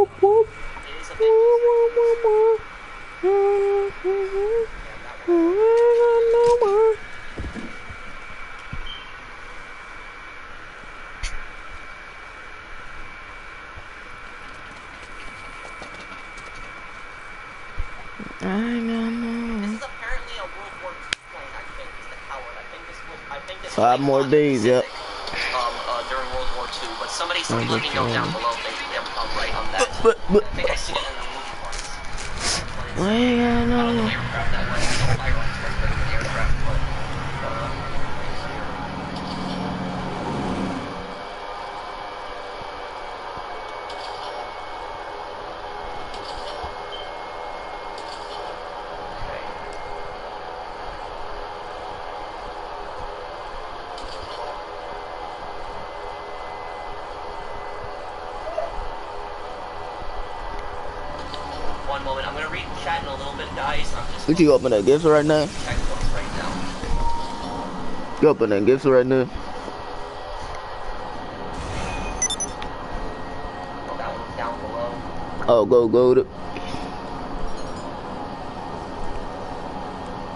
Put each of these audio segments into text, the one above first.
is a bit This is apparently a World War II plane, I think, is the Howard. I think this 5 more days, yep. During World War II, but somebody let me know down below if I'm right on that. But I think I seen it in the movie once. I ain't got no. I don't know aircraft that way. I know firearms right there with the aircraft, but one moment. I'm gonna read chat in a little bit, guys. I'm just. What you open that gifts right now? Checkpoints right now. You open that gifts right now? Oh, that one's down below. Oh, go.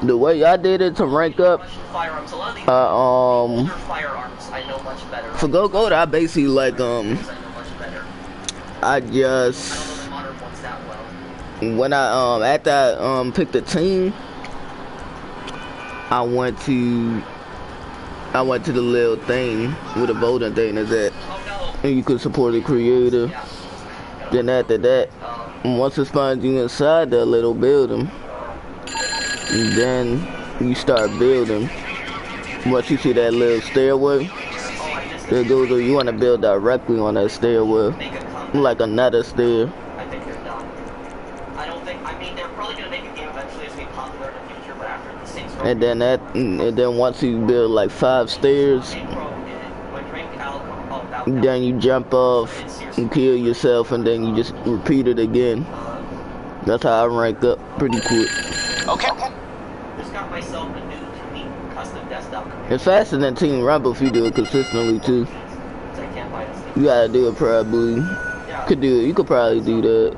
The way I did it to rank up, Firearms. A lot of these older firearms I know much better. for go, I basically like I know much better. I just. I don't know the modern ones that well. When I after I picked a team, I went to the little thing with the voting thing is that, and you could support the creator. Then after that, once it finds you inside that little building, then you start building. Once you see that little stairway, there goes you want to build directly on that stairway, like another stair. And then once you build like 5 stairs, then you jump off and kill yourself, and then you just repeat it again. That's how I rank up pretty quick. Okay. Just got myself a new custom desktop computer. It's faster than Team Rumble if you do it consistently too. You gotta do it probably. You could probably do that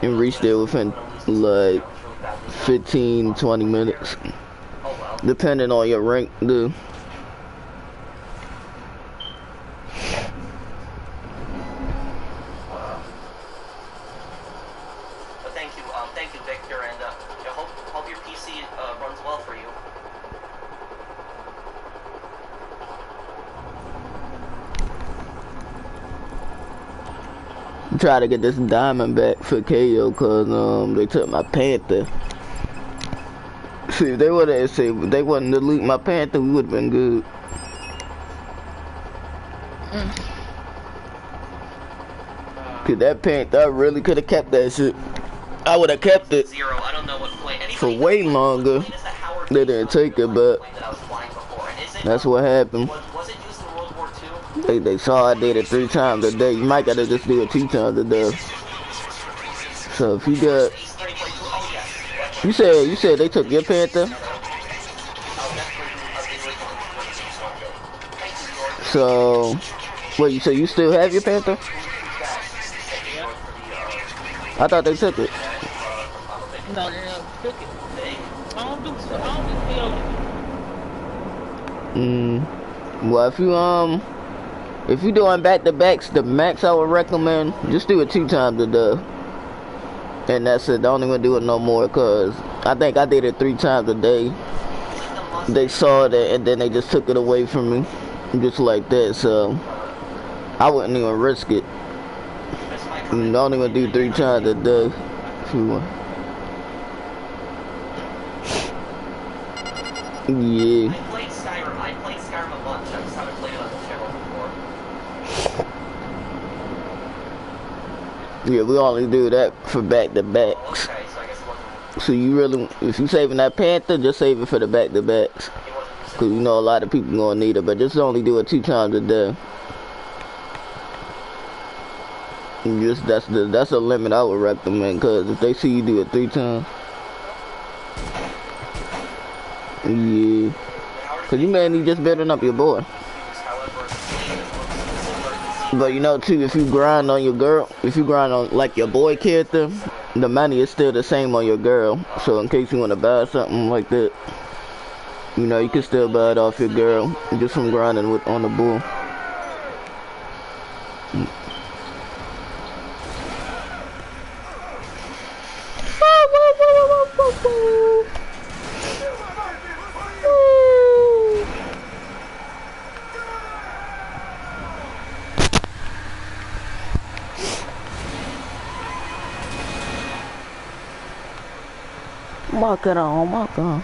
and reach there within like 15-20 minutes, depending on your rank, dude. But thank you, Victor, and I hope your PC runs well for you. Try to get this diamond back for KO, cause they took my Panther. See, if they wouldn't delete my Panther, we would've been good. Cause that Panther, I really could've kept that shit. I would've kept it for way longer. They didn't take it, but that's what happened. They saw I did it 3 times a day. You might gotta just do it 2 times a day. So if you got, you said they took your Panther. So wait, you say you still have your Panther? I thought they took it. No, they took it. I don't do Well, if you doing back-to-backs, the max I would recommend, just do it 2 times a day. And that's it. Don't even do it no more, cause I think I did it 3 times a day. They saw that and then they just took it away from me, just like that. So I wouldn't even risk it. Don't even do 3 times a day if you want. Yeah. I played Skyrim a bunch. I just haven't played it on the channel before. Yeah, we only do that for back-to-backs. Okay, so I guess it wasn't. So you really, if you saving that Panther, just save it for the back-to-backs. Cause you know a lot of people gonna need it, but just only do it 2 times a day. And just that's a limit I would recommend. Cause if they see you do it 3 times, yeah. Cause you mainly just building up your boy. However, the But you know too, if you grind on your girl, if you grind on like your boy character, the money is still the same on your girl. So in case you want to buy something like that, you know, you can still buy it off your girl just from grinding with on the bull. Mark it on, mark on.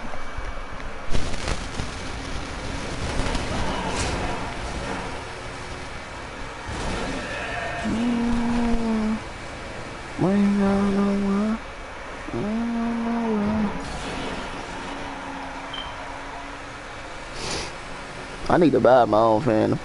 I need to buy my own fan.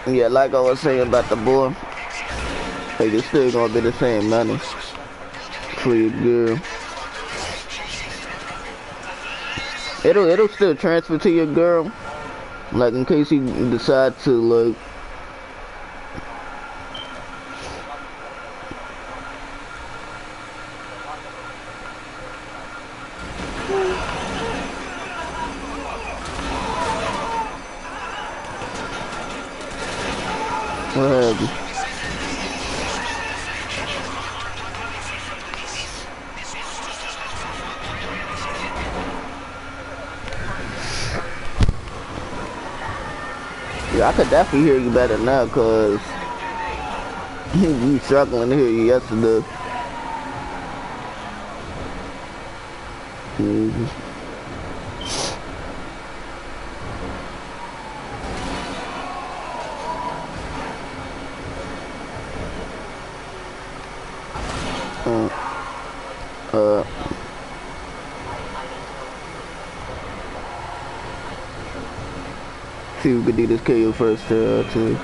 Yeah, like I was saying about the boy, like it's still gonna be the same money for your girl. It'll still transfer to your girl, like in case you decide to like. What happened? Yeah, I could definitely hear you better now, cause you struggling to hear you yesterday. See who could do this KO first too.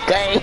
Dang.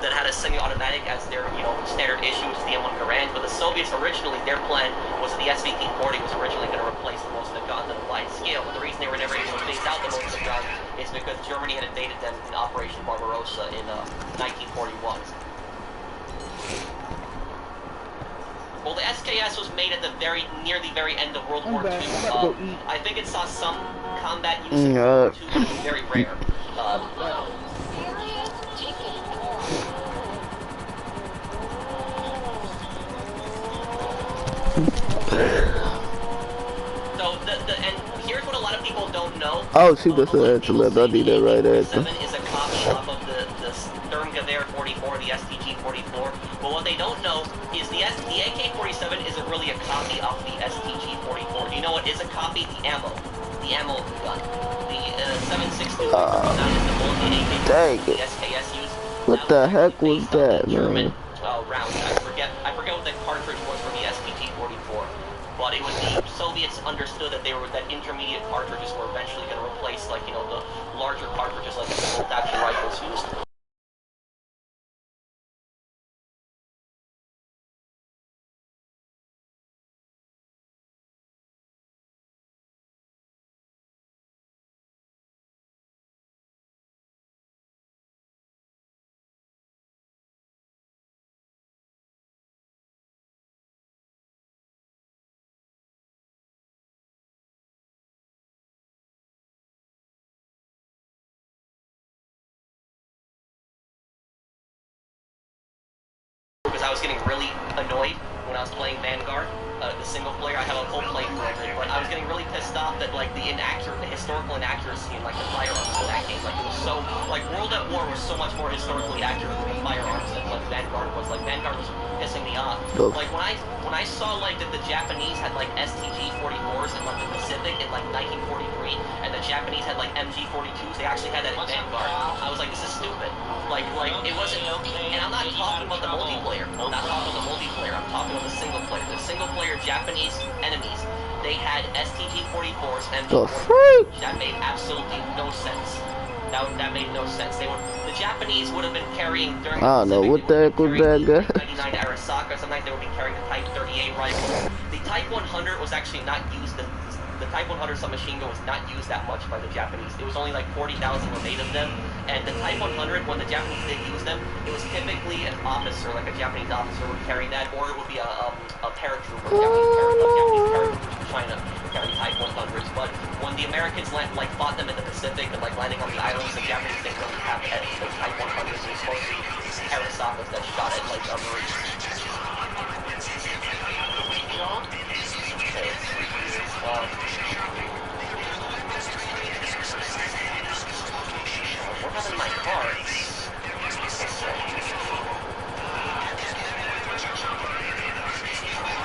That had a semi-automatic as their, standard issue, which is the M1 Garand. But the Soviets originally, their plan was that the SVT-40 was originally going to replace the most of the guns on a wide scale. But the reason they were never able to phase out the most of the guns is because Germany had invaded them in Operation Barbarossa in 1941. Well, the SKS was made at near the very end of World War II. I think it saw some combat use in World War II, but it was very rare. So and here's what a lot of people don't know. Oh, she just said to let I do that right after. AK-47 is a copy off of the Sturmgewehr 44, the STG 44. But what they don't know is the AK-47 isn't really a copy of the STG 44. Do you know what is a copy? The ammo gun. The 7.62 that is the bullet Dang AK-47 the it. SKS used. What the heck was that, German, man? rounds. I forget what the cartridge was for the STG 44. But it was the Soviets understood that that intermediate cartridges were eventually going to replace, like, you know, the larger cartridges like the bolt action rifles used. Because I was getting really annoyed when I was playing Vanguard, the single player. I have a full playthrough of it, but I was getting really pissed off that, like, the historical inaccuracy in, like, the firearms in that game. Like, it was so, like, World at War was so much more historically accurate than the firearms than what Vanguard was. Like, Vanguard was pissing me off. Oh. Like, when I saw, like, that the Japanese had, like, STG 44s in, like, the Pacific in, like, 1943, and the Japanese had, like, MG 42s, they actually had that in Vanguard. I was like, this is stupid. Like, it wasn't, and I'm not talking about the multiplayer. I'm not talking about the multiplayer. I'm talking about the single player. The single player Japanese enemies, they had STG 44s, MG 42s. That made absolutely no sense. That made no sense. The Japanese would have been carrying during the I don't know what the heck was that guy. 99 Arasaka. Sometimes they would be carrying the Type 38 rifle. The Type 100 was actually not used. The Type 100 submachine gun was not used that much by the Japanese. It was only like 40,000 were made of them. And the Type 100, when the Japanese did use them, it was typically an officer, like a Japanese officer would carry that, or it would be a paratrooper, Japanese paratroopers from China would carry Type 100s. But when the Americans fought them in the Pacific and like landing on the islands, the Japanese didn't really have those Type 100s. It was mostly Arasakas that shot at like Marines. What happened to my cards?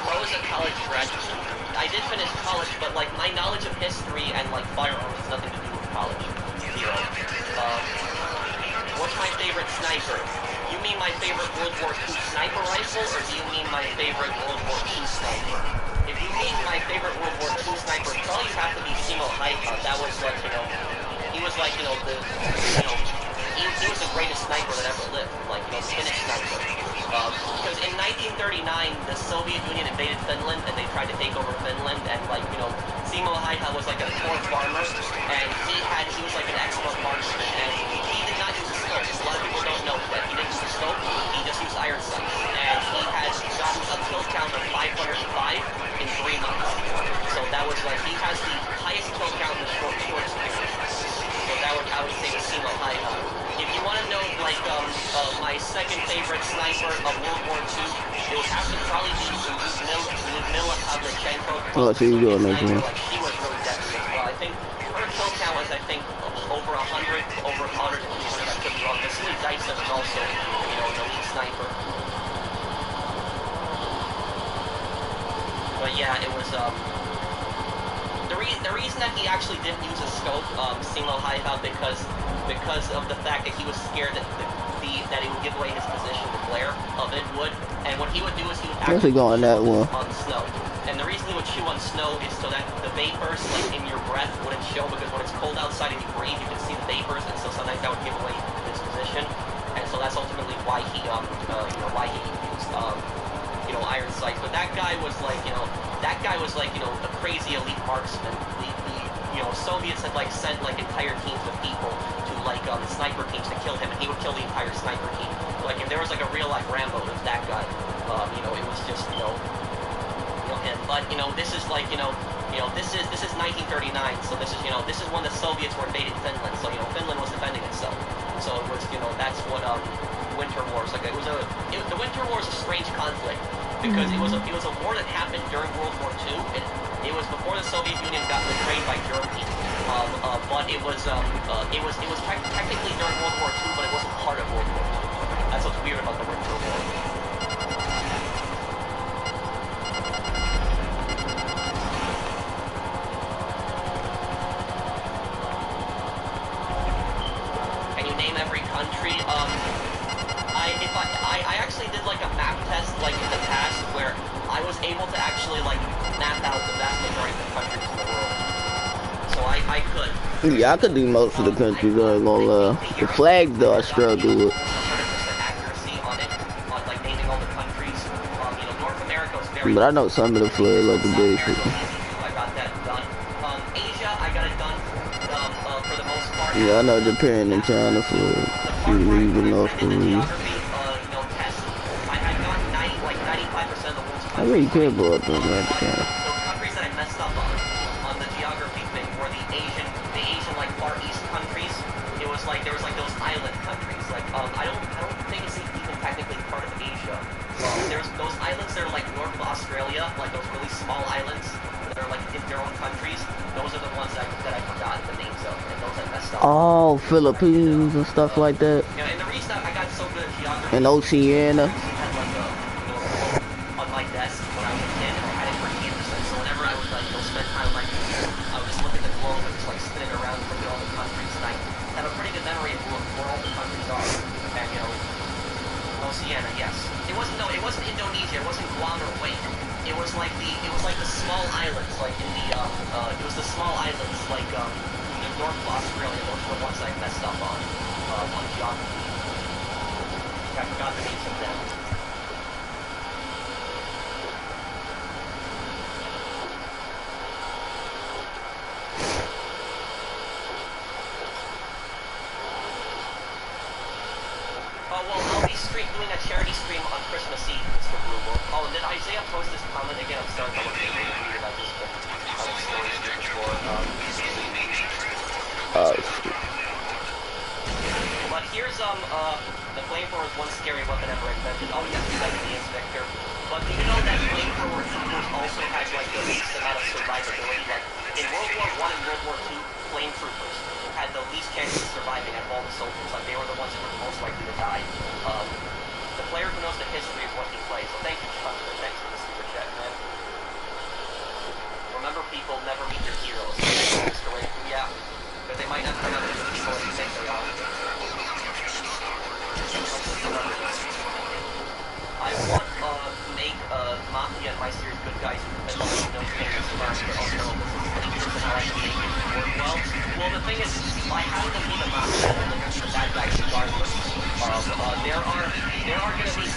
I was a college graduate. I did finish college, but like my knowledge of history and like firearms has nothing to do with college. Zero. What's my favorite sniper? You mean my favorite World War II sniper rifle, or do you mean my favorite World War II sniper? If you mean my favorite World War II sniper, it'd probably have to be Simo Haika. That was like, you know, he was like, you know, he was the greatest sniper that ever lived. Like, you know, the Finnish sniper. Because in 1939, the Soviet Union invaded Finland, and they tried to take over Finland, and like, you know, Simo Haika was like a poor farmer, and he was like an excellent marksman, and he did not use a scope. A lot of people don't know that he didn't use a scope. He just used iron sights, and he had gotten a kill count of 505 in 3 months. So that was like, he has the highest kill count in the short period. So that would, I would say, the Simo Haika. If you want to know, like, my second favorite sniper of World War II, it would have to probably be Lyudmila Pavlichenko. Oh, so you doing that, man? Like, she was really definitely well. I think her kill count was, I think, over 100, over 100 to 200. I could be wrong. Vasily Zaitsev is also, you know, an elite sniper. But yeah, it was, the reason that he actually didn't use a scope, Simo Haika, because of the fact that he was scared that that he would give away his position, the glare of it would, and what he would do is he would actually go on that one on snow. And the reason he would chew on snow is so that the vapors, like, in your breath wouldn't show, because when it's cold outside and you breathe, you can see the vapors, and so sometimes that would give away his position. And so that's ultimately why he, you know, why he used, you know, iron sights. But that guy was like, you know, a crazy elite marksman. You know, Soviets had like sent like entire teams of people to like sniper teams to kill him, and he would kill the entire sniper team. Like if there was like a real life Rambo, it was that guy. You know, it was just you know him. But you know, this is like this is 1939. So this is when the Soviets were invading Finland. So you know, Finland was defending itself. So it was that's what Winter Wars like. The Winter War is a strange conflict because it was a war that happened during World War II. It was before the Soviet Union got betrayed by Germany. But it was technically during World War II, but it wasn't part of World War II. That's what's weird about the Winter War. Can you name every country? I actually did like a map test like in the past where I was able to actually like map out the vast majority of the countries in the world. So I could. Yeah, I could do most of the countries. I ain't gonna lie. The flags though, I struggle with. Accuracy on it, on like naming all the countries. North America was very. But I know some of the flags, like the basic. I got that done. Asia, I got it done. For the most part. Yeah, I know Japan and China for even North Korea. I really care about them right now. The countries that I messed up on the geography thing were the Asian like Far East countries. It was like there was like those island countries. Like I don't think it's even technically part of Asia. There's those islands that are like north of Australia, like those really small islands that are like in their own countries. Those are the ones that I forgot the names of, and those I messed up. Oh, Philippines and stuff like that. Yeah, and the reason I got so good at geography. And Oceania. Desk when I was a kid, and I had it for years. And so whenever I would like go spend time like I would just look at the globe and just like spin it around and look at all the countries, and I have a pretty good memory of where all the countries are. And Oceania, yes. It wasn't Indonesia. It wasn't Guam or Wake. It was like the small islands, like in the it was the small islands like in north of Australia. Those were the ones I messed up on geography. I forgot the names of them. I'll be doing a charity stream on Christmas Eve, Mr. Blue. Oh, and did Isaiah post this comment again? I'm sorry if I wasn't able to read it. I just been telling stories before. But here's the flamethrower is one scary weapon ever invented. Oh yes, that's the inspector. But do you know that flamethrower also has like the least amount of survivability? Like in World War I and World War II, flamethrowers had the least chance of surviving out of all the soldiers. Like they were the ones who were most likely to die. The player who knows the history of what he plays. So thank you, Chuck. Thanks for the super chat, man. Remember, people never meet their heroes. Mr. Wade, yeah, because they might not come out as the people as you think they are. I want to make Mafia and my series good guys who have no famous first, but also this is how I can make it work well. Well, the thing is, by having them be the Mafia and the bad guys regardless, there are going to be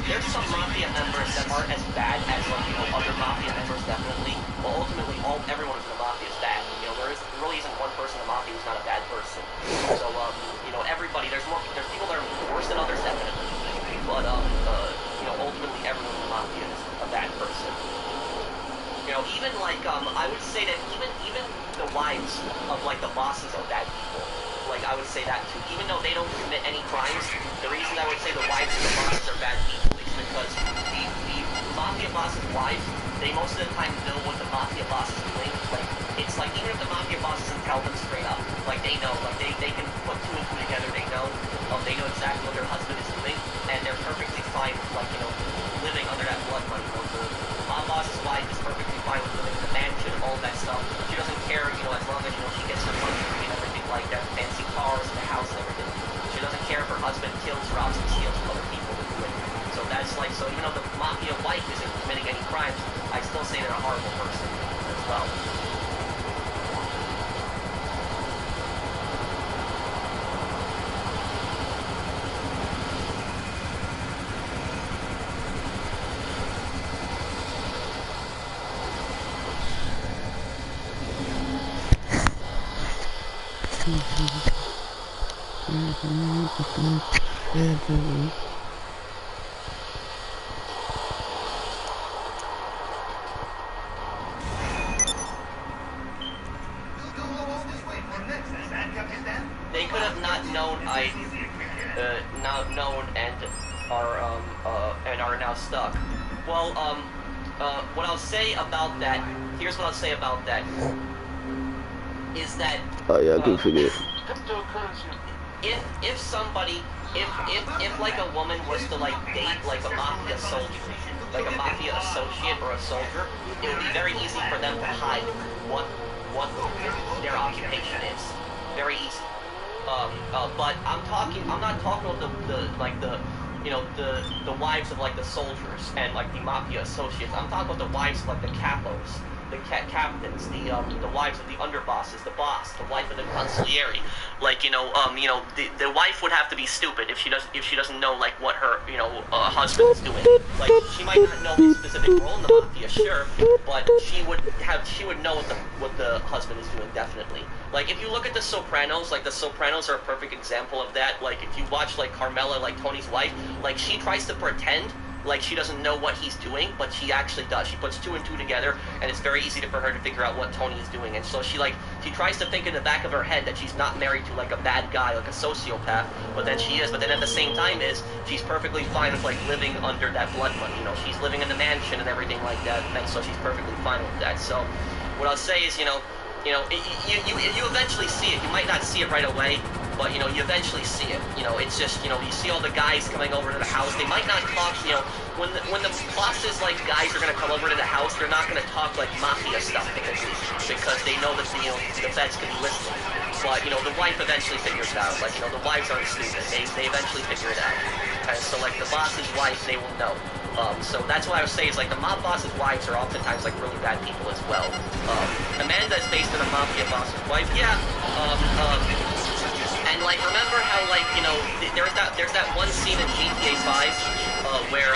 there's some Mafia members that aren't as bad as other Mafia members definitely. But ultimately, everyone in the Mafia is bad. There really isn't one person in the Mafia who's not a bad person. So everybody there's people that are worse than others definitely. But ultimately everyone in the Mafia is a bad person. Even like I would say that even the wives of like the bosses are bad people. Like I would say that too. Even though they don't commit any crimes, the reason I would say the wives of the bosses are bad people is because the Mafia boss's wives, they most of the time know what the Mafia boss is doing. Like it's like even if the Mafia boss doesn't tell them straight up, like they know, like they can put two and two together. They know exactly what their husband is doing, and they're perfectly fine with living under that blood money. The mob boss's wife is perfectly fine with living in the mansion, all that stuff. She doesn't care, as long as she gets her money and everything like that, fancy cars and the house and everything. She doesn't care if her husband kills, robs, and steals from other people to do it. So that's so even though the Mafia wife isn't committing any crimes, I still say they're a horrible person as well. They could have not known and are now stuck. Well, what I'll say about that, here's what I'll say about that, is that... Oh yeah, I could forget. If somebody, if like a woman was to like date like a mafia soldier, like a mafia associate or a soldier, it would be very easy for them to hide what their occupation is. Very easy. But I'm not talking about the wives of like the soldiers and like the mafia associates. I'm talking about the wives of like the capos, the captains, the wives of the underbosses, the boss, the wife of the consigliere. Like the wife would have to be stupid if she doesn't know like what her husband is doing. Like she might not know his specific role in the mafia, sure, but she would know what the husband is doing, definitely. Like if you look at The Sopranos, like The Sopranos are a perfect example of that. Like if you watch like Carmela, like Tony's wife, like she tries to pretend like she doesn't know what he's doing, but she actually does. She puts two and two together, and it's very easy for her to figure out what Tony is doing. And so she tries to think in the back of her head that she's not married to like a bad guy, like a sociopath, but then she is. But then at the same time she's perfectly fine with like living under that blood money. She's living in the mansion and everything like that, and so she's perfectly fine with that. So what I'll say is, you eventually see it. You might not see it right away, but you eventually see it. It's just you see all the guys coming over to the house. They might not talk. When the bosses like guys are gonna come over to the house, they're not gonna talk like mafia stuff because they know that the feds can be listening. But the wife eventually figures it out. Like the wives aren't stupid. They eventually figure it out. And so like the boss's wife, they will know. So that's what I would say is like the mob boss's wives are oftentimes like really bad people as well. Amanda is based on a mafia boss's wife, yeah. And like remember how like there's that one scene in GTA 5 where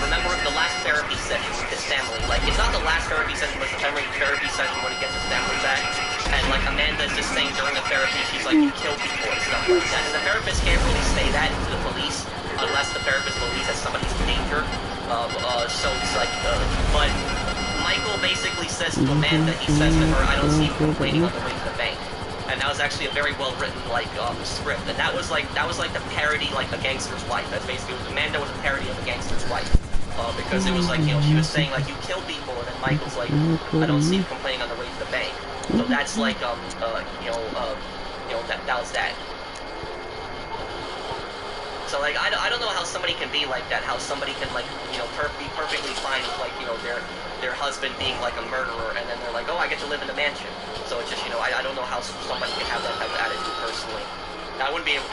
remember the last therapy session with his family. Like it's not the last therapy session, but the therapy session when he gets his family back. And like Amanda is just saying during the therapy, she's like, you kill people and stuff like that. And the therapist can't really say that to the police unless the therapist believes that somebody's in danger. So it's like, but Michael basically says to Amanda, he says to her, I don't see you complaining on the way to the bank. And that was actually a very well written like script. And that was like the parody like A Gangster's Wife. That's basically Amanda was a parody of A Gangster's Wife. Because it was like she was saying like you kill people, and then Michael's like, I don't see you complaining on the way to the bank. So that's like that was that. So like I don't know how somebody can be like that. How somebody can like be perfectly fine with like their husband being like a murderer, and then they're like, oh, I get to live in the mansion. So it's just I don't know how somebody can have that type of attitude personally. I wouldn't be able,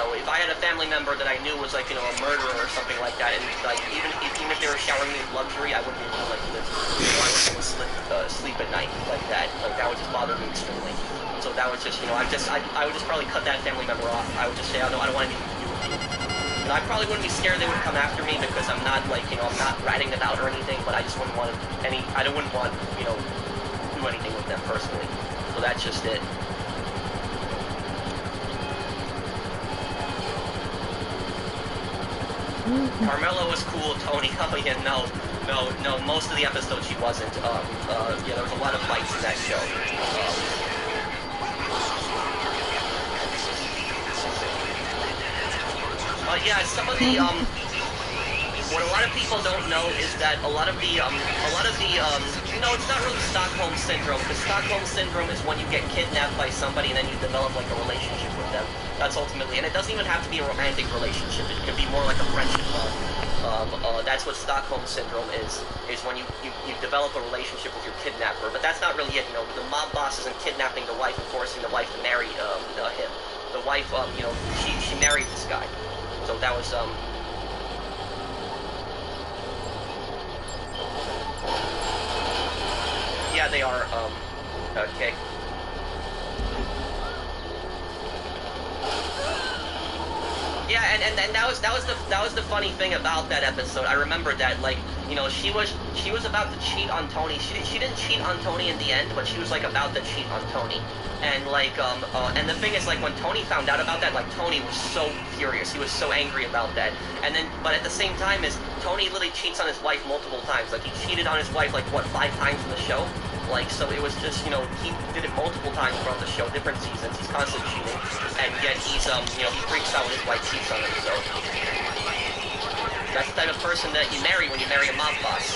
if I had a family member that I knew was like a murderer or something like that, and like even if they were showering me in luxury, I wouldn't be able to like live. I wouldn't be able to sleep at night like that. Like that would just bother me extremely. So that was just I would just probably cut that family member off. I would just say I don't want anything to do with you. I probably wouldn't be scared they would come after me because I'm not like I'm not ratting them out or anything, but I just wouldn't want I wouldn't want do anything with them personally. So that's just it. Carmela was cool, Tony. Oh yeah, no. Most of the episodes she wasn't. Yeah, there was a lot of fights in that show. Yeah, some of the what a lot of people don't know is that a lot of the it's not really Stockholm Syndrome, because Stockholm Syndrome is when you get kidnapped by somebody and then you develop like a relationship with them. That's ultimately, and it doesn't even have to be a romantic relationship. It can be more like a friendship bond. That's what Stockholm Syndrome is when you develop a relationship with your kidnapper. But that's not really it. The mob boss isn't kidnapping the wife and forcing the wife to marry him. The wife, she married this guy. So that was yeah, they are okay. Yeah, and that was the funny thing about that episode. I remember that, like, she was about to cheat on Tony. She didn't cheat on Tony in the end, but she was like about to cheat on Tony. And like and the thing is, like, when Tony found out about that, like, Tony was so furious. He was so angry about that. And then, but at the same time, Tony literally cheats on his wife multiple times. Like, he cheated on his wife like 5 times in the show. Like, so it was just, he did it multiple times throughout the show, different seasons. He's constantly cheating, and yet he's, he freaks out when his wife cheats on him, so. type of person that you marry when you marry a mob boss.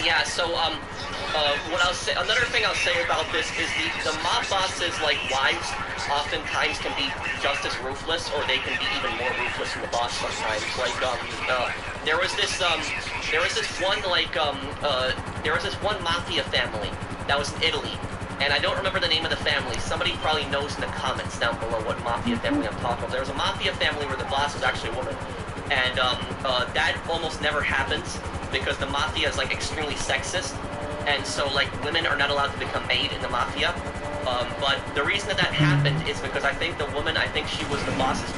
Yeah, so, what I'll say, another thing I'll say about this is the mob bosses, like, wives, oftentimes can be just as ruthless, or they can be even more ruthless than the boss sometimes. Like, there was this one mafia family that was in Italy, and I don't remember the name of the family. Somebody probably knows in the comments down below what mafia family I'm talking about. There was a mafia family where the boss was actually a woman, and, that almost never happens, because the mafia is, like, extremely sexist, and so, like, women are not allowed to become maid in the mafia. But the reason that happened is because I think she was the boss's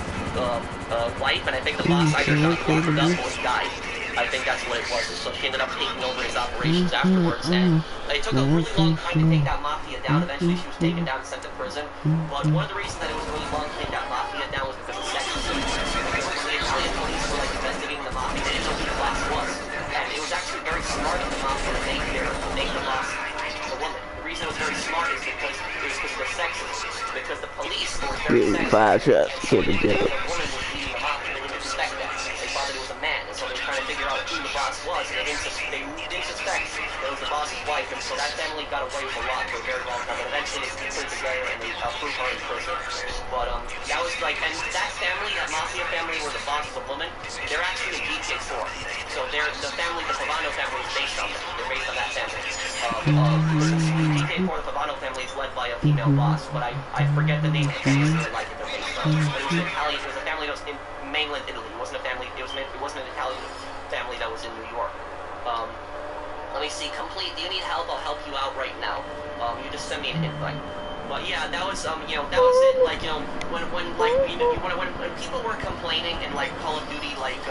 wife, and I think the boss either got locked up or died. I think that's what it was. So she ended up taking over his operations afterwards, and it took a really long time to take that mafia down. Eventually she was taken down and sent to prison. But one of the reasons that it was really long to take that mafia down was because of sexism. Because when the Italian police were, like, investigating the mafia, they didn't know who the boss was. And it was actually very smart of the mafia to make the boss a woman. The reason it was very smart is because it was because of the sexism. Because the police were very sexist. 5 shots to the The jail. woman was leading the mafia. They didn't expect that. They thought that it was a man, and so they were trying to figure out who the boss was, and they didn't suspect that it was the boss's wife, and so that family got away with a lot for a very long time, but eventually they put it together and they threw her in prison. But that was like, and that family, that mafia family where the boss is a woman, they're actually in GTA 4. So the family, the Pavano family is based on them. They're based on that family. GTA 4, the Pavano family is led by a female boss, but I forget the name of the family that like it, they're based on. But it was Italian, it was a family that was in mainland Italy. It wasn't a family, it wasn't an Italian family that was in New York. Let me see, complete, do you need help? I'll help you out right now. You just send me an invite. But yeah, that was, you know, that was it. Like, you know, when people were complaining in, like, Call of Duty, like,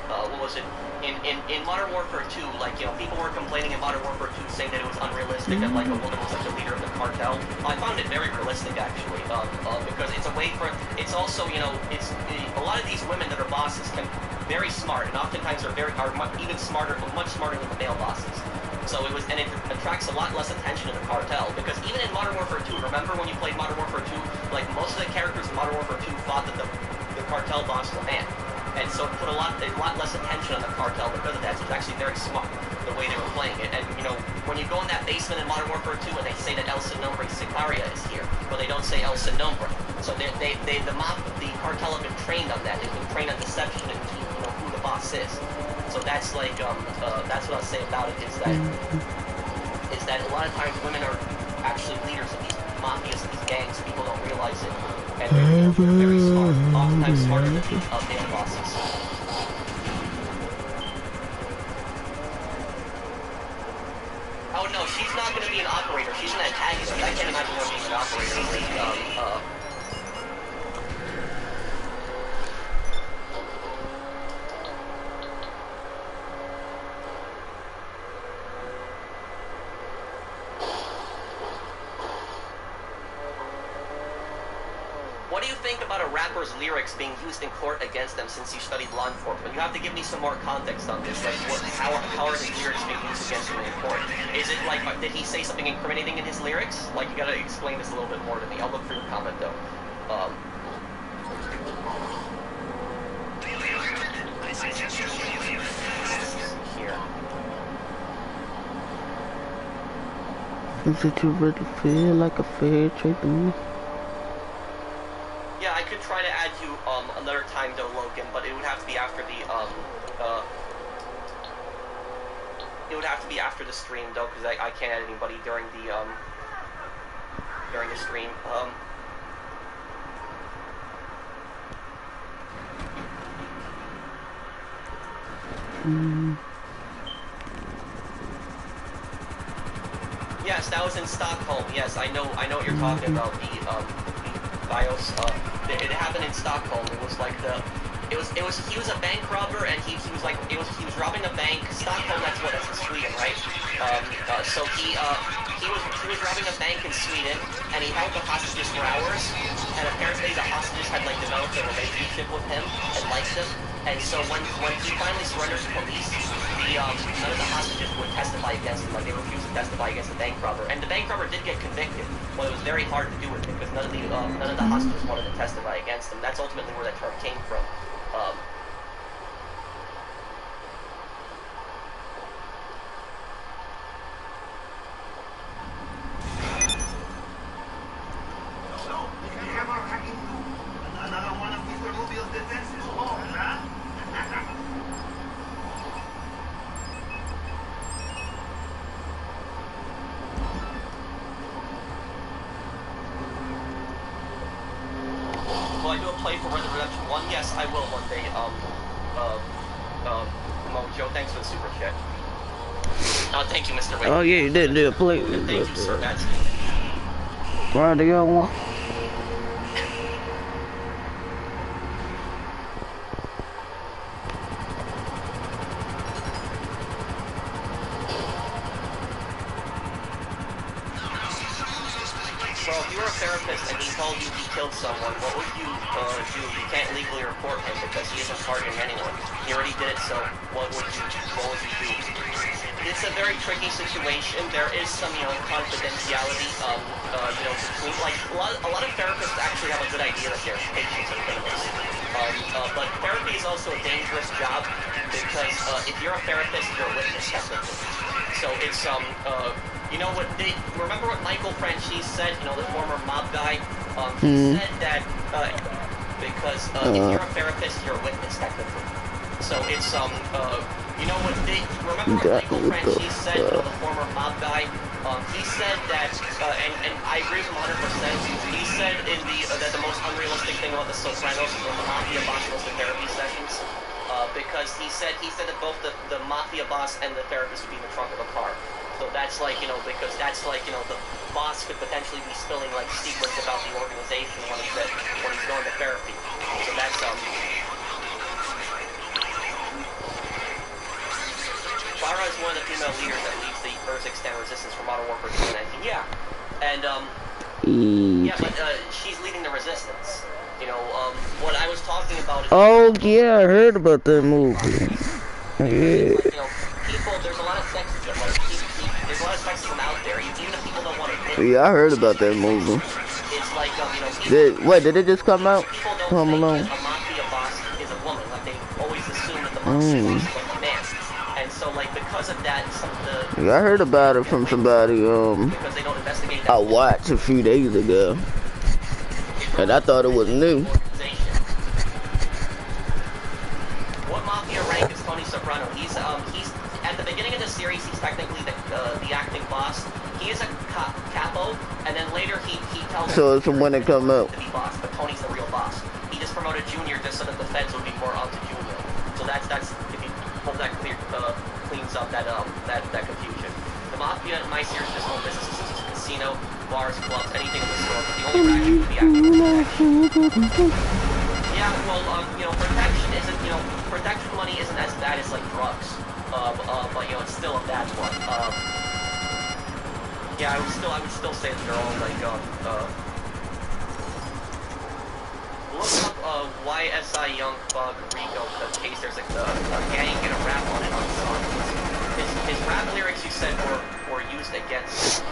what was it? In Modern Warfare 2, like, you know, people were complaining in Modern Warfare 2 saying that it was unrealistic that, like, a woman was, like, the leader of the cartel. I found it very realistic, actually, because it's a way for, it's also, you know, it's, a lot of these women that are bosses can be very smart, and oftentimes are even smarter, much smarter than the male bosses. So it was, and it attracts a lot less attention in the cartel, because even in Modern Warfare 2, remember when you played Modern Warfare 2, like, most of the characters in Modern Warfare 2 thought that the cartel boss was a man. And so it put a lot less attention on the cartel because of that. So it's actually very smart, the way they were playing it. And, you know, when you go in that basement in Modern Warfare 2 and they say that El Nombre Sicaria is here, but they don't say El Nombre. So the cartel have been trained on that. They've been trained on deception and, you know, who the boss is. So that's like, that's what I'll say about it, is that a lot of times women are actually leaders of these mafias and these gangs. People don't realize it. And they're very smart, oftentimes smarter than male bosses. Oh no, she's not going to be an operator. She's an antagonist. I can't imagine her being an operator. What do you think about a rapper's lyrics being used in court against them since you studied law enforcement? You have to give me some more context on this. Like, how are his lyrics being used against him in court? Is it like, did he say something incriminating in his lyrics? Like, you gotta explain this a little bit more to me. I'll look for your comment, though. Here. Is it you really feel like a fair trade to me? Yeah, I could try to add you another time though, Logan, but it would have to be after the stream though, because I can't add anybody during the stream. Yes, that was in Stockholm. Yes, I know what you're talking about. The BIOS. It happened in Stockholm. It was like he was a bank robber, and he was robbing a bank. Stockholm, that's in Sweden, right? So he was robbing a bank in Sweden, and he held the hostages for hours, and apparently the hostages had like developed a relationship with him and liked him, And so when he finally surrendered to police, none of the hostages would testify against him. Like, they refused to testify against the bank robber. And the bank robber did get convicted, but it was very hard to do it because none of the hostages wanted to testify against him. That's ultimately where that term came from. Will I do a play for Red Dead Redemption 1? Yes, I will one day. Mojo, thanks for the super chat. Thank you, Mr. Wade. Oh yeah, you did do a play. Thank you, sir. That's... Why do y'all want? Well, if you were a therapist and he told you he killed someone, what would you do? You can't legally report him because he isn't targeting anyone. He already did it, so what would you do? It's a very tricky situation. There is some, confidentiality, between, like, a lot of therapists actually have a good idea that their patients are criminals. But therapy is also a dangerous job because if you're a therapist, you're a witness, technically. So it's, remember what Michael Franchise said, the former mob guy? He said that, because, if you're a therapist, you're a witness, technically. So it's, remember what Michael Franchise said, the former mob guy? He said that, and I agree with him 100%, he said that the most unrealistic thing about The Sopranos was the mafia boss was the therapy sessions. Because he said that both the mafia boss and the therapist would be in the trunk of a car. So that's like, because that's like, the boss could potentially be spilling like secrets about the organization when he's going to therapy. So that's Farah is one of the female leaders that leads the Earth's Extended Resistance for Modern Warfare 2019. Yeah, and yeah, but she's leading the resistance. What I was talking about is... Oh yeah, I heard about that movie. Yeah. People, there's a lot of sexism. There's a lot of sexism out there. Even if people don't want to admit it. Yeah, I heard about that movie. It's like, people... Did it just come out? People don't Come think along. that a mafia boss is a woman. Like, they always assume that the mafia boss is like a man. And so, like, because of that, some of the... Yeah, I heard about it from somebody, because they don't investigate that... I watched a few days ago. And I thought it was new. What mafia rank is Tony Soprano? He's at the beginning of the series. He's technically the acting boss. He is a capo, and then later he tells. So it's from when it come out. To be boss, but Tony's the real boss. He just promoted Junior just so that the feds would be more onto Junior. So that's if you hope that cleans up that confusion. The mafia in my series is home businesses such as casino, bars, clubs, anything of the sort. But the only fraction would be active. Yeah, well, protection isn't, protection money isn't as bad as, like, drugs. But, it's still a bad one. Yeah, I would still say that they're all, like, look up, YSI Young Bug Rico case. There's, like, a gang and a rap on it on the song. His rap lyrics, you said, were used against him.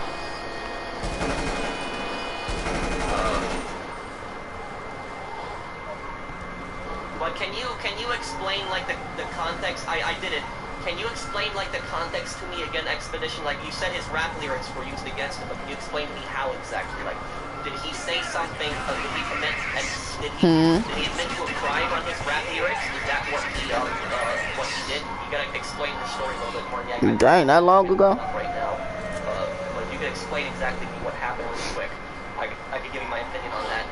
But can you explain like the context? I did it. Can you explain like the context to me again, Expedition? Like you said his rap lyrics were used against him, but can you explain to me how exactly? Like, did he say something? Did he commit? And did he admit to a crime on his rap lyrics? Is that what he did? You gotta explain the story a little bit more. Yeah, Dang, that long ago? Right now, but if you could explain exactly what happened really quick, I could give you my opinion on that.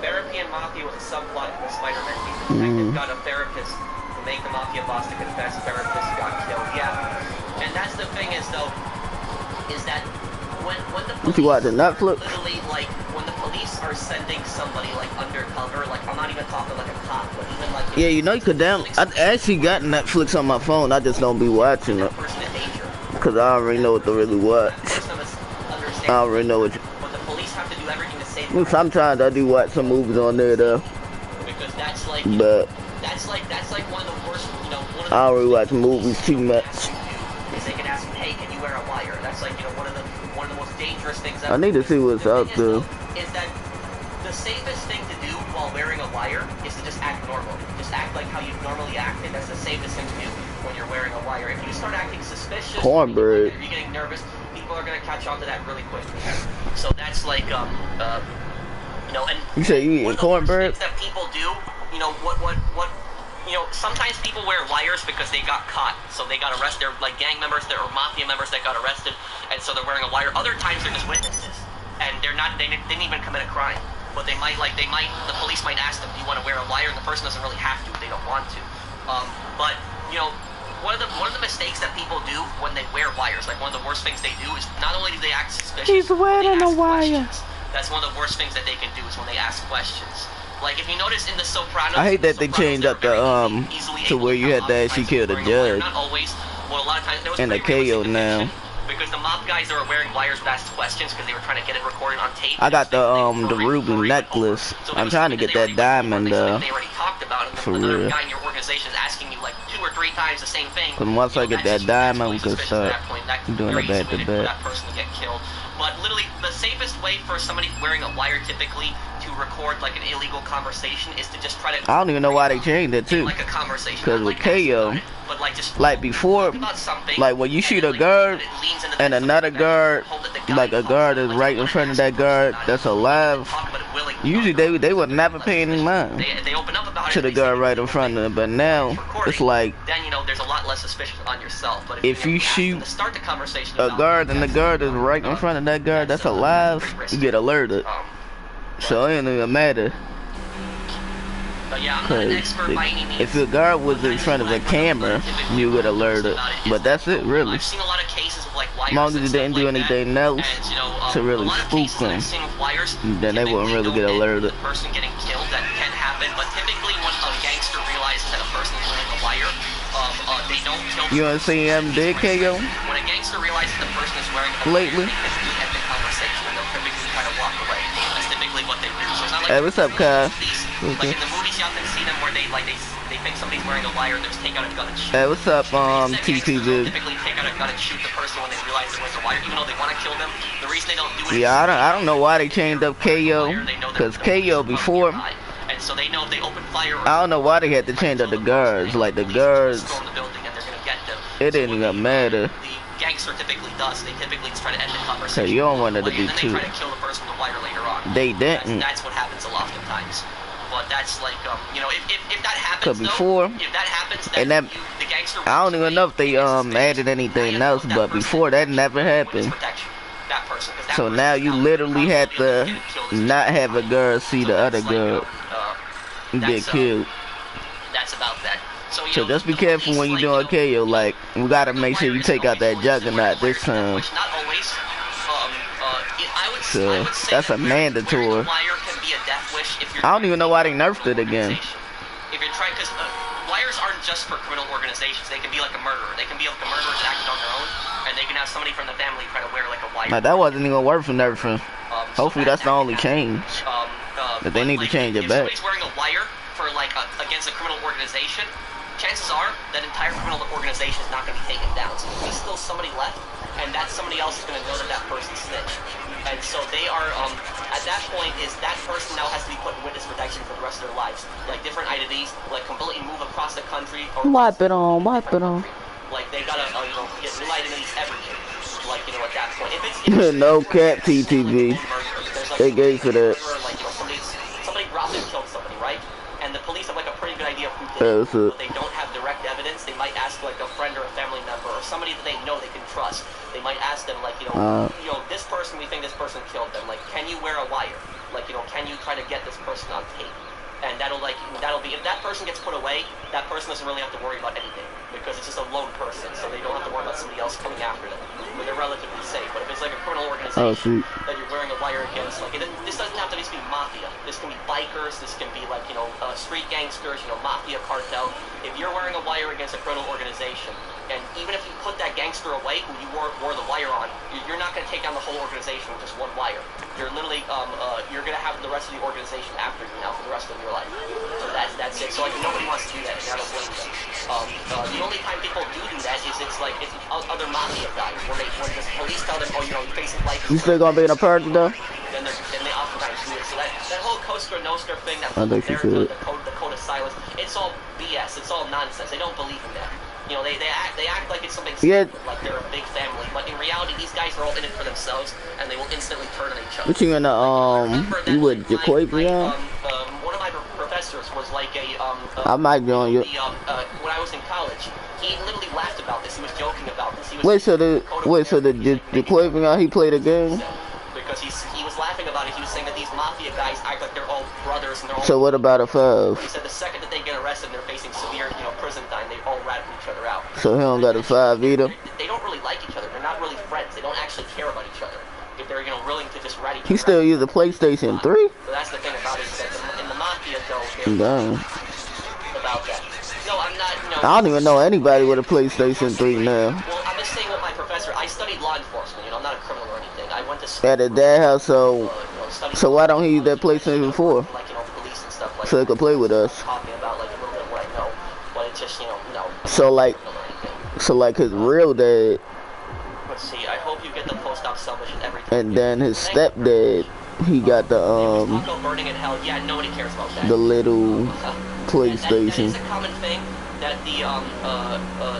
Therapy and Mafia was a subplot in the Spider-Man game. The detective got a therapist to make the Mafia boss to confess. Therapist got killed. Yeah, and that's the thing is though, is that when the police you watching Netflix? literally like when the police police are sending somebody like undercover, like I'm not even talking like a cop, but even like Yeah, you know you could down. I actually got Netflix on my phone. I just don't be watching it person in danger. because I already know what to really watch. Person must understand. I already know what. But the police have to do everything to save. Sometimes I do watch some movies on there though. Because that's like. But that's like one of the worst. You know, one of the I already watch movies too much. Is they can ask, hey, can you wear a wire? That's like one of the most dangerous things. I need to see what's out there. Is that the safest thing to do while wearing a wire is to just act normal. Just act like how you normally act, and that's the safest thing to do when you're wearing a wire. If you start acting suspicious, cornbread. If you're getting nervous, people are gonna catch on to that really quickly. So that's like and you say you eating cornbread? Things that people do, what. Sometimes people wear wires because they got caught, so they got arrested. They're like gang members, or mafia members that got arrested, and so they're wearing a wire. Other times they're just witnesses, and they didn't even commit a crime, but the police might ask them, do you want to wear a wire? And the person doesn't really have to if they don't want to. But one of the mistakes that people do when they wear wires, like one of the worst things they do is not only do they act suspicious, he's wearing a wire. That's one of the worst things that they can do is when they ask questions. Like if you notice in the Sopranos, I hate that they changed up the to where you had to actually kill the judge. Not always. Well, a lot of times there was and the KO now. Because the mob guys that were wearing wires would ask questions because they were trying to get it recorded on tape. I got the ruby necklace. I'm trying to get that diamond they already talked about it. For another real. guy in your organization is asking you like 2 or 3 times the same thing. But once I get that diamond, we can start doing a back to back. That person to get killed. But literally, the safest way for somebody wearing a wire typically to record like an illegal conversation is to just try to. I don't even know why they changed it too. Like a conversation. Because with KO, like before, like when you shoot a guard and another guard, like a guard is right in front of that guard that's alive. Usually they would never pay any mind to the guard right in front of them. But now it's like then there's a lot less suspicion on yourself. But if you shoot start the conversation a guard and the guard is right in front of that guard that's alive, you get alerted. So it ain't even matter. Cause if the guard was in front of a camera, you would alert it. But that's it, really. I've seen a lot of cases of like wires as long as you didn't do anything else to really spook them, then they wouldn't really get alerted. The person getting killed, that can happen. But typically, when a gangster realizes that a person is wearing a wire, they don't kill. You wanna see him dead, KO? When a gangster realizes the person is wearing a lately, wire, they typically end the conversation and they'll typically try to walk away. That's typically what they do. So it's not like hey, what's up, Kyle? Like in the movies, you often see them where they think somebody's wearing a wire and they just take out a gun and shoot. Hey, what's up, TTV? Typically take out a gun and shoot the person when they realize they're wearing a wire, even though they want to kill them. The reason they don't do it. Yeah, I don't know why they changed up KO, cause KO before. And so they know if they open fire. I don't know why they had to change up the guards. Like the guards, it didn't even matter. The gangster typically does. They typically just try to end the conversation. Hey, you don't want it to be too. They try to kill the person with the wire later on. They didn't. That's what happens a lot of times. But that's like, if that happens, cause before, if that happens, and that, the gangster I don't even know if they added anything else, but before that never happened. So now you literally have to not have a guard see the other guard get killed. That's about that. So just be careful when you're doing KO. Like, we gotta make sure you take out that juggernaut this time. So that's a mandatory. I don't even know why they nerfed it again. If you're trying, because wires aren't just for criminal organizations. They can be like a murderer. They can be like a murderer that acted on their own, and they can have somebody from the family try to wear like a wire. Now, that wasn't even worth nerfing. Hopefully that's the only change. But they need to change it back. If somebody's wearing a wire for like against a criminal organization, chances are that entire criminal organization is not going to be taken down. So there's still somebody left, and that somebody else is going to know that that person snitched. And so they are, at that point, is that person now has to be put in witness protection for the rest of their lives. Like different identities, like completely move across the country. Or wipe it on, wipe it on. Like they gotta, get new identities, everything. Like, at that point. If it's no cap, TTV. They gave for that. Like, somebody robbed and killed somebody, right? And the police have like a pretty good idea of who did it. But they don't have direct evidence. They might ask like a friend or a family member or somebody that they know they can trust. They might ask them like, this person, we think this person killed them. Like, can you wear a wire? Like, can you try to get this person on tape? And that'll be, if that person gets put away, that person doesn't really have to worry about anything because it's just a lone person, so they don't have to worry about somebody else coming after them. where they're relatively safe. But if it's like a criminal Oh, organization shoot. that you're wearing a wire against, like this doesn't have to just be mafia. This can be bikers. This can be like street gangsters. Mafia cartel. If you're wearing a wire against a criminal organization, and even if you put that gangster away who you wore the wire on, you're not going to take down the whole organization with just one wire. You're literally you're going to have the rest of the organization after you now for the rest of your life. So that's it. So like nobody wants to do that, and I don't blame them. The only time people do that is it's other mafia guys when the police tell them, oh, you're facing life. You still gonna be in a party though? Then they oftentimes do it. So that whole Costa Nostra thing, that I think you should. the code of silence, it's all BS. It's all nonsense. They don't believe in that. They act like it's something Yeah. like they're a big family, but in reality, these guys are all in it for themselves, and they will instantly turn on each other. What you in the you with Jaquavion? One of my professors was like I might join you. When I was in college, he literally laughed about this. He was joking about this. He was Wait, so the Jaquavion, he played a game? because he was laughing about it. He was saying that these mafia guys act like they're all brothers and they're all. So what about a 5? He said the second that they get arrested, they're facing severe, prison time. They all rat each other out. So he don't got a 5 either? They don't really like each other. They're not really friends. They don't actually care about each other. If they're willing to just rat each other. He still use the PlayStation 3? So that's the thing about it. Is that in the mafia, though, Damn. about that. No, I'm not. I don't even know anybody with a PlayStation 3 now. Well, I'm just saying what my professor. I studied law enforcement. I'm not a criminal or anything. I went to school. At a dad house, so why don't he use that PlayStation 4? Like police and stuff like So he could play with us. talking about like a little bit of what I know, but it's just no. So like his real dad, Let's see. I hope you get the post-op celebration everything. and then his stepdad, he got the Taco burning in hell. Yeah, nobody cares about that. the little That PlayStation is a common thing. That the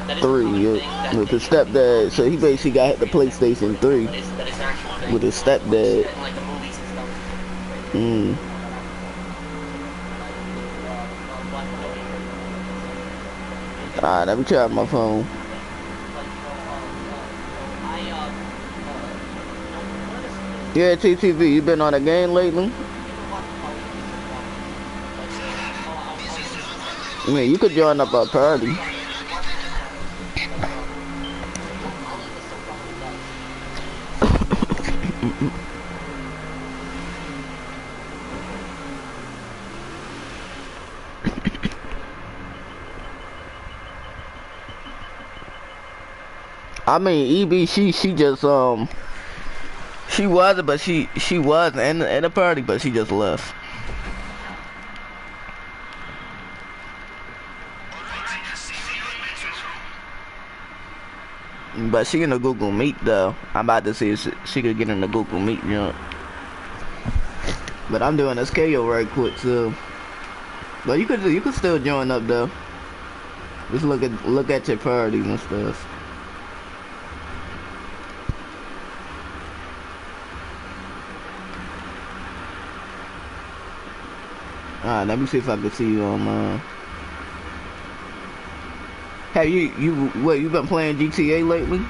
that is 3 a common thing that with his stepdad. So he basically got the PlayStation 3 that is an actual thing. with his stepdad. In, like the movies and stuff. Mm. Alright, let me try my phone. Yeah, TTV, you been on a game lately? I mean, you could join up our party. I mean, EB, she just she wasn't, but she was in the party, but she just left. But she in the Google Meet though. I'm about to see if she could get in the Google Meet, you know. But I'm doing a scale right quick, so. But you could still join up though. Just look at your parties and stuff. Alright, let me see if I can see you on mine. Have you been playing GTA lately?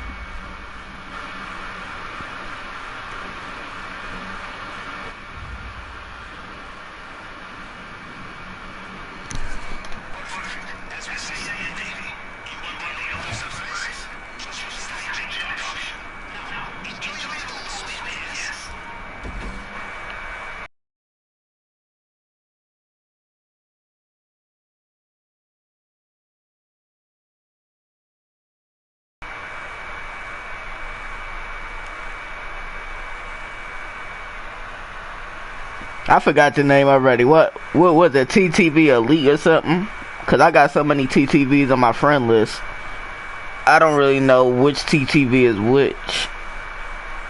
I forgot your name already. What was it? TTV Elite or something? Cause I got so many TTVs on my friend list. I don't really know which TTV is which.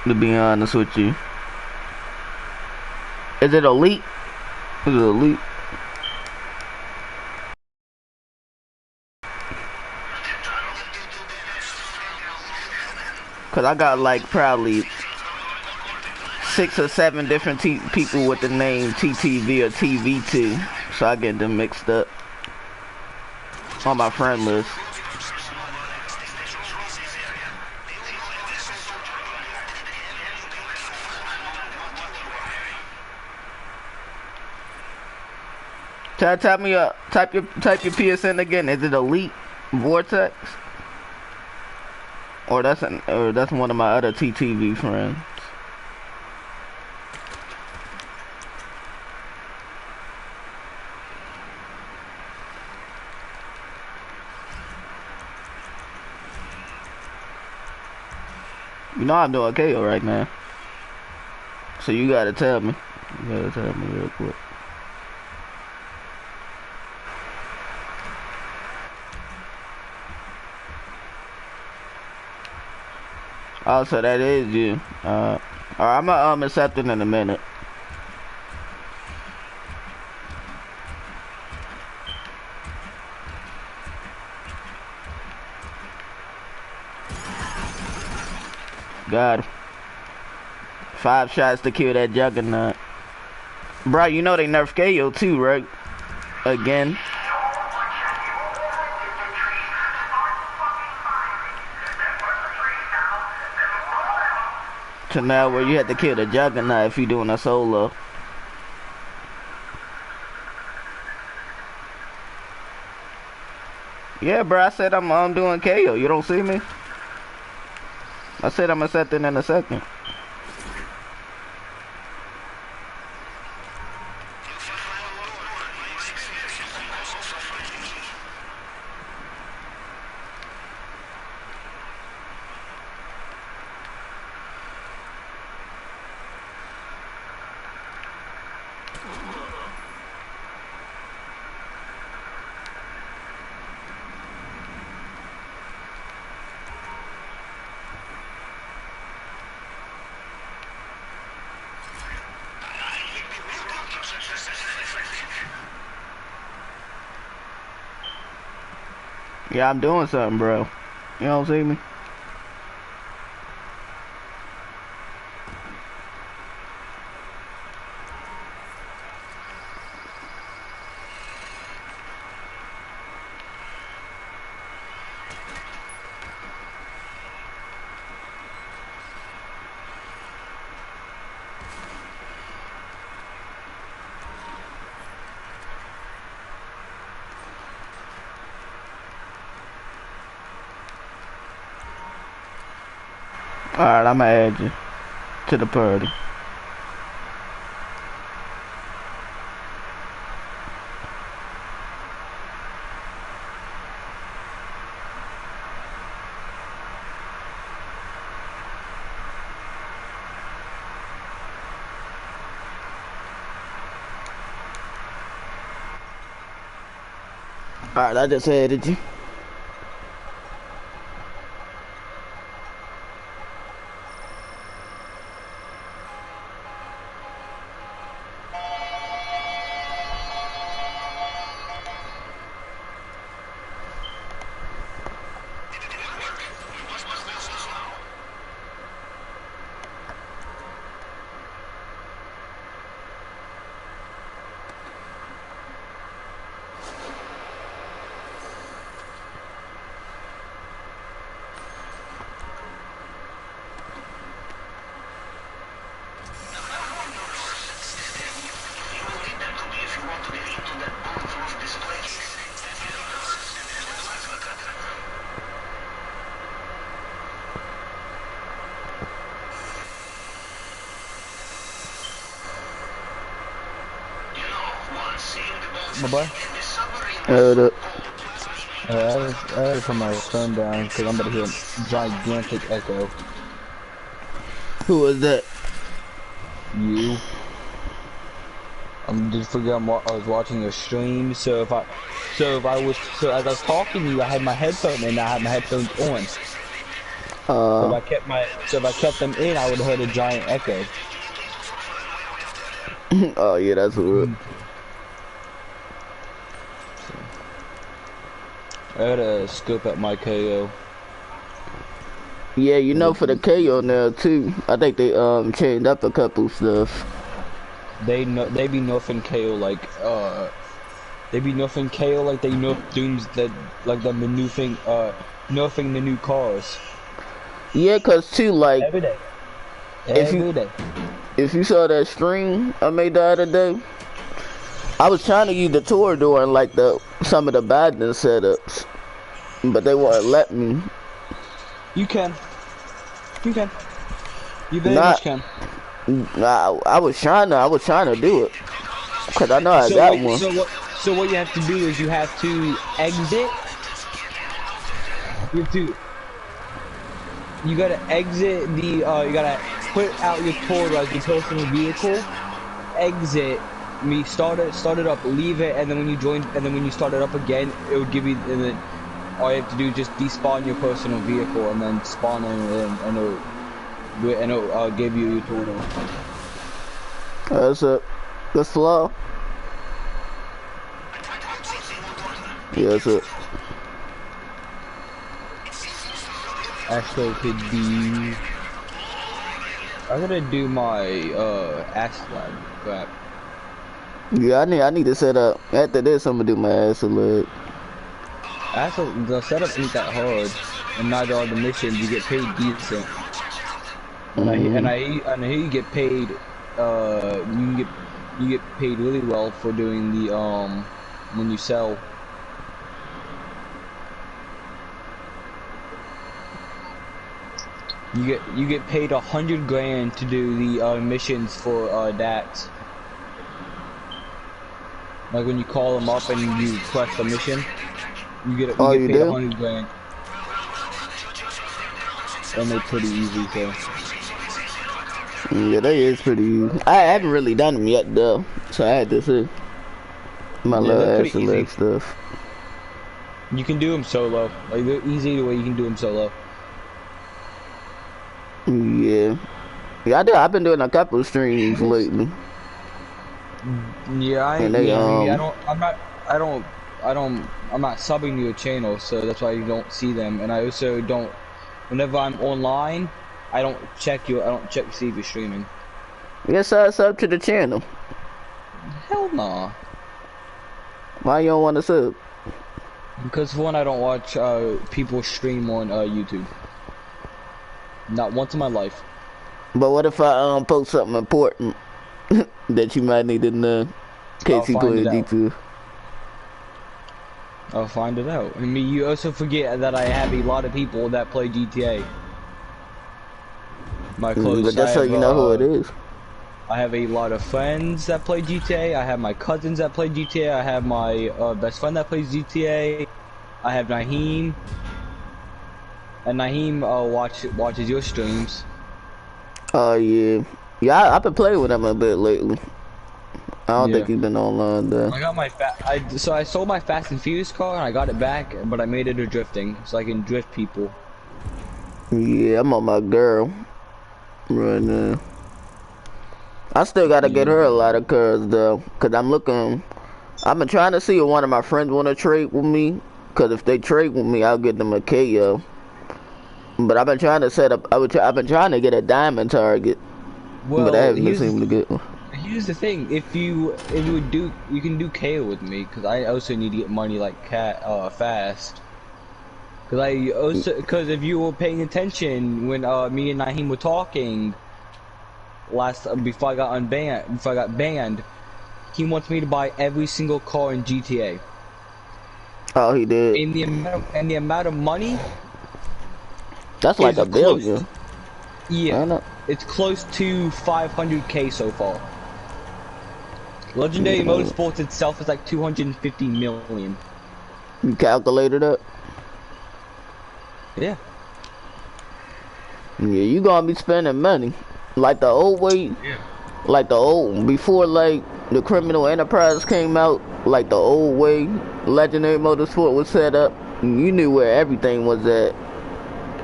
To be honest with you. Is it Elite? Is it Elite? Cause I got like probably 6 or 7 different people with the name TTV or TVT, so I get them mixed up on my friend list. Type me up. Type your PSN again. Is it Elite Vortex? Or that's one of my other TTV friends. You know I'm doing KO right now. So you gotta tell me. You gotta tell me real quick. Oh, so that is you. Alright, I'm gonna accept it in a minute. Got him. 5 shots to kill that juggernaut. Bro, you know they nerfed KO too, right? Again. To now where you have to kill the juggernaut if you're doing a solo. Yeah, bro, I said I'm doing KO. You don't see me? I said I'm accepting in a second. Yeah, I'm doing something, bro. You don't see me? Alright, I'ma add you to the party. Alright, I just added you. My boy? Hold up. I had to turn my phone down because I'm about to hear a gigantic echo. Who was that? You. I'm just forgetting I was watching a stream, so as I was talking to you, I had my headphone in, I had my headphones on. So if I kept them in, I would have heard a giant echo. Oh yeah, that's weird. I gotta scope up my KO. Yeah, you know, for the KO now too, I think they changed up a couple stuff. They be nerfing KO like they be nerfing KO like they nerf Dooms that like the nerfing the new cars. Yeah, cause too like Every day. Every day. If you saw that stream I made the other day, I was trying to use the tour during like some of the Biden setups, but they wouldn't let me. You can. You can. You very Not. much can. I was trying to do it, cause I know I got one. So what you have to do is you have to exit. You gotta exit the. You gotta put out your tour as your personal vehicle. Exit. Start it up. Leave it, and then when you join, and then when you start it up again, it would give you. And then all you have to do is just despawn your personal vehicle, and then spawn in, and it'll give you your total. That's it. That's slow. Yeah, that's it. Astro could be. I gotta do my Astrolab crap. Yeah, I need to set up. After this, I'm gonna do my Astrolab. The setup ain't that hard, and neither are the missions. You get paid decent. And I hear you get paid. You get paid really well for doing the when you sell. You get paid 100 grand to do the missions for DAX. Like when you call them up and you request a mission, you get paid 100 grand. And they're pretty easy, so. Yeah, that is pretty easy. I haven't really done them yet though, so I had to see my little Astrolab stuff. You can do them solo. Like they're easy the way you can do them solo. Yeah, I've been doing a couple of streams lately. Yeah, I'm not subbing to your channel, so that's why you don't see them. And I also don't. Whenever I'm online, I don't check to see if you're streaming. Yes, sub to the channel. Hell nah. Why you don't want to sub? Because for one, I don't watch people stream on YouTube. Not once in my life. But what if I post something important that you might need to know in case you play GTA? I'll find it out. I mean, you also forget that I have a lot of people that play GTA. My close. But that's how you know who it is. I have a lot of friends that play GTA. I have my cousins that play GTA. I have my best friend that plays GTA. I have Naheem. And Naheem watches your streams. Oh yeah. Yeah, I've been playing with him a bit lately. I don't think he's been online though. I got my so I sold my Fast and Furious car and I got it back, but I made it a drifting, so I can drift people. Yeah, I'm on my girl right now. I still gotta get her a lot of cars though, cause I've been trying to see if one of my friends wanna trade with me, cause if they trade with me, I'll get them a KO. But I've been trying to set up. I've been trying to get a diamond target, but I haven't been able to get one. Here's the thing: if you can do KO with me, because I also need to get money like fast. Because if you were paying attention when me and Naheem were talking before I got banned, he wants me to buy every single car in GTA. Oh, he did. In the amount of money. That's like $1 billion. Yeah, it's close to 500k so far. Legendary Motorsports itself is like 250 million. You calculated it? Yeah. Yeah, you gonna be spending money. Like the old way, like before like the Criminal Enterprise came out, like the old way Legendary Motorsport was set up, you knew where everything was at.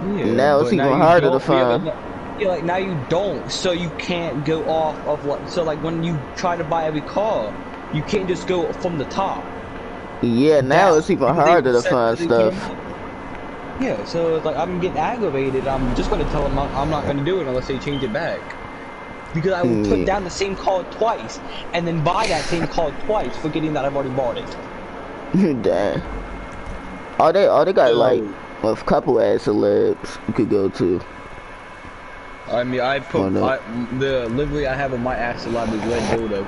Yeah, now it's even harder to find. Yeah, like now you don't, so you can't go off of what. So like when you try to buy every car, you can't just go from the top. Yeah, now it's even harder to find stuff. Yeah, so it's like I'm getting aggravated. I'm just gonna tell them I'm not gonna do it unless they change it back. Because I will put down the same car twice and then buy that same car twice, forgetting that I've already bought it. Damn. Oh, they got like a couple ass celebs you could go to. I mean, the livery I have on my ass celeb is Red Dildo.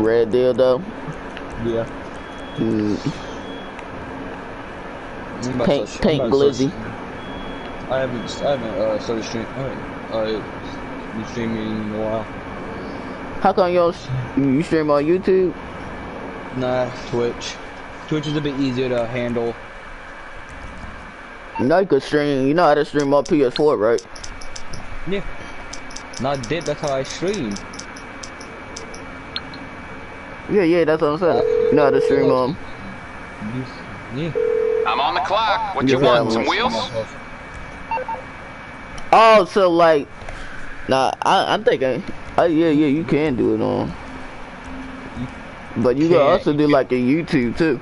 Red Dildo? Yeah. Pink Glizzy. I haven't started streaming. Been streaming in a while. How come you stream on YouTube? Nah, Twitch. Twitch is a bit easier to handle. You know you could stream. You know how to stream on PS4, right? Yeah. Not did. That's how I stream. Yeah, that's what I'm saying. You know how to stream Yeah. I'm on the clock. What you want? Some wheels? Oh, so like, nah, I'm thinking, yeah, you can do it on. But you can also do like a YouTube too.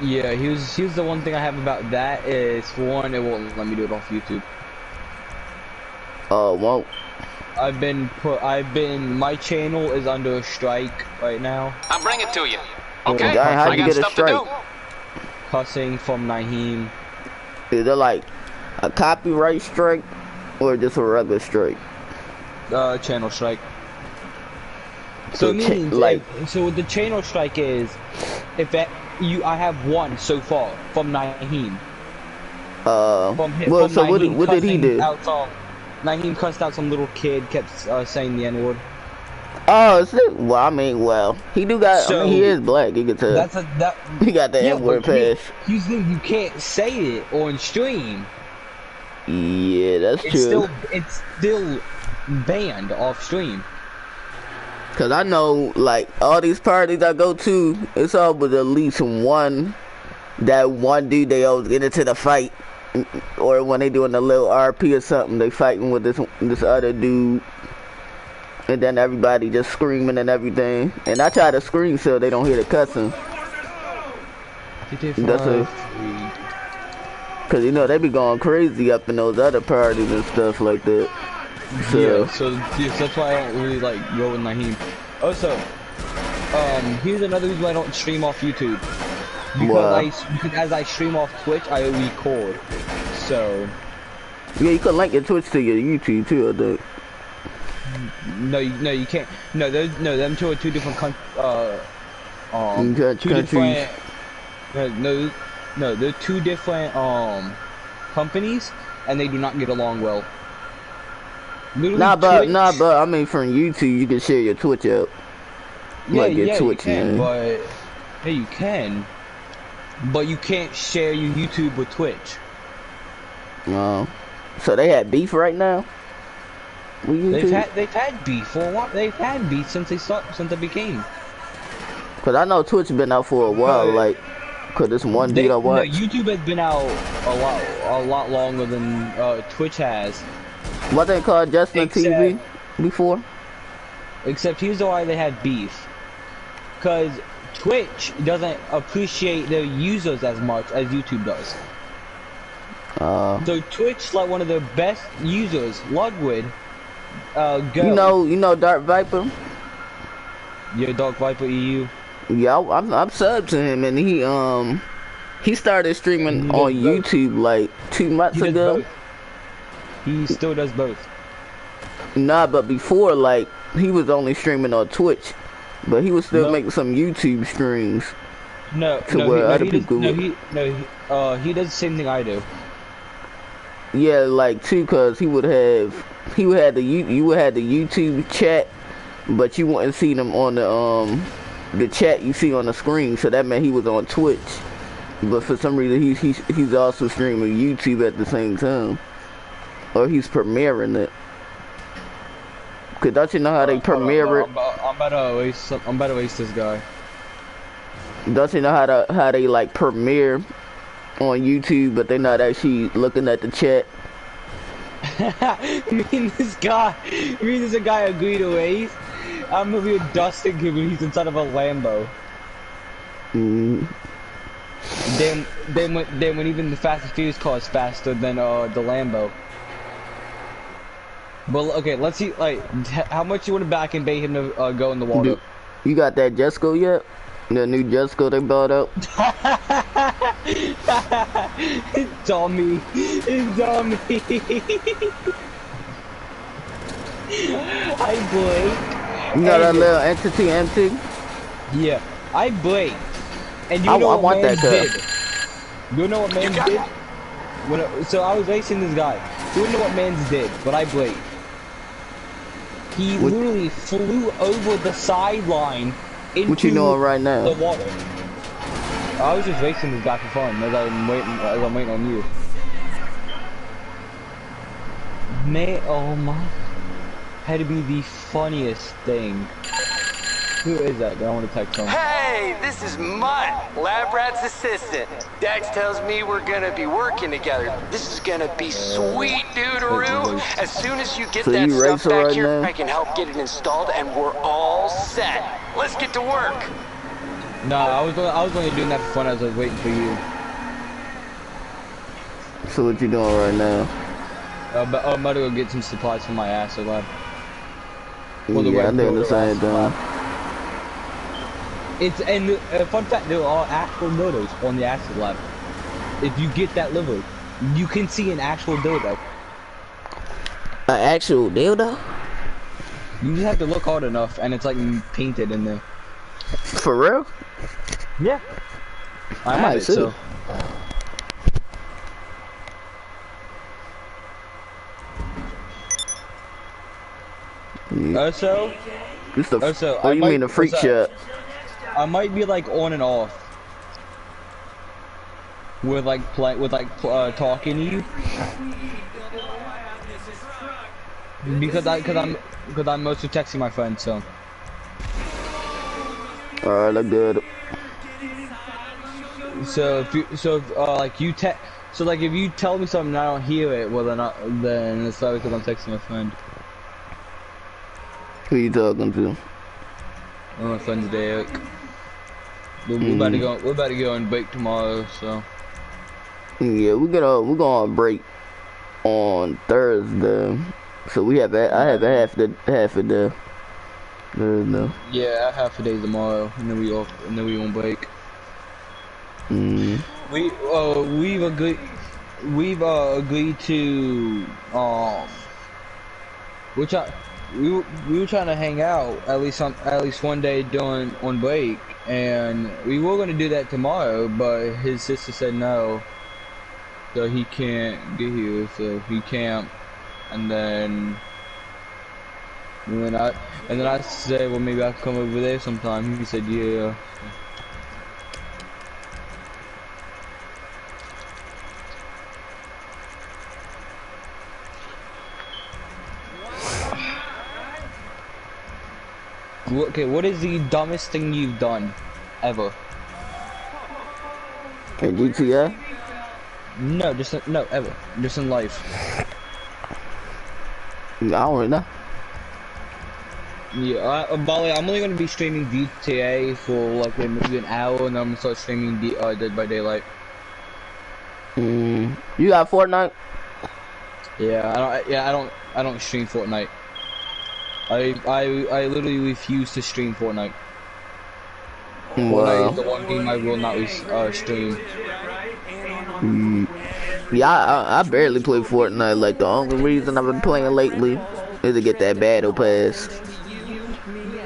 Yeah, here's the one thing I have about that is, for one, it won't let me do it off YouTube. Won't. My channel is under a strike right now. I'll bring it to you. Okay, how'd I you got get a stuff to strike? do. Cussing from Naheem. Is it like a copyright strike or just a regular strike? Channel strike. So it means so what the channel strike is, I have one so far from Naheem. Well, so what did he do? Naheem cussed out some little kid, kept saying the N-word. Oh, well, I mean, he do got. I mean, he is black. You can tell. He got the N-word pass. You can't say it on stream. Yeah, that's true. It's still banned off stream. Cause I know, like, all these parties I go to, it's always at least one dude they always get into the fight, or when they doing a little RP or something, they fighting with this other dude. And then everybody just screaming and everything. And I try to scream so they don't hear the cussing. Cause you know they be going crazy up in those other parties and stuff like that. So. Yeah, that's why I don't really like go with Naheem. Also, here's another reason why I don't stream off YouTube. Because as I stream off Twitch, I record. So. Yeah, you can link your Twitch to your YouTube too, I think. No, you can't. No, them two are two different countries. No, they're two different companies, and they do not get along well. Nah, but I mean, from YouTube you can share your Twitch out. Yeah, Twitch, you can, but you can. But you can't share your YouTube with Twitch. No. So they had beef right now. They've had beef for a while. They've had beef since they became. Cause I know Twitch been out for a while, like, cause this one dude I watch. No, YouTube has been out a lot longer than Twitch has. What they called Justin TV before? Except here's why they had beef. Cause Twitch doesn't appreciate their users as much as YouTube does. So Twitch, like one of their best users, Ludwig. You know Dark Viper? Yeah, Dark Viper EU. Yeah, I'm subbed to him, and he started streaming on YouTube like 2 months ago. He still does both. Nah, but before, like, he was only streaming on Twitch, but he was still making some YouTube streams. He does the same thing I do. Yeah, like too, cause you would have the YouTube chat, but you wouldn't see them on the chat you see on the screen. So that meant he was on Twitch, but for some reason he's also streaming YouTube at the same time, or he's premiering it. Cause don't you know how they premiere it? I'm about to waste this guy. Don't you know how they like premiere on YouTube, but they're not actually looking at the chat? Me and this guy agree to race. I'm gonna be dusting him when he's inside of a Lambo. Then when even the Fast and Furious car is faster than the Lambo. Well, okay, let's see. Like, how much you want to back and bait him to go in the water? You got that Jesco yet? The new Jesco they bought out? It's dummy. I blinked. You know that little entity empty? Yeah, I blinked. And you know what man did? You know what man did? So I was racing this guy. You wouldn't know what Mans did, but I braked. He literally flew over the sideline into what you doing right now? the water. I was just racing this guy for fun as I'm waiting on you. Man, oh my, had to be the funniest thing. Who is that? I want to text him. Hey, this is Mutt, Lab Rat's assistant. Dax tells me we're gonna be working together. This is gonna be sweet, dude-a-roo. As soon as you get that stuff back right here, now? I can help get it installed, and we're all set. Let's get to work. No, I was only doing that for fun as I was waiting for you. So what you doing right now? But I'm about to go get some supplies for my acid lab. Yeah, I'm doing the same thing. It's and fun fact, there are actual murders on the acid lab. If you get that liver, you can see an actual dildo. An actual dildo? You just have to look hard enough, and it's like painted in there. For real? Yeah. I might have it, see. so. Also, Oh, you mean a freak shop? I might be like on and off with like talking to you because I'm mostly texting my friends. So. Alright, I'm good. So if you tell me something and I don't hear it, well then it's probably because I'm texting my friend. Who you talking to? My friend's Derek. We're about to go on break tomorrow, so. Yeah, we're going on break on Thursday, so I have a half a day. No. Yeah, I have a day tomorrow, and then we on break. We've agreed to we were trying to hang out at least one day on break, and we were going to do that tomorrow, but his sister said no, so he can't get here, so he can't. And then I said, well, maybe I can come over there sometime. He said yeah. Okay, what is the dumbest thing you've done ever? In GTA? No, no, ever. Just in life. I don't really know. Yeah, Bali, I'm only gonna be streaming GTA for like maybe an hour, and then I'm gonna start streaming Dead by Daylight. You got Fortnite? Yeah, I don't stream Fortnite. I literally refuse to stream Fortnite. Fortnite is the one game I will not stream. Yeah, I barely play Fortnite. Like, the only reason I've been playing lately is to get that battle pass.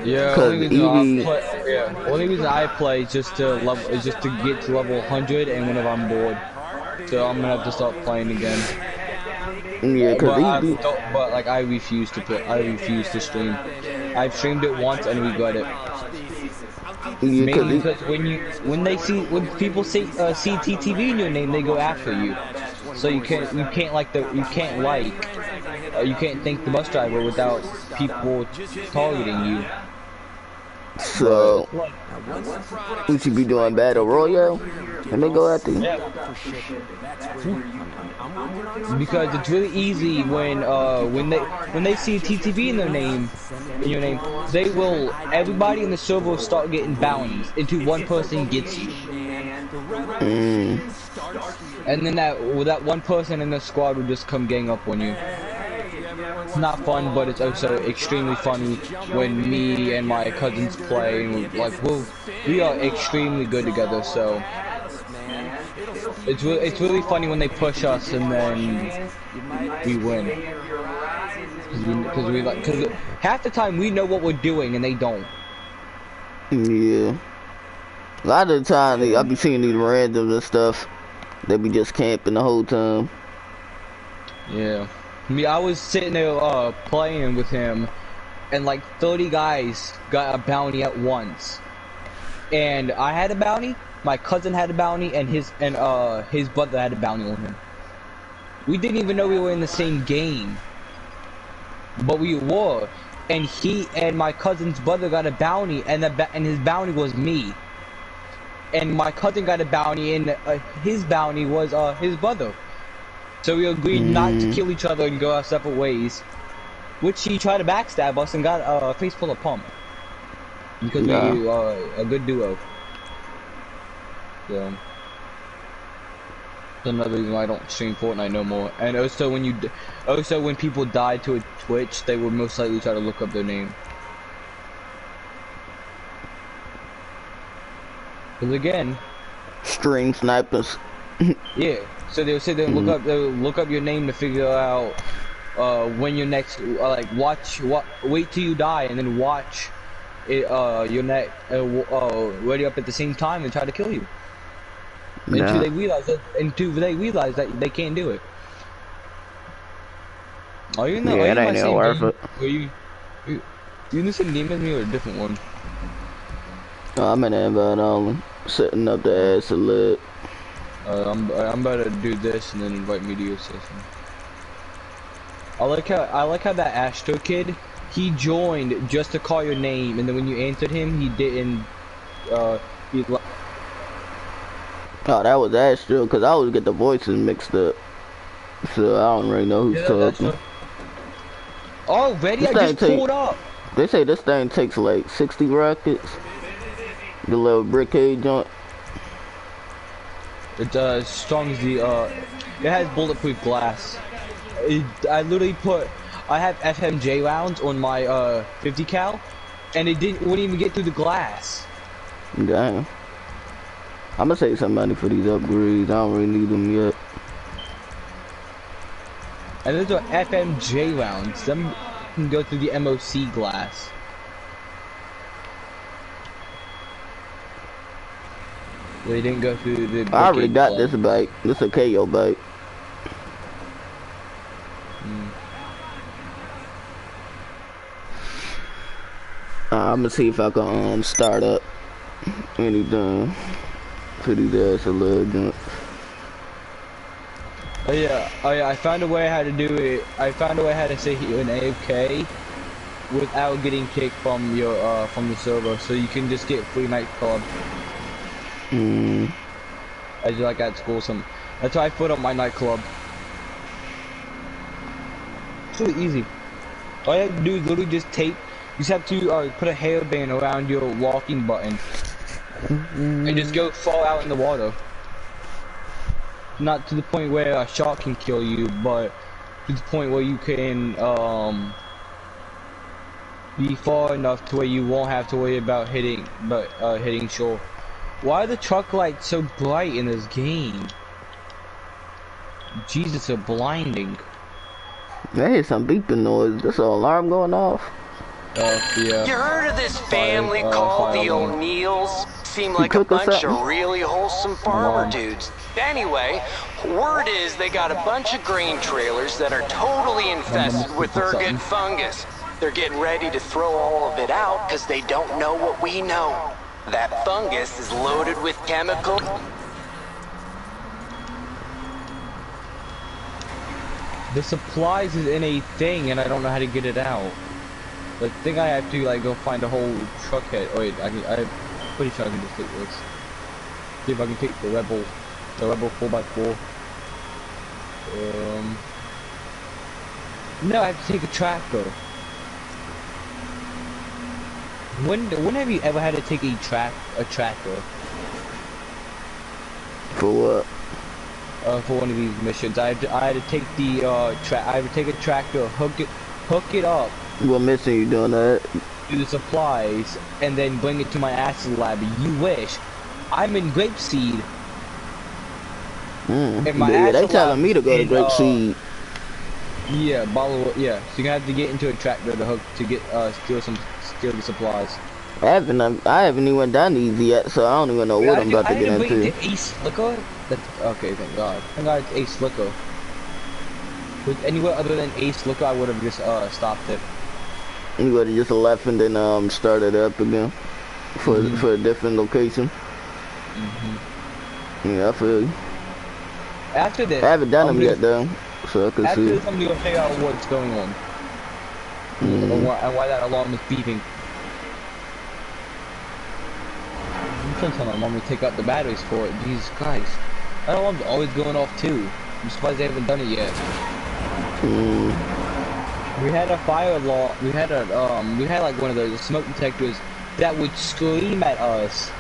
Yeah, only reason I play is just to get to level 100, and whenever I'm bored, so I'm gonna have to start playing again. Yeah, but like I refuse to play. I refuse to stream. I've streamed it once and regret it. Yeah, mainly because when people see TTV in your name, they go after you. So you can't thank the bus driver without people targeting you. So we should be doing battle royale, and they go after you. Yeah. Because it's really easy when they see TTV in your name, everybody in the server will start getting bounties until one person gets you. And then that one person in the squad will just come gang up on you. It's not fun, but it's also extremely funny when me and my cousins play, and we are extremely good together. So it's really funny when they push us and then we win. Because half the time we know what we're doing and they don't. Yeah. A lot of the time I be seeing these randoms and stuff. They be just camping the whole time. Yeah. I was sitting there playing with him, and like 30 guys got a bounty at once. And I had a bounty, my cousin had a bounty, and his brother had a bounty on him. We didn't even know we were in the same game, but we were. And he and my cousin's brother got a bounty, and his bounty was me. And my cousin got a bounty, and his bounty was his brother. So we agreed not to kill each other and go our separate ways. Which he tried to backstab us and got a face full of pump. Because we are a good duo. So that's another reason why I don't stream Fortnite no more. And also when people die to a Twitch, they would most likely try to look up their name. Because again, stream snipers. Yeah. So they'll sit there and look up your name to figure out when your next wait till you die and then watch it, your next ready up at the same time and try to kill you. Until they realize that they can't do it. Are you in the it ain't worth it. You in the same game as me or a different one? No, I'm in the invite only, setting up the ass a lit. I'm about to do this and then invite me to your session. I like how that Astro kid, he joined just to call your name, and then when you answered him, he didn't. Oh, that was Astro, because I always get the voices mixed up, so I don't really know who's talking. Oh, ready? I just pulled up. They say this thing takes like 60 rockets. The little brickade joint. It's as strong as the it has bulletproof glass. I have FMJ rounds on my 50 cal, and it wouldn't even get through the glass. Damn. I'm gonna save some money for these upgrades. I don't really need them yet. And those are FMJ rounds. Them can go through the MOC glass. They didn't go through the. I already got this bike. This a KO bike. I'm gonna see if I can start up anything to these ass a little bit. Oh yeah, I found a way how to do it. I found a way how to say you're an AFK without getting kicked from your from the server, so you can just get free nightclub. I do like at school that's why I put up my nightclub. It's really easy. All you have to do is literally just tape. You just have to put a hairband around your walking button and just go fall out in the water. Not to the point where a shark can kill you, but to the point where you can be far enough to where you won't have to worry about hitting shore. Why are the truck lights so bright in this game? Jesus, they're blinding. I hear some beeping noise. There's an alarm going off. Yeah. You heard of this family called the O'Neills? Seem like a bunch of really wholesome farmer dudes. Anyway, word is they got a bunch of grain trailers that are totally infested with ergot fungus. They're getting ready to throw all of it out because they don't know what we know. That fungus is loaded with chemical. The supplies is in a thing and I don't know how to get it out. I think I have to like go find a whole truck head. Oh wait, I'm pretty sure I can just take this. See if I can take the Rebel 4x4. No, I have to take a tractor. When have you ever had to take a tractor? For what? For one of these missions, I had to take the I had to take a tractor, hook it up. What mission you doing that? Do the supplies and then bring it to my acid lab. You wish. I'm in grapeseed. And my yeah, they telling me to go to grapeseed. Yeah, so you have to get into a tractor to get steal the supplies. I haven't even done these yet, so I don't even know what I'm about to get into. Ace Slicko? Okay, thank God. Thank God it's Ace Slicko. With anywhere other than Ace Slicko, I would have just stopped it. You would have just left and then started up again for a different location. Yeah, I feel you. After this, I haven't done them yet though, so I can see. After this, I'm gonna figure out what's going on and why that alarm is beeping. I'm trying to tell my mom to take out the batteries for it. Jesus Christ, that alarm's always going off too. I'm surprised they haven't done it yet. We had a fire alarm. We had like one of those smoke detectors that would scream at us.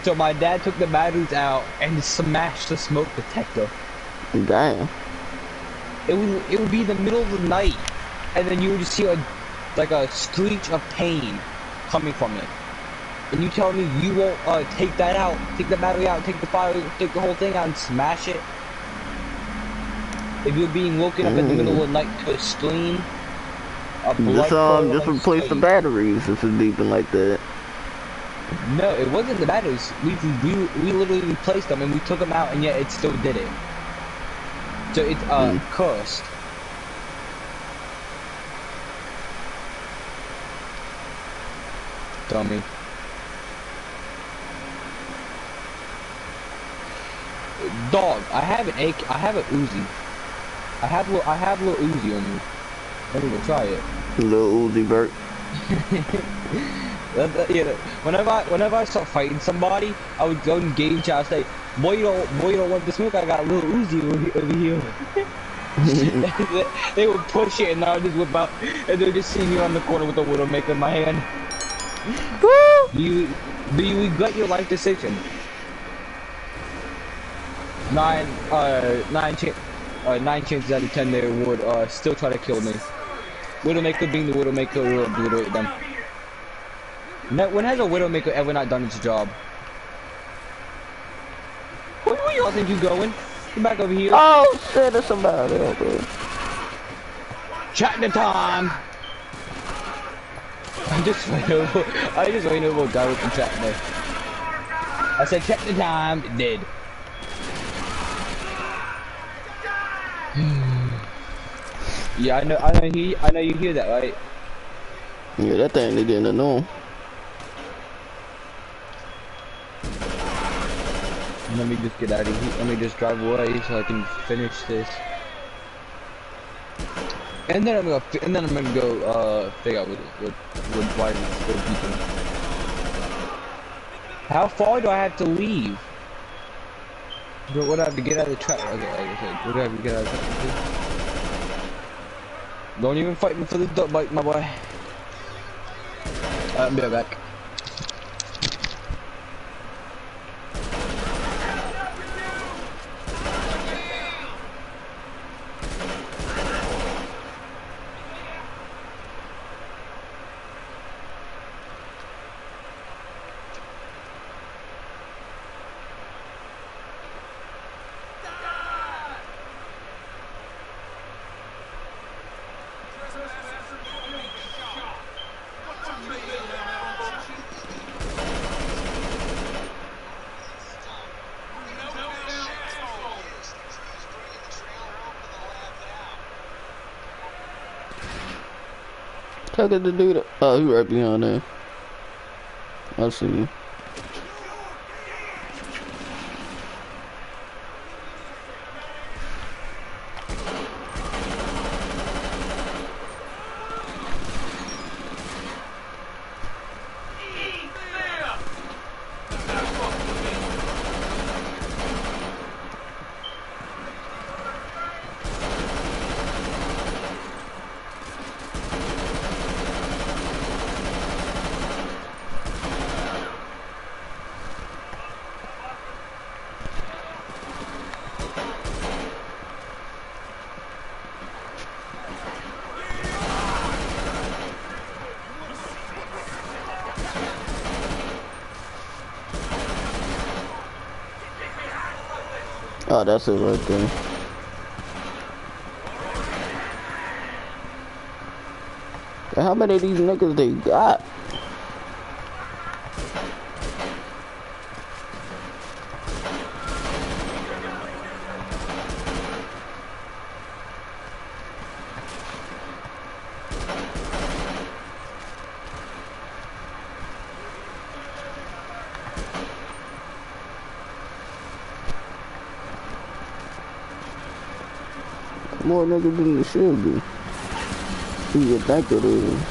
So my dad took the batteries out and smashed the smoke detector. Damn. It would be the middle of the night, and then you would just hear a screech of pain coming from it. And you tell me you won't take that out, take the battery out, take the whole thing out and smash it? If you're being woken up in the middle of the night to a scream, just replace the batteries if it's beeping like that. No, it wasn't the batteries. We literally replaced them and we took them out, and yet it still did it. So it's cursed. Dummy. Dog, I have a Uzi. I have little Uzi on me. Let me go try it. Little Uzi Bert. Yeah, whenever I start fighting somebody, I would go in game chat and say, boy you don't want the smoke, I got a little Uzi over here. They would push it and I would just whip out, and they would just see me on the corner with a Widowmaker in my hand. Do you regret your life decision? 9 chances out of 10 they would still try to kill me. Widowmaker being the Widowmaker will obliterate them. When has a Widowmaker ever not done its job? Where y'all think you going? Get back over here. Oh shit, there's somebody there, bro. Chat the time! I just went over a guy with the chat there. I said check the time, it did. Yeah, I know you hear that, right? Yeah, that thing they didn't know. Let me just get out of here. Let me just drive away so I can finish this. And then I'm gonna go figure out why it's still beeping. How far do I have to leave? What do I have to get out of the track? Okay, like I said, what do I have to get out of the track? Don't even fight me for the dirt bike, my boy. I'll be right back. Look at the dude. Oh, he right behind there. I see you. Oh, that's it right there. How many of these niggas they got? more niggas than it should be. You think it is.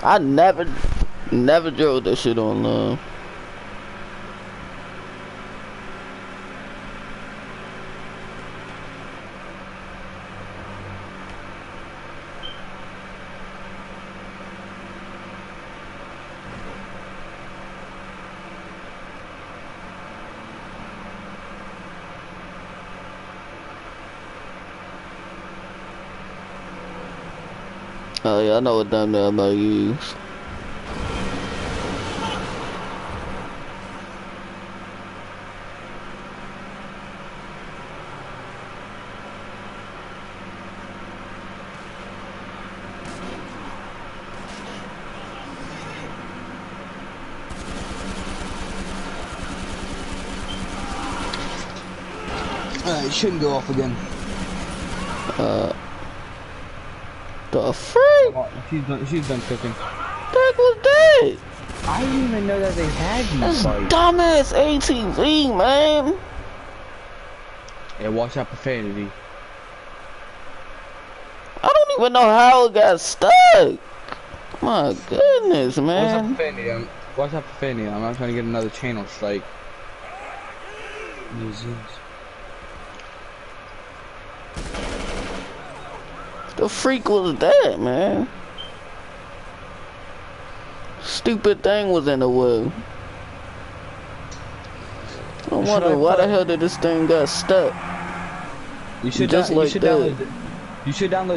I never drove that shit on Oh yeah, I know what damn I'm gonna use. It shouldn't go off again. The freak? She's done cooking. That was dead. I didn't even know that they had these That's fights. dumbass ATV, man. Yeah, watch out profanity. I don't even know how it got stuck. My goodness, man. Watch out profanity. I'm not trying to get another channel strike. The freak was that, man? Stupid thing was in the way. I wonder why the hell did this thing got stuck? You should download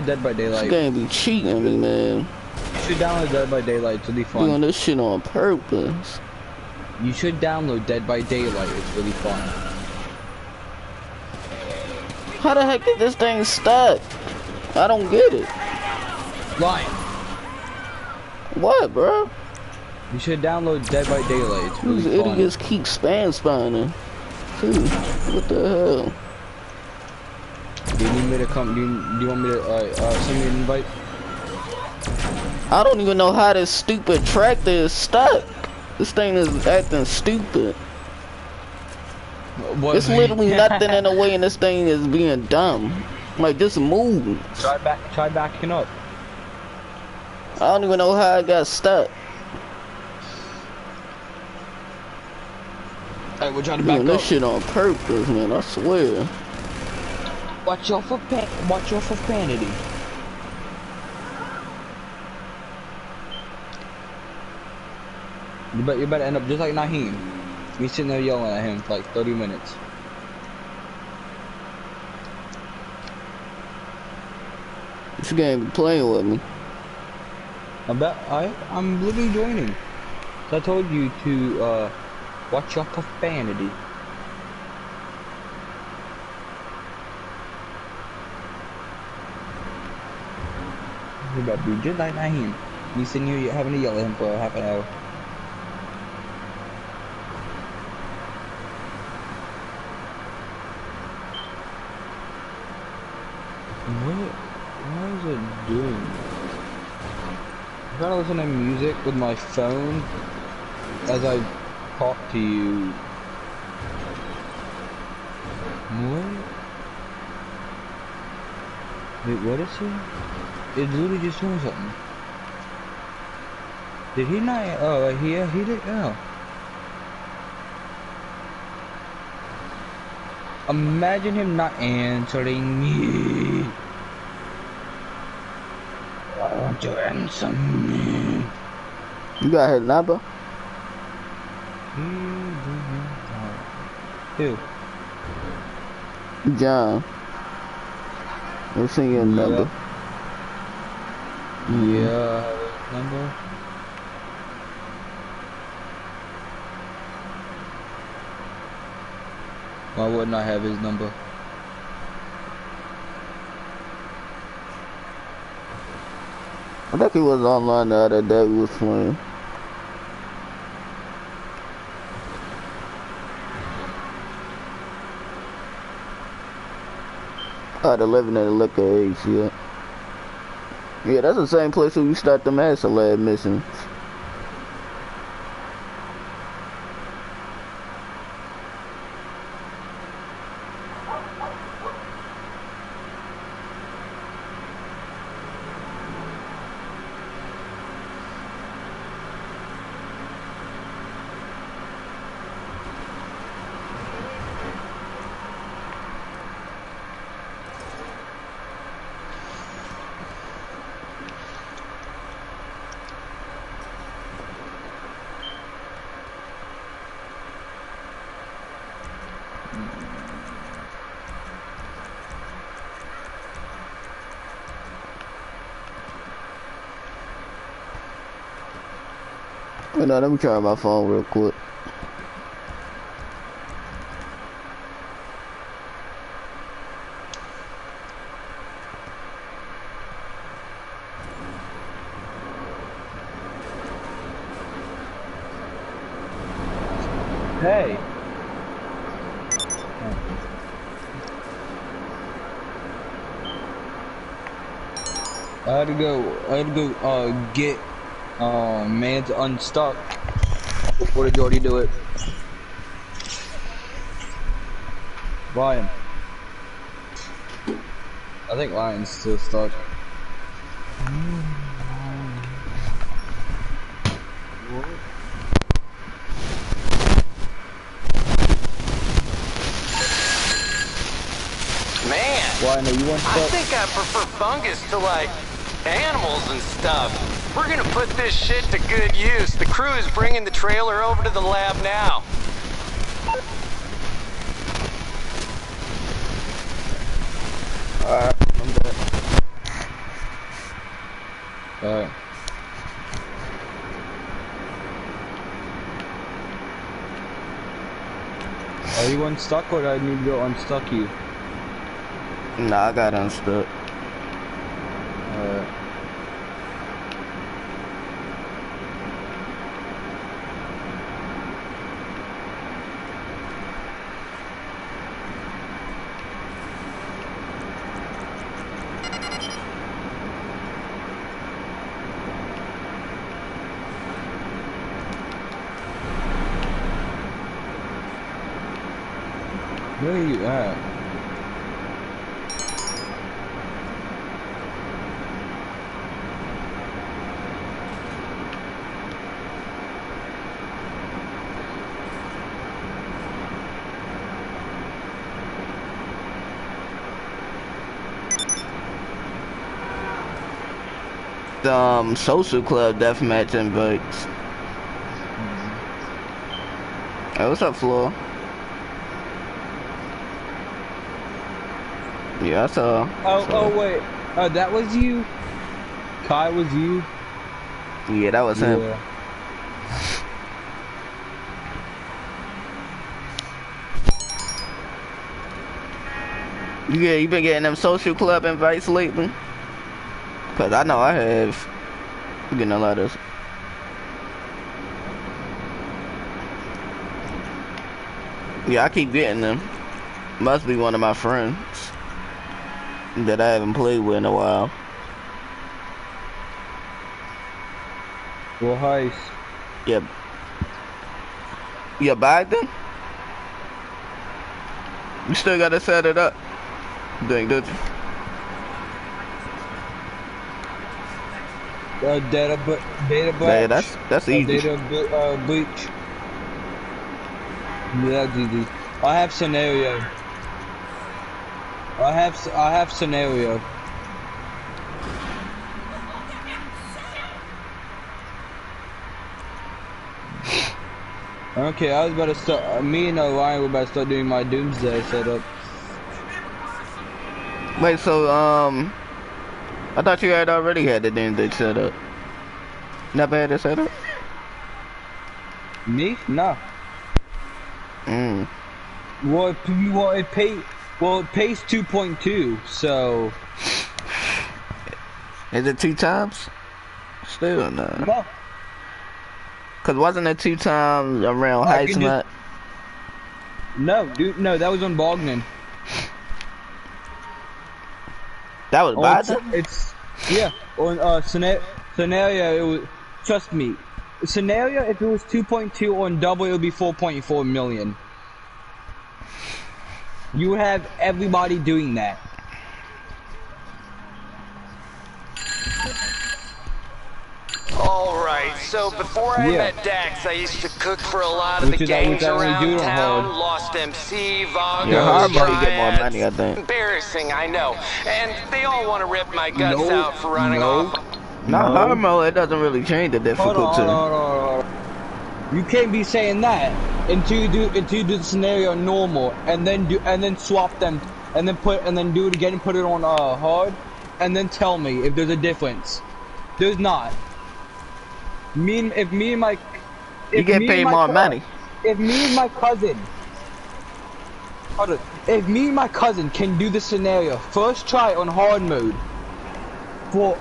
Dead by Daylight. This game be cheating me, man. You should download Dead by Daylight to be fun. Doing this shit on purpose. You should download Dead by Daylight. It's really fun. How the heck did this thing stuck? I don't get it. Lion. What, bro? You should download Dead by Daylight. It's really These fun. idiots keep spawning. Dude, what the hell? Do you need me to come? Do you want me to send you an invite? I don't even know how this stupid tractor is stuck. This thing is acting stupid. It's literally nothing in the way, and this thing is being dumb. Like, just move. Try backing up. I don't even know how I got stuck. Hey, we're trying to back Doing up. this shit on purpose, man. I swear. Watch your profanity. You better end up just like Naheem. Me sitting there yelling at him for like 30 minutes. This game be playing with me. I'm literally joining. So I told you to watch your profanity. You better be just like Naheem. Me sitting here having to yell at him for half an hour. What is it doing? I'm trying to listen to music with my phone as I talk to you. What? Wait, what is he? It's literally just doing something. Did he not? Oh, he did. Oh. Imagine him not answering me. Why don't you answer me? You got his number? Who? John. I've seen your number. Yeah, number. Why wouldn't I have his number? I think he was online the other day we was playing. The living in the liquor age, yeah. Yeah, that's the same place where we start the Master Lab missions. Wait, no, let me try my phone real quick. Hey. I had to go get man's unstuck. Or did you already do it? Ryan. I think Ryan's still stuck. Man, Ryan, are you unstuck? I think I prefer fungus to, like, animals and stuff. We're gonna put this shit to good use. The crew is bringing the trailer over to the lab now. Alright, I'm done. Alright. Are you unstuck or do I need to go unstuck you? Nah, I got unstuck. Alright. Where are you at? Social club deathmatch invites. Hey, what's up, Flo? Yeah, I saw. Oh wait. That was you? Kai was you? Yeah, that was him. Yeah, you been getting them social club invites lately? Cause I know I have. I'm getting a lot of. Yeah, I keep getting them. Must be one of my friends that I haven't played with in a while. Well, heist. Yep. You Biden? You still gotta set it up. Dang, did you? Data breach. Yeah, that's easy. Data breach. Yeah, that's easy. I have scenario. I have scenario. Okay, I was about to start. Me and Orion were about to start doing my doomsday setup. Wait, so I thought you had already had the doomsday setup. Never had it set up? Me? No. Well, it pays 2.2, so. Is it 2 times? Still no. No. Cause wasn't it 2 times around Heisman? No, dude, no, that was on Bognan. That was Bognan? It's yeah. On scenario, it was. Trust me, scenario. If it was 2.2 on double, it would be 4.4 million. You would have everybody doing that. Alright, so before I met Dax, I used to cook for a lot of the gangs around town. Lost MC, Vago, hard mode, you get more money, I think. Embarrassing, I know. And they all want to rip my guts out for running off. Not hard mode, it doesn't really change the difficulty. Hold on. You can't be saying that until you do the scenario normal, and then swap them, and then do it again and put it on hard, and then tell me if there's a difference. There's not. You get paid more money. If me and my cousin can do the scenario first try on hard mode for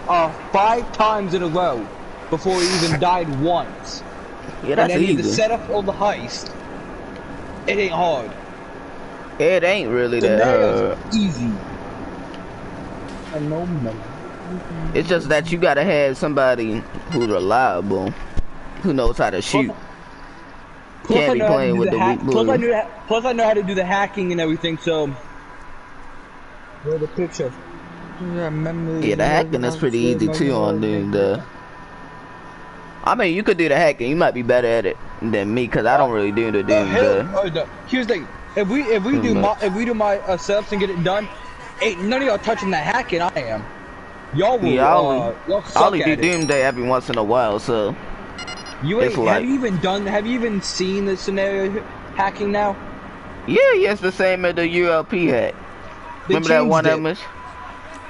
5 times in a row before he even died once. Yeah, that's easy. And then the setup on the heist, it ain't hard. It ain't really that hard. Easy. I know, man. It's just that you gotta have somebody who's reliable, who knows how to shoot. Can't be playing with the weak bullets. Plus I know how to do the hacking and everything, so... Where's the picture? Yeah, the hacking is pretty easy too on the... I mean, you could do the hacking. You might be better at it than me, cause I don't really do the Here's the thing: if we do my setups and get it done, ain't none of y'all touching that hacking. I am. Y'all will. Yeah, y'all I only do Doomsday every once in a while, so. Have you even seen the scenario hacking now? Yeah, it's the same as the ULP hack. Remember that one mission?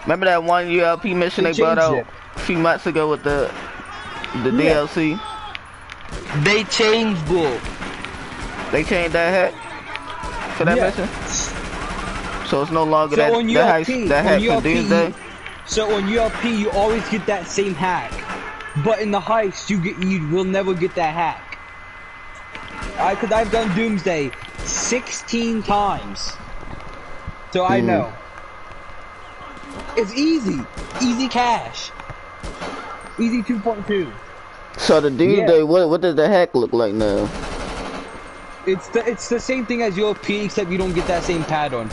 Remember that one ULP mission they brought out a few months ago with the DLC? They changed bull. They changed that hack for that mission? So it's no longer that hack from Doomsday? So on ULP you always get that same hack. But in the heist you will never get that hack. Cause I've done Doomsday 16 times. So I know. It's easy. Easy cash. Easy 2.2. So the Doomsday, what does the hack look like now? It's the same thing as ULP, except you don't get that same pattern.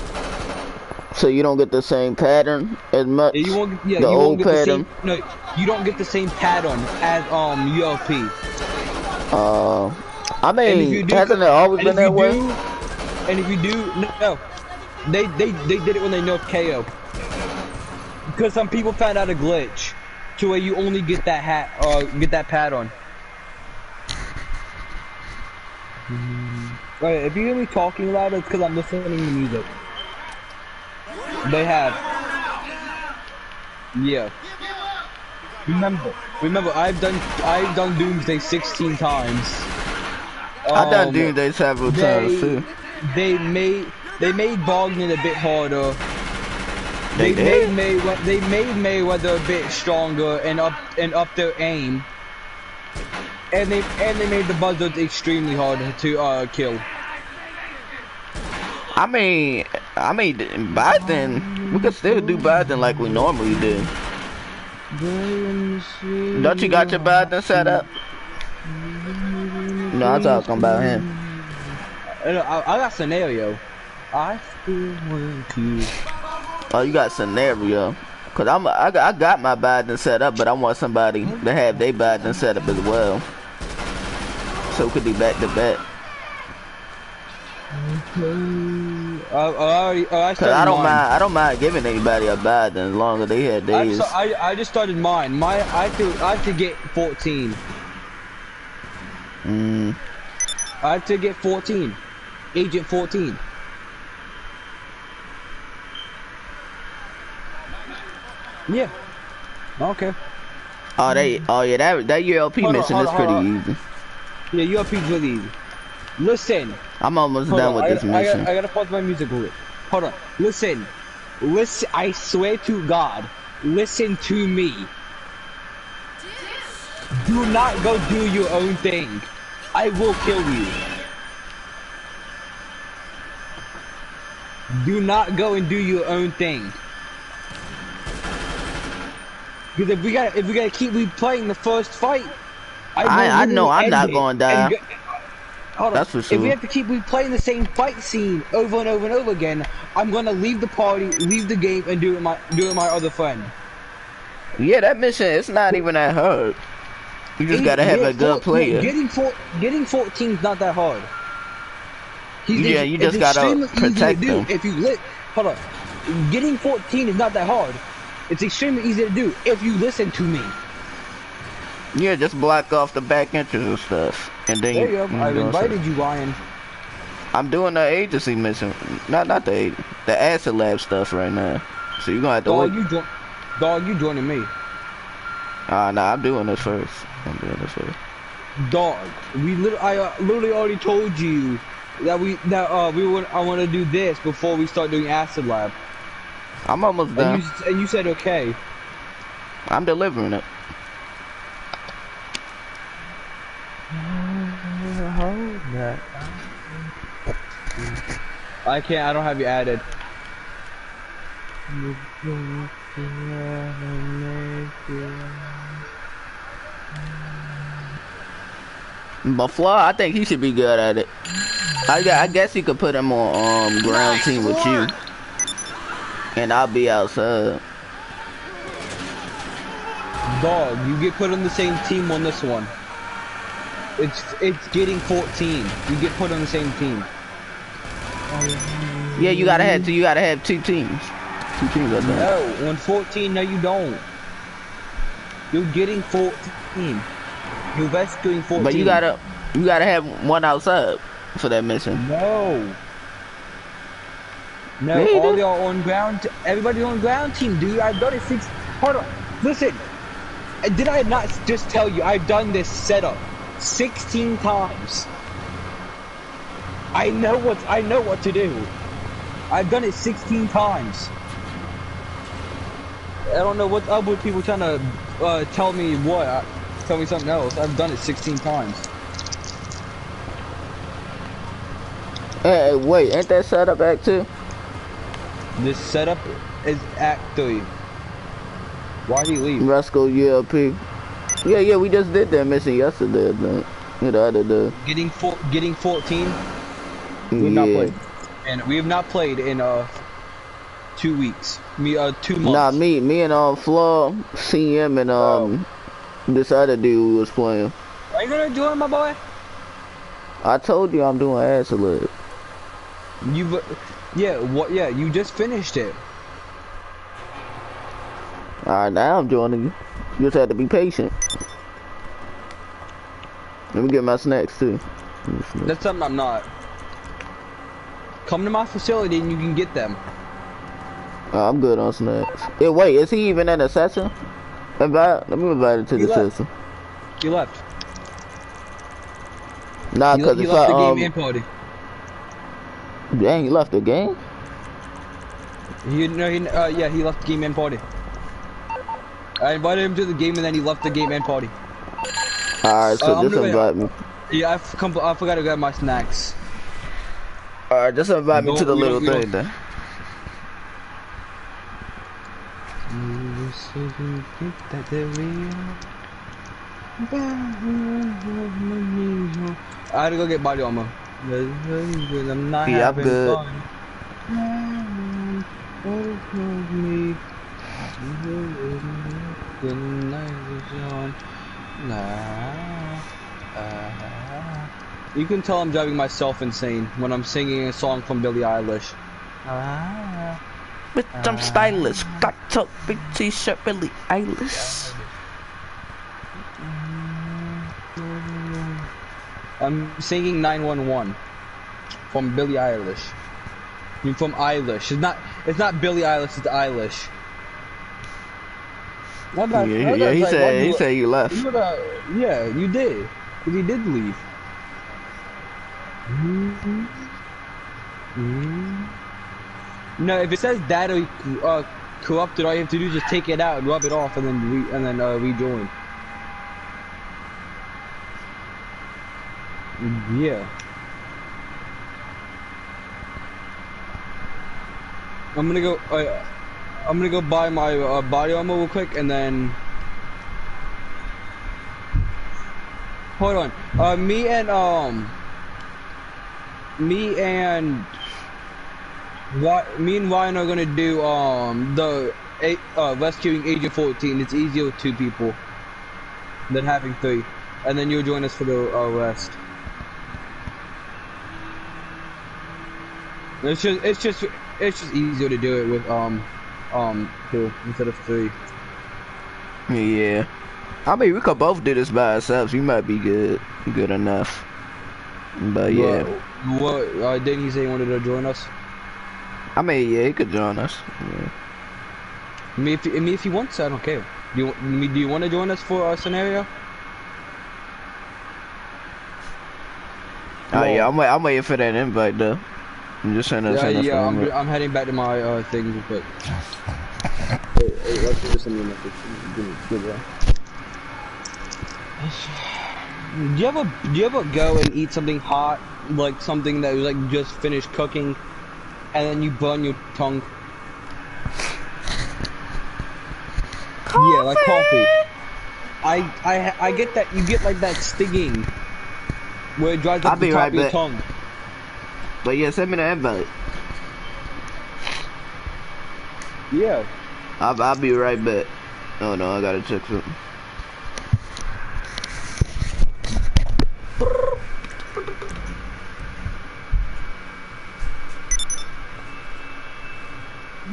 So you don't get the same pattern as much? Yeah, you won't get pattern? You don't get the same pattern as ULP. I mean, hasn't it always been that way? And if you do, no. They did it when they nerfed KO. Because some people found out a glitch to where you only get that get that pattern. Right, if you hear me talking loud, it's because I'm listening to music. They have. Yeah. Remember, I've done Doomsday 16 times. I've done Doomsday several times too. They made Bogdan a bit harder. They made Mayweather a bit stronger and up their aim. And they made the buzzards extremely hard to kill. I mean, Biden, we could still do Biden like we normally do. Don't you got your Biden set up? No, I'm talking about him. I got scenario. I still want you. Oh, you got scenario. Cause I got my Biden set up, but I want somebody to have their Biden set up as well, so we could do back to back. Cause I don't mind giving anybody a Biden as long as they had theirs. I just started mine. I have to get 14. I have to get 14. Agent 14. Yeah. Okay. Oh yeah, that ULP mission is pretty easy. Yeah, ULP's really easy. Listen, I'm almost done with this mission. I gotta pause my music a little. Hold on. Listen. I swear to God. Listen to me. Do not go do your own thing. I will kill you. Do not go and do your own thing. Because if we gotta keep replaying the first fight, I know I'm not gonna die. Hold on. That's for sure. If we have to keep replaying the same fight scene over and over and over again, I'm gonna leave the party, leave the game, and do it with my other friend. Yeah, that mission, it's not even that hard. You just gotta have a good player. Getting 14 is not that hard. Yeah, you just gotta protect them. If you hold on. Getting 14 is not that hard. It's extremely easy to do if you listen to me. Yeah, just block off the back entrance and stuff, and then there you go. I invited you, Ryan. I'm doing the agency mission, not the acid lab stuff right now. So you're gonna have to wait. Dog, you joining me? Nah, I'm doing this first. Dog, I literally already told you that I want to do this before we start doing acid lab. I'm almost done. And you said okay. I'm delivering it. I can't. I don't have you added. But Flaw, I think he should be good at it. I guess you could put him on ground team with you, and I'll be outside. Dog, you get put on the same team on this one. It's getting 14. You get put on the same team. Yeah, you gotta have two teams. Two teams. No, on 14, no, you don't. You're getting 14. You're best doing 14. But you gotta have one outside for that mission. No. No, all they are on ground. Everybody's on ground team, dude. I've done it 6. Hold on. Listen. Did I not just tell you I've done this setup 16 times? I know what to do. I've done it 16 times. I don't know what's up with people trying to tell me something else. I've done it 16 times. Hey, wait, ain't that setup Act 2? This setup is Act 3. Why'd he leave? Rascal ULP. Yeah, we just did that mission yesterday, I think. The other day. Getting 14? We've not played. And we have not played in 2 weeks. 2 months. Nah, me and Flaw, CM and this other dude was playing. Are you gonna join, my boy? I told you I'm doing acid lab. Yeah, you just finished it. Alright, now I'm joining you. You just have to be patient. Let me get my snacks too. That's something I'm not. Come to my facility and you can get them. I'm good on snacks. Hey, wait, is he even an assassin? Let me invite him to the system. He left. Nah, cause he left the game and party. Dang, he left the game? He left the game and party. I invited him to the game and then he left the game and party. Alright, so just invite me. Yeah, I forgot to grab my snacks. Alright, just invite me to the little thing then. I had to go get body armor. I'm not I'm good. You can tell I'm driving myself insane when I'm singing a song from Billie Eilish. With some stylish, got top big t-shirt, Billie Eilish. I'm singing 911 from Billie Eilish. I mean, from Eilish. It's not Billie Eilish, it's Eilish. He said you left. Yeah, you did. Because he did leave. No, if it says data corrupted, all you have to do is just take it out, rub it off, and then rejoin. Yeah. I'm gonna go buy my body armor real quick, and then hold on. Me and Ryan are gonna do rescuing Agent 14. It's easier with 2 people than having 3, and then you'll join us for the rest. It's just easier to do it with 2 instead of 3. Yeah. I mean, we could both do this by ourselves. We might be good enough. But yeah. What? Didn't he say he wanted to join us? I mean, yeah, he could join us. Yeah. If he wants, I don't care. Do you want to join us for our scenario? Oh yeah, I'm waiting for that invite though. I'm just saying that. Yeah, I'm heading back to my thing real quick. Let's just send me a message. Do you ever go and eat something hot, like something that was like just finished cooking, and then you burn your tongue? Coffee! Yeah, like coffee. I get that. You get like that stinging where it dries up the top of your tongue. But yeah, send me the invite. Yeah. I'll be right back. Oh no, I gotta check something.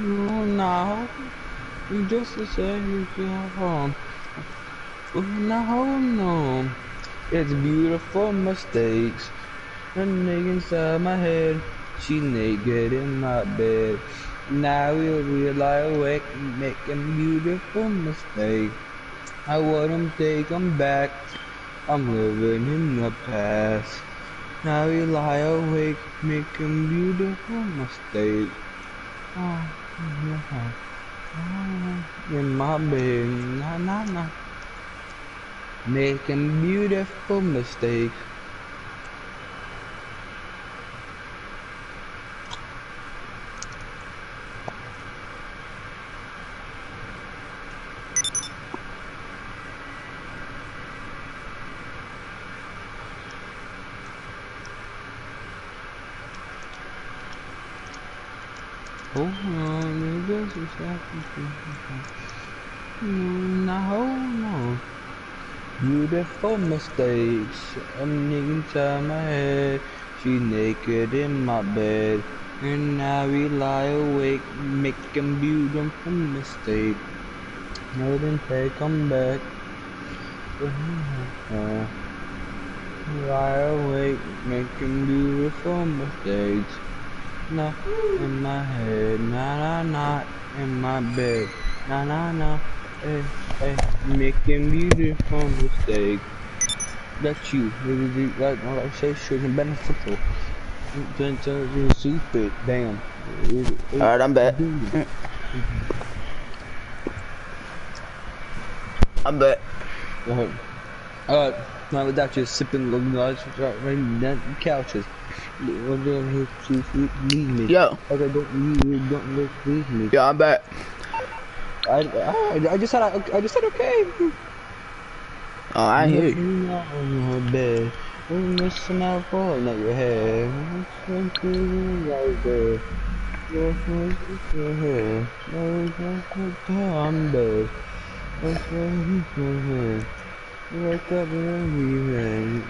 Oh no, you just said you go home. Oh no, it's beautiful mistakes. A nigga inside my head, she naked in my bed. Now we lie awake, making beautiful mistakes. I wouldn't take them back, I'm living in the past. Now we lie awake, making beautiful mistakes. Oh, in my bed, na. Making beautiful mistakes. Oh no, this is no. Beautiful mistakes. A nigga inside my head. She naked in my bed. And now we lie awake, making beautiful mistakes. No, then take them back. Lie awake, making beautiful mistakes. Nah, in my head, nah, in my bed, nah, hey, making beautiful mistakes. That's you, like I say, should have been beneficial. Then stupid, damn. Alright, I'm back. I'm back. Go ahead. Now without you sipping right down the couches. Yo. Okay, don't leave me. Yeah, I'm back. I just said okay. Oh, I hear you. On your bed, missing out falling at your head. Right there. Your hair. I'm bad. Wake up and we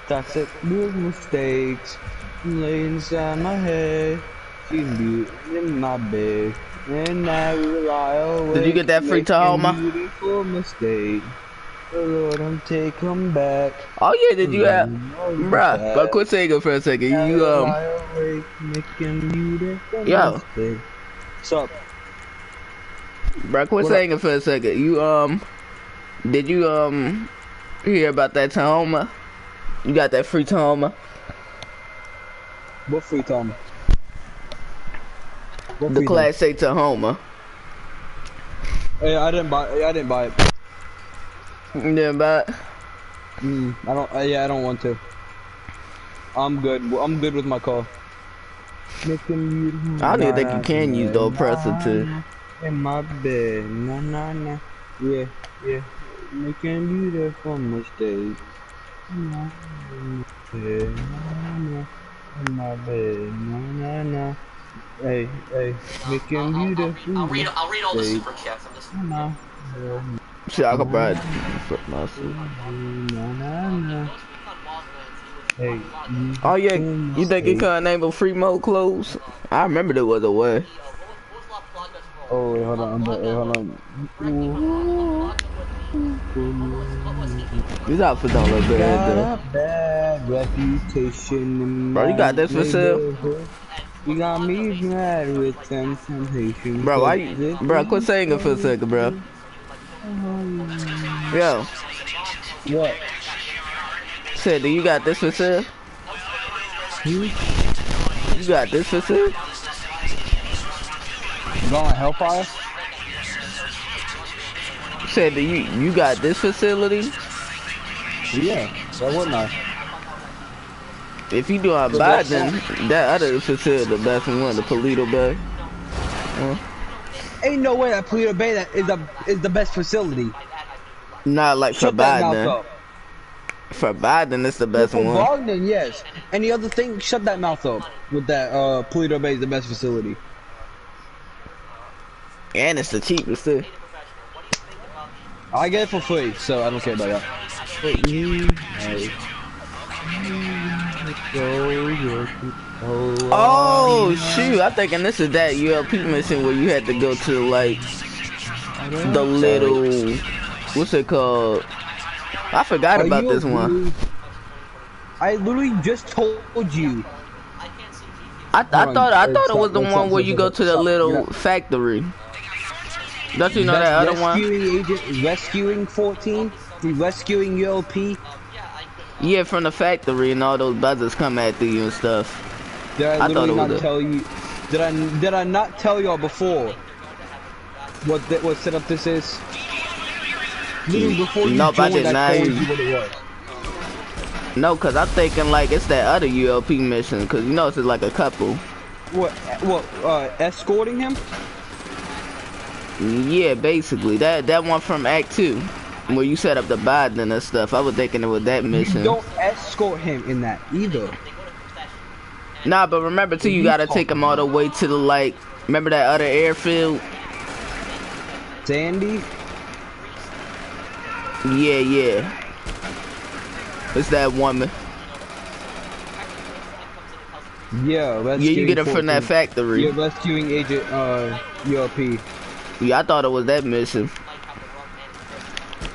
that's it, real mistakes. Lay inside my head. She be in my bed. And now we lie awake. Did you get that free Tahoma? Beautiful mistake. Oh Lord, I'm taking back. Oh yeah, did you have bruh, but quit saying for a second. Now You lie awake, making beautiful mistake. What's up? Bruh, quit saying for a second. You did you hear about that Tahoma? You got that free Tahoma? What free time? What The free Class A Tahoma. Hey, I didn't buy it. You didn't buy it? I don't. Yeah, I don't want to. I'm good. I'm good with my car. I don't even think you can use the oppressor to. In my bed, na na na. Yeah, yeah. Making beautiful mistakes. In my bed, na na na. Hey, making beautiful. I'll read all the super chats. I'm just. Shit, I could buy it. Hey. Oh yeah, you think you can't enable free mode clothes? I remember there was a way. Oh, wait, hold on. These outfits don't look bad though. Got a bad reputation in Bro, you got this for sale? You got me mad with temptation. Bro, why you, bro, quit saying it for a second, bro. Yo. What? Said, do you got this for sale? You got this for sale? You going Hellfire? Said, do you got this facility? Yeah, why wouldn't I? If you do not buy then that other facility the best one, the Polito Bay. Ain't no way that Polito Bay that is the best facility. Not like for Biden. For Biden, it's the best one. For Biden, yes. Any other thing, shut that mouth up. With that, Polito Bay is the best facility. And it's the cheapest too. I get it for free, so I don't care about that. Oh shoot! I'm thinking this is that ULP mission where you had to go to like the little, what's it called? I forgot about this one. I literally just told you. I thought it was the one where you go to the little factory. Don't you know that other one? Rescuing 14, rescuing ULP. Yeah, from the factory and all those buzzers come after you and stuff. Did I literally not tell you? Did I not tell y'all before what setup this is? Literally before you joined, I told you what it was. No, cause I'm thinking like it's that other ULP mission, cause you know it's like a couple. What? Escorting him? Yeah, basically that one from Act 2, where you set up the Biden and stuff. I was thinking it was that mission. You don't escort him in that either. Nah, but remember too, you gotta take him all the way to the like. Remember that other airfield? Sandy? Yeah. It's that woman. Yeah, you get it from that factory. You're rescuing Agent ULP. Yeah, I thought it was that mission.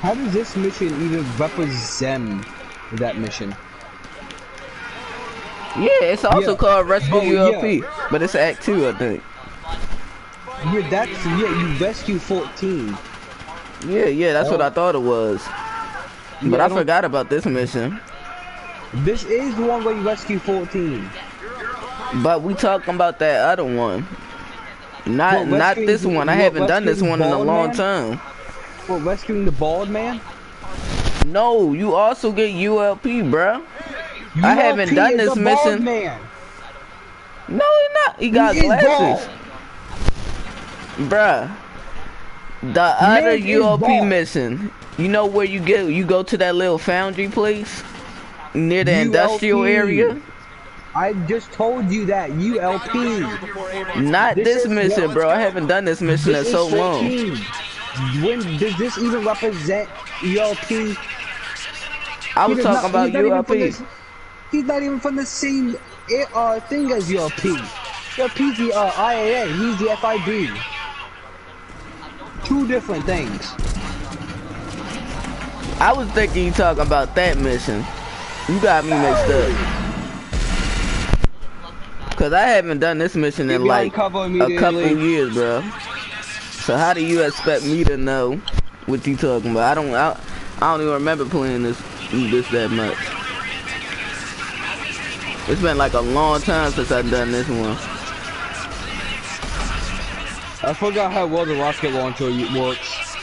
How does this mission even represent that mission? Yeah, it's also called Rescue ULP, but it's Act 2, I think. Yeah, you rescue 14. Yeah, that's what I thought it was. But I forgot about this mission. This is the one where you rescue 14. But we talking about that other one. Not this one. I haven't done this one in a long time. What, rescuing the bald man? No, you also get ULP, bruh. I haven't done this mission. Man. No, he not. He got glasses. Bruh. The other ULP mission. You know where you go to that little foundry place near the industrial area? I just told you that ULP. Not this mission, bro. I haven't done this mission in so long. When does this even represent ULP? I was talking about ULP. He's not even from the same thing as ULP. ULP's the IAA. He's the FIB. Two different things. I was thinking you talking about that mission. You got me mixed up. Cause I haven't done this mission in like a couple years, bro. So how do you expect me to know what you talking about? I don't even remember playing this that much. It's been like a long time since I've done this one. I forgot how well the rocket launcher works.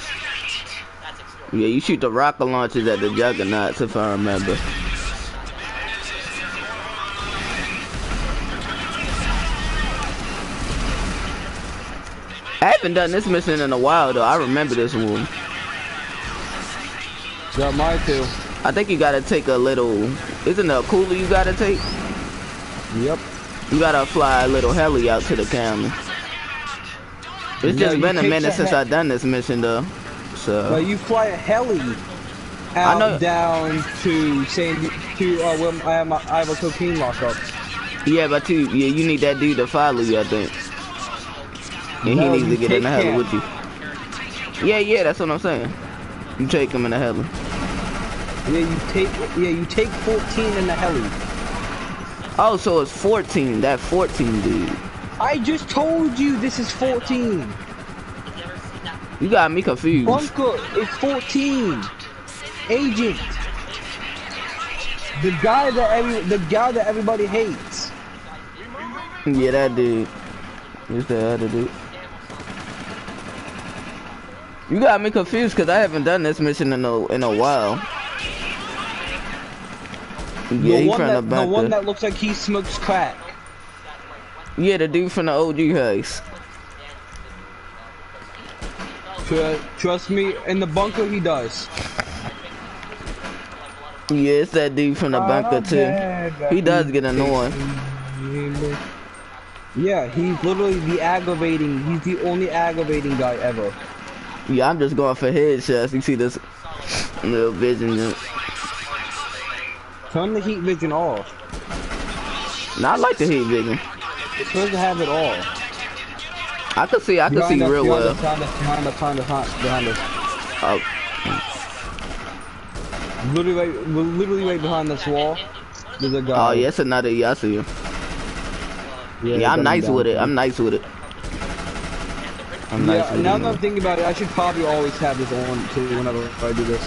Yeah, you shoot the rocket launchers at the juggernauts, if I remember. I haven't done this mission in a while though. I remember this one. Yeah, mine too. I think you gotta take a little. Isn't there a cooler you gotta take? Yep. You gotta fly a little heli out to the camera. It's just been a minute since I've done this mission though. So. But you fly a heli out down to where I have a cocaine lockup. Yeah, but you need that dude to follow you, I think. And he needs to get in the heli with you. Yeah, that's what I'm saying. You take him in the heli. Yeah, you take 14 in the heli. Oh, so it's 14. That 14 dude. I just told you this is 14. You got me confused. Bunker, it's 14. Agent. The guy that everybody hates. Yeah, that dude. Who's the other dude? You got me confused because I haven't done this mission in a while. Yeah, he's from the bunker. The one that looks like he smokes crack. Yeah, the dude from the OG heist. Trust me, in the bunker he does. Yeah, it's that dude from the bunker too. He does get annoying. Yeah, he's literally he's the only aggravating guy ever. Yeah, I'm just going for headshots. You see this little vision. Turn the heat vision off. Nah, I like the heat vision. It's supposed to have it all. I can see real well. Behind us. Oh. Literally right behind this wall. There's a guy. Oh, yeah, it's another. Yeah, I see him. Yeah, I'm nice with it. I'm nice with it. Now that I'm thinking about it, I should probably always have this on too whenever I do this.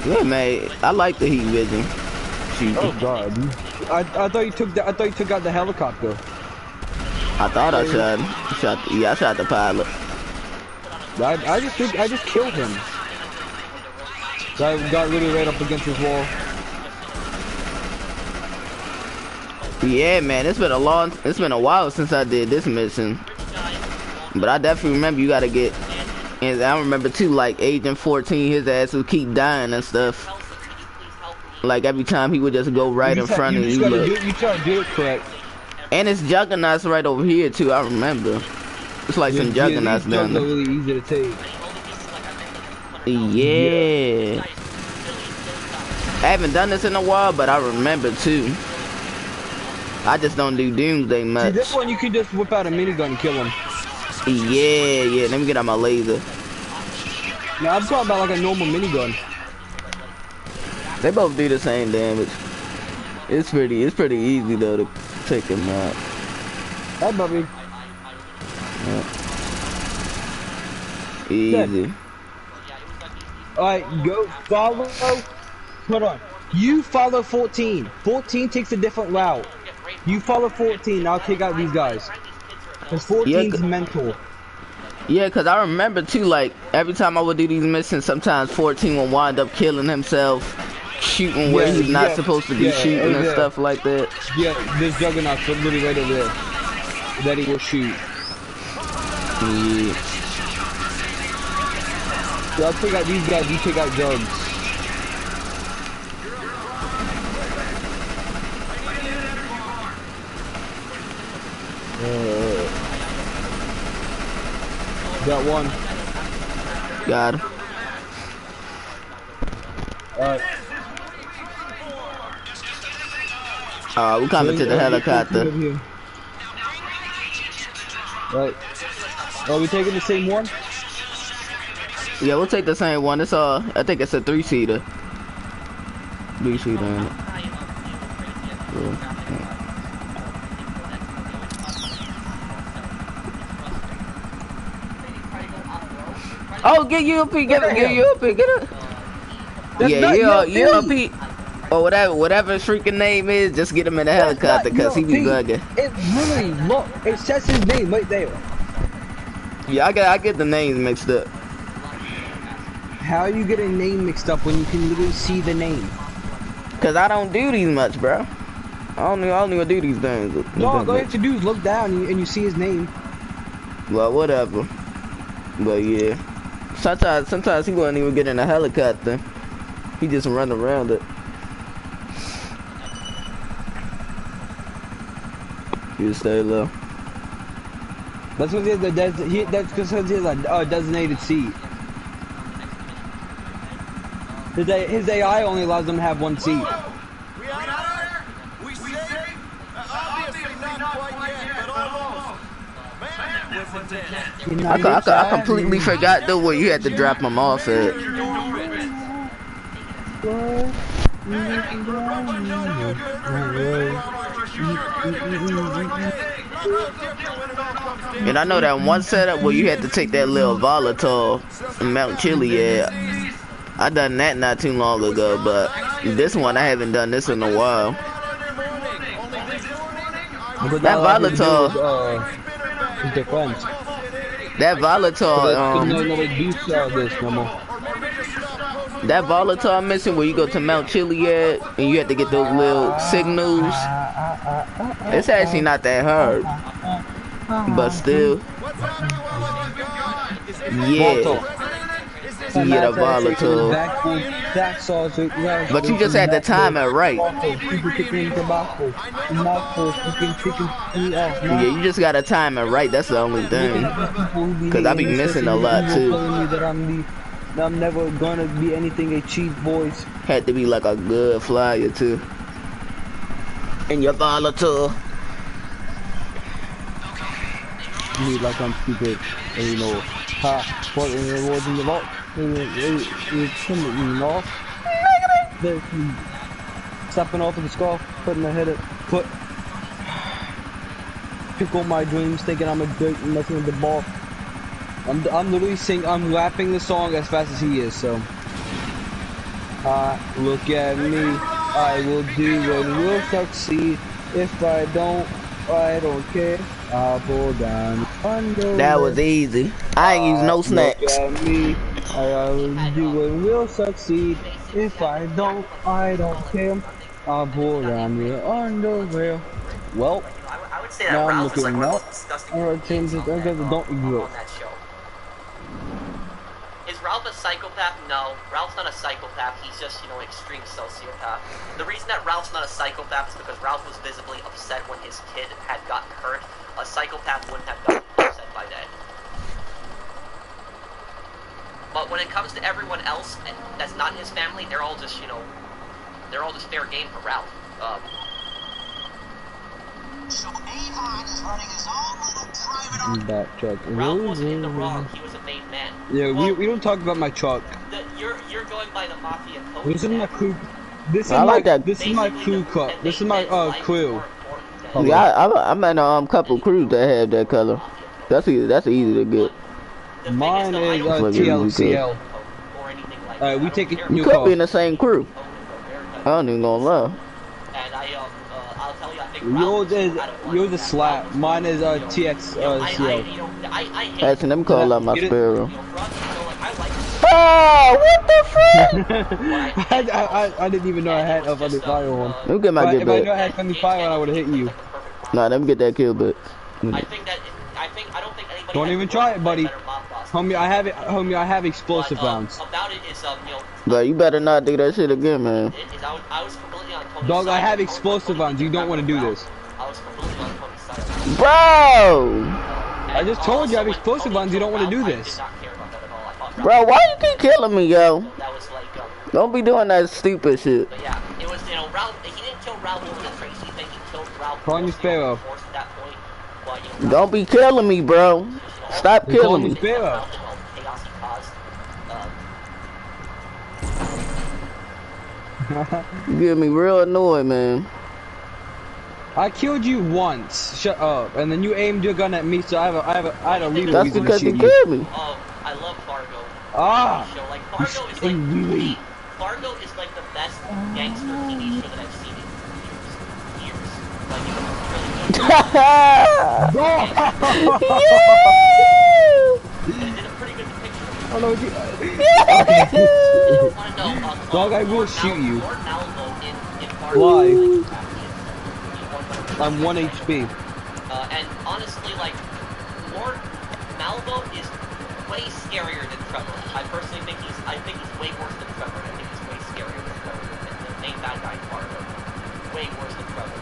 Yeah, man, I like the heat vision. Oh God! I thought you took out the helicopter. I thought I shot I shot the pilot. I just killed him. I got literally right up against his wall. Yeah, man, it's been a while since I did this mission. But I definitely remember you gotta get, and I remember too, like Agent 14, his ass would keep dying and stuff. Like every time he would just go right in front of you. You try to do it correct. And it's juggernauts right over here too, I remember. It's like some juggernauts down there. Really easy to take. Yeah. I haven't done this in a while, but I remember too. I just don't do Doomsday much. See, this one you can just whip out a minigun and kill him. Yeah, let me get out my laser. Now I'm talking about like a normal minigun. They both do the same damage. It's pretty easy though to take them out. Hi, Bubby. Yeah. Easy. Alright, go follow. Hold on. You follow 14. 14 takes a different route. You follow 14. I'll take out these guys. Cause 14's mental. Yeah, cause I remember too. Like every time I would do these missions, sometimes 14 would wind up killing himself, shooting where he's not supposed to be shooting and stuff like that. Yeah, this juggernaut's literally right over there that he will shoot. Yeah. So I'll take out these guys. You take out Jugs. Got one. Got him. Alright. We're coming to the helicopter. Right. Are we taking the same one? Yeah, we'll take the same one. It's I think it's a 3-seater. 3-seater in it. Yeah. Oh, get UP, get UP, get it. Yeah, UP. Or whatever his freaking name is, just get him in a helicopter because he be bugging. It really, look, it says his name right there. Yeah, I get the names mixed up. How you get a name mixed up when you can literally see the name? Cause I don't do these much, bro. I don't even do these things. No, all you have to do is look down and you see his name. Well, whatever. But yeah, sometimes he wouldn't even get in a helicopter. He just run around it. You stay low. That's because he has a designated seat. His AI only allows them to have one seat. I completely forgot though where you had to drop him off at. And I know that one setup where you had to take that little volatile in Mount Chiliad. I done that not too long ago, but this one I haven't done this in a while. That volatile. That volatile. That volatile mission where you go to Mount Chiliad and you have to get those little signals. It's actually not that hard, but still. Yeah. Yeah, the volatile. But you just had to time it right. Yeah, you just gotta time it right. That's the only thing. Cause I be missing a lot too. I'm never gonna be anything a cheap voice. Had to be like a good flyer too. And your volatile. Me like I'm stupid, and you know, what in the world in the vault? Stepping off of the skull, putting my head up, pick on my dreams, thinking I'm a dirt, messing with the ball. I'm literally I'm rapping the song as fast as he is, so. Look at me, I will do and will succeed. If I don't care. I'll pull down under. That was easy. I ain't use no snacks. Look at me, I will do and will succeed. If I don't care. I'll pull down your underwear. Well, I would say that now I'm Ralph is like looking one of up. the most disgusting Alright, change it. I guess it don't on exist. that show. Is Ralph a psychopath? No, Ralph's not a psychopath. He's just, you know, an extreme sociopath. The reason that Ralph's not a psychopath is because Ralph was visibly upset when his kid had gotten hurt. A psychopath wouldn't have gotten upset by that. But when it comes to everyone else that's not his family, they're all just, you know, they're all just fair game for Ralph. So Avon is running his own little private truck. Ralph wasn't in the wrong. He was a made man. Yeah, well, we don't talk about my truck. You're going by the mafia code. This is my crew. This is This is my crew cut. This is my crew. Yeah, I'm in a couple crews that have that color. That's easy to get. Mine is TLCL. We take it. You could be in the same crew. I don't even gonna lie. And I'll tell you, I think yours is slap. Mine is TXCL. Actually, let me call out my sparrow. Oh, what the fuck? I didn't even know I had a friendly fire on. Let me get my get back. If I knew I had friendly fire on, I would have hit you. Nah, let me get that kill back. I don't think anybody. Don't even try it, buddy. Homie, I have it. Homie, I have explosive rounds. About it is, you know. But you better not do that shit again, man. I was completely on Tony's Dog, side. I have explosive rounds. You don't want to do this. I was completely on Tony's side. Bro! I just told you I have explosive rounds. You don't want to do this. Bro, why you keep killing me, yo? That was like, don't be doing that stupid shit. But yeah, it was, you know, Ralph. He didn't kill Ralph over the crazy thing. He killed Ralph. Calling you Sparrow. Don't be killing me, bro. Stop killing me. Sparrow. You get me real annoyed, man. I killed you once. Shut up. And then you aimed your gun at me, so I had a legal That's reason because to you shoot killed me. Oh, I love Fargo. Ah! Like, Fargo is like, Fargo is like the best gangster TV show that I've seen in years. Like, it was really good. It did a pretty good depiction of it. Oh no, you... I want to know, Dog, I will shoot you. Lord Malvo in Why? He's I'm 1 HP. And honestly, like, Lord Malvo is way scarier than Trevor. I personally think he's way worse than Trevor. I think he's way scarier than Trevor. The main bad guy part of it. Way worse than Trevor.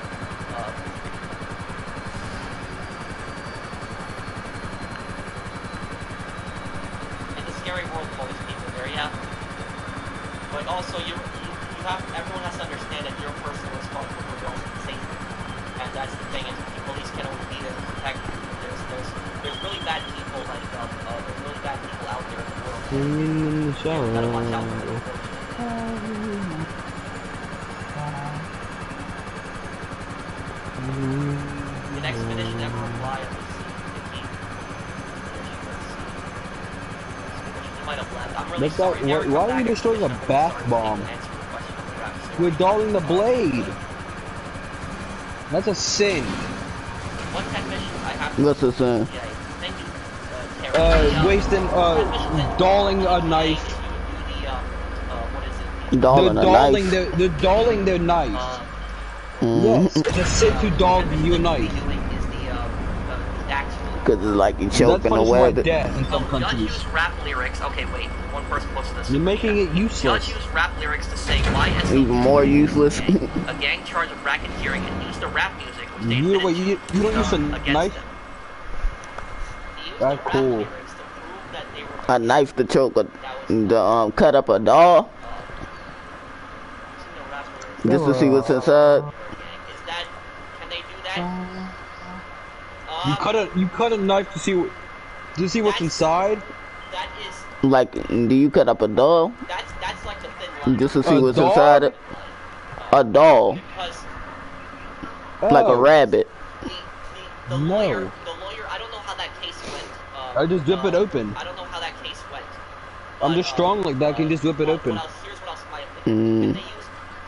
In the scary world of all these people there, yeah. But also, everyone has to understand that you're personally responsible for your own safety. And that's the thing, is the police can only be there to protect you. There's really bad people, like, there's really bad people out there in the world. You gotta watch out for them. The expedition never replied on the scene. She might have left. I'm really sorry. Why are you destroying a bath bomb? We're dulling the blade. That's a sin. What technician I have? What's the sin? Thank you, Terry. Wasting, dulling a knife. What is it? Dulling a knife. They're dulling their knife. Yes, it's a sin to dull your knife. Cause it's like you choking away. Death in some countries. Use rap lyrics. Okay, wait. One person posted this. You're making it useless. Use rap lyrics to say why even more useless. a gang charged with racketeering and used the rap music which they you don't use a knife? That's cool. A knife to choke cut up a doll. Just to see what's inside. Can they do that? You cut a knife to see what's inside. That is like, do you cut up a doll? That's like the thin line. Just to see what's inside it. A doll. Because like a rabbit. The lawyer, I don't know how that case went. I just whip it open. I don't know how that case went. I'm just strong like that. I can just whip it open. Here's what else my opinion.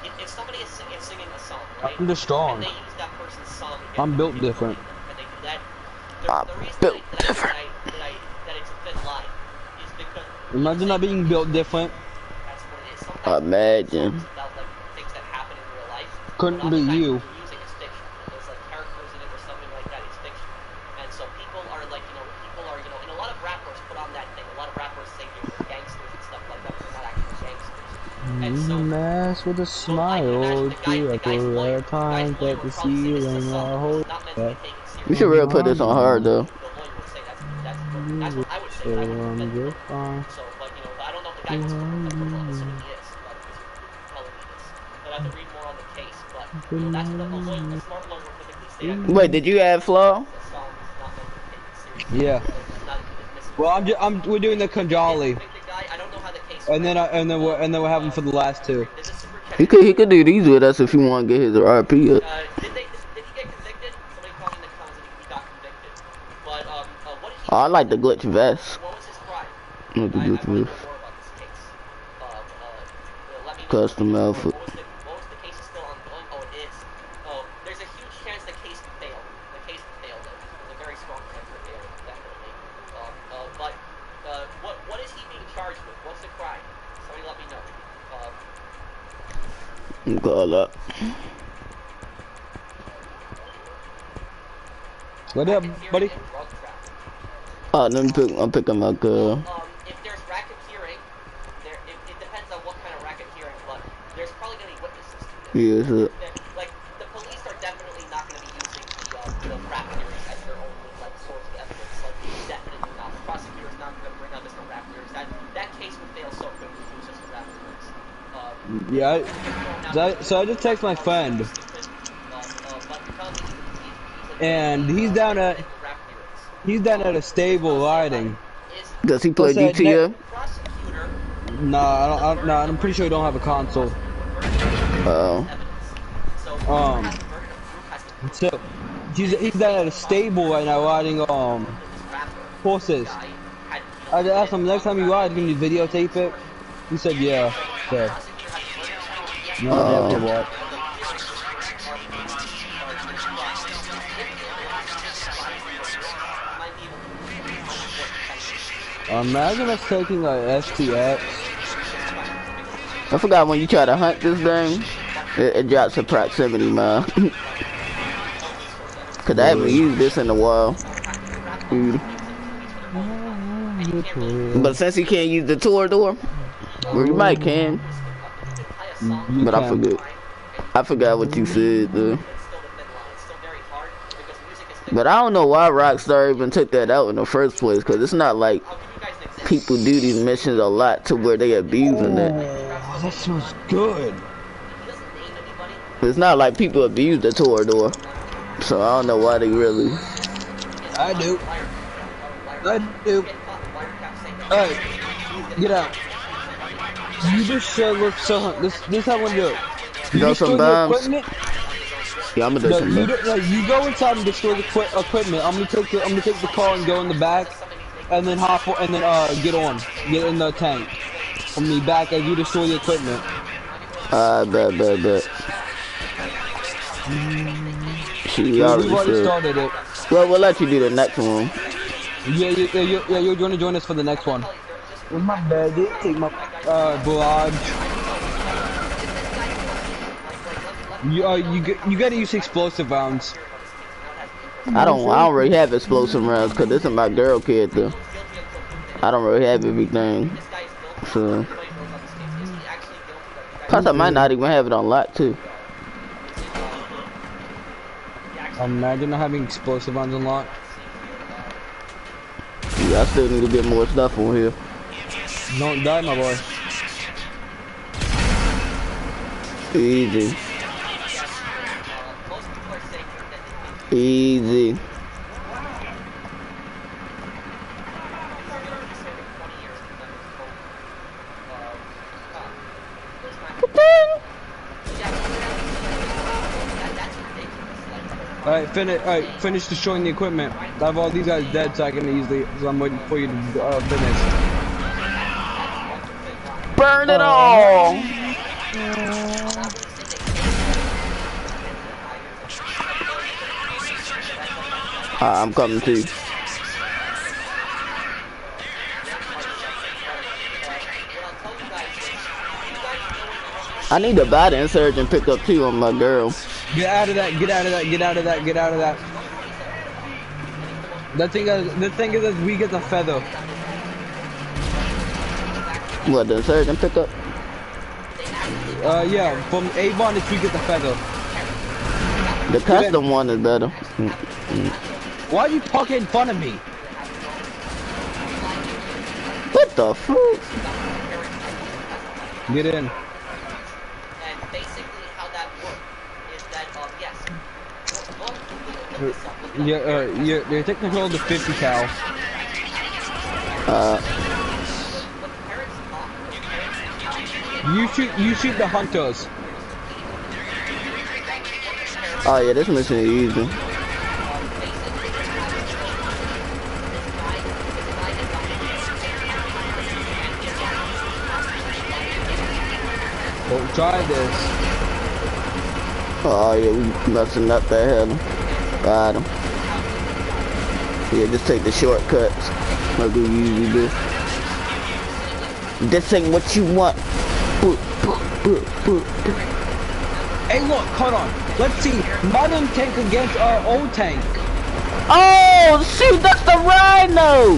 If somebody is singing a song, right? I'm just strong. And they use that person's song. I'm built different. And they do that. I'm built different. That it's a thin line is because. Imagine not being built different. That's what it is. Sometimes imagine. about like things that happen in real life. Couldn't be you. Music is fiction. There's like characters in it or something like that. It's fiction. And so people are like, and a lot of rappers put on that thing. A lot of rappers say they're gangsters and stuff like that, but they're not actually gangsters. And so, mess with a smile, do it for a time that the ceiling I hold back. We should really put this on her though. That's what I would say. So, but I don't know if the guy was on this, so he is, but telling me this. But I have to read more on the case, but that's what the smart lawyers will typically say. Wait, did you add flaw? Yeah. Well, we're doing the Kanjali. And then we'll have him for the last two. He could do these with us if you want to get his RP up. Did he get convicted? Somebody called in the comments and he got convicted. But what did he? I like the glitch vest. What was his crime? Not the glitch vest. Custom outfit. What was the case is still ongoing? Oh, it is. Oh, there's a huge chance the case could fail. The case could fail, though. There's a very strong chance for failing, definitely. But what is he being charged with? What's the crime? Somebody let me know. Call up. What up, buddy? I'm picking my girl. If there's racketeering, it depends on what kind of racketeering, but there's probably going to be witnesses to it. Yeah, like, the police are definitely not going to be using the rap theories as their only, like, source of evidence. Like, definitely not. The prosecutor's not going to bring out this rap theories. That case would fail so quickly if it was just the rap theories. So I just text my friend. And he's down at a stable riding. Does he play GTA? Nah, I'm pretty sure he don't have a console. So he's down at a stable right now riding horses. I asked him next time you ride, can you videotape it? He said yeah. So No, they have to watch. Imagine us taking a STX. I forgot when you try to hunt this thing, it drops a proximity mile. Cause I haven't used this in a while. But since you can't use the tour door, well, you might can. But I forgot what you said though. But I don't know why Rockstar even took that out in the first place, cause it's not like people do these missions a lot to where they abusing it. Oh, that smells good. It's not like people abuse the tour door, so I don't know why they really. I do. Alright, get out. You just look so. This how I'm gonna do it. You Throw some bombs. Yeah, I'm gonna do some bombs. You go inside and destroy the equipment. I'm gonna take the car and go in the back, and then hop and then get in the tank. From me back as you destroy the equipment. Bet. We've already started it. Well, we'll let you do the next one. Yeah, you're gonna join us for the next one. My bad, take my barrage. You gotta use explosive rounds. I don't really have explosive rounds because this is my girl character. I don't really have everything. So plus I might not even have it unlocked too. Imagine not having explosive rounds unlocked. Yeah, I still need to get more stuff on here. Don't die, my boy. Easy. Alright, finish destroying the equipment. I have all these guys dead, so I can easily. So I'm waiting for you to finish. Burn it all! I'm coming too. I need to buy the insurgent pickup too on my girl. Get out of that, get out of that, get out of that, get out of that. The thing is we get the feather. What, the insurgent pickup? Yeah, from Avon we get the feather. The custom one is better. Why are you talking in front of me? What the fuck? Get in. You're taking control of the 50 cal. You shoot the hunters. Oh yeah, this mission is easy. Don't try this. Oh yeah, we messing up that header. Got him. Yeah, just take the shortcuts like we usually do. This ain't what you want. Hey look, hold on. Let's see. Modern tank against our old tank. Oh shoot, that's the Rhino!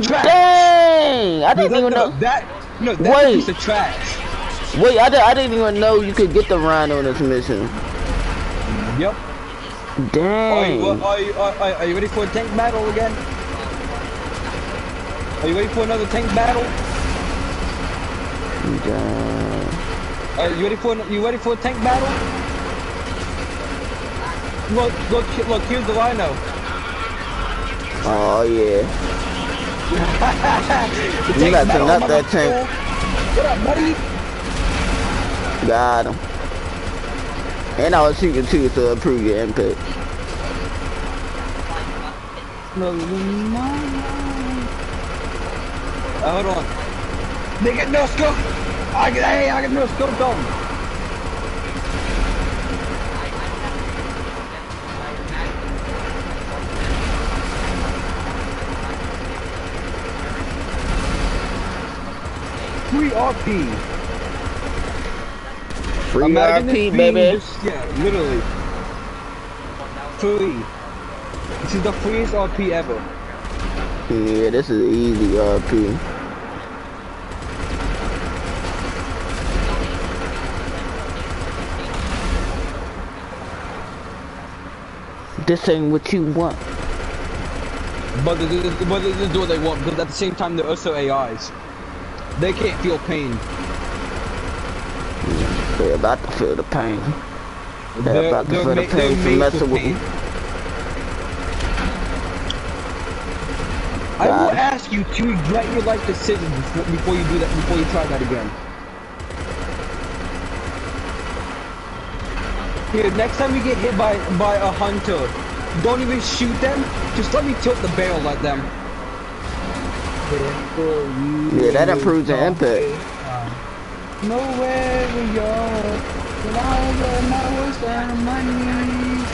Trash. Dang! I didn't even know. That's Wait. a piece of trash. Wait, I didn't even know you could get the Rhino in this mission. Yep. Dang. Are you ready for a tank battle again? Are you ready for another tank battle? Dang. You ready for a tank battle? Look, here's the Rhino. Oh yeah. You got to nut that tank. What up, buddy? Got him. And I was shooting too, so improve your impact. Hold on. They get no scope. I get no scope on. free RP. Free Imagine RP, this being baby. just, yeah, literally. Free. This is the freest RP ever. Yeah, this is easy RP. This ain't what you want. But this is what they want, because at the same time they're also AIs. They can't feel pain. They're about to feel the pain. They're about to feel the pain for messing with me. I will ask you to regret your life decisions before you do that, before you try that again. Here, next time you get hit by a hunter, don't even shoot them, just let me tilt the barrel at them. Yeah, that improves the impact. Nowhere we are, when I was down my knees.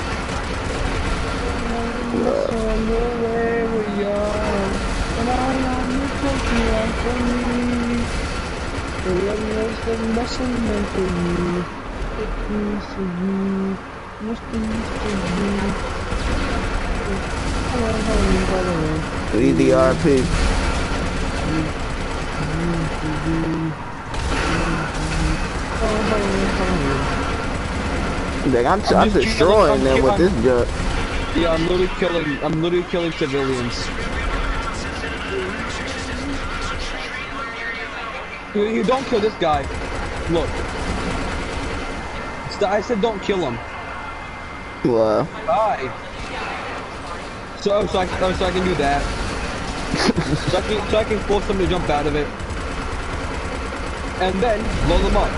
Nowhere we are, when I am the talking one for me. The love was the lesson meant for you. It means to you, must be to you. Easy RP. Like I'm destroying them with this junk. Yeah, I'm literally killing civilians. You don't kill this guy. Look. I said don't kill him. Wow. Why? So I can do that. so I can force him to jump out of it. And then blow them up.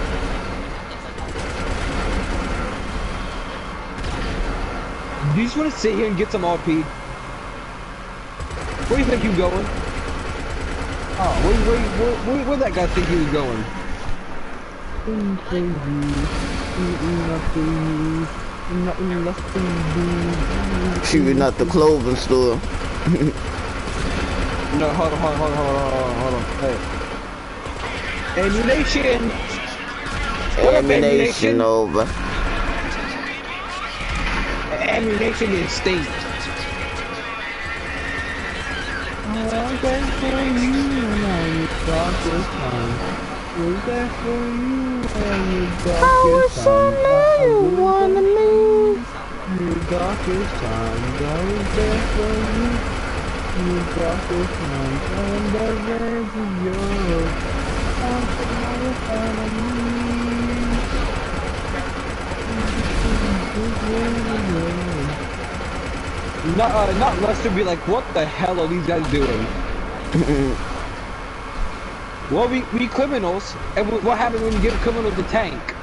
Do you just want to sit here and get some RP? Where do you think you're going? Oh, where that guy think he was going? Shooting at the clothing store. No, hold on. Hey. Ammunition! Ammunition over. Ammunition instinct. I was there for you when I was darkest time. Was there for you when you darkest time. I was wanna leave. Your darkest times, I was there for you. Your darkest times, I am there for you. I'm for family. Not Lester be like, what the hell are these guys doing? Well, we criminals, and what happens when you give criminals a tank?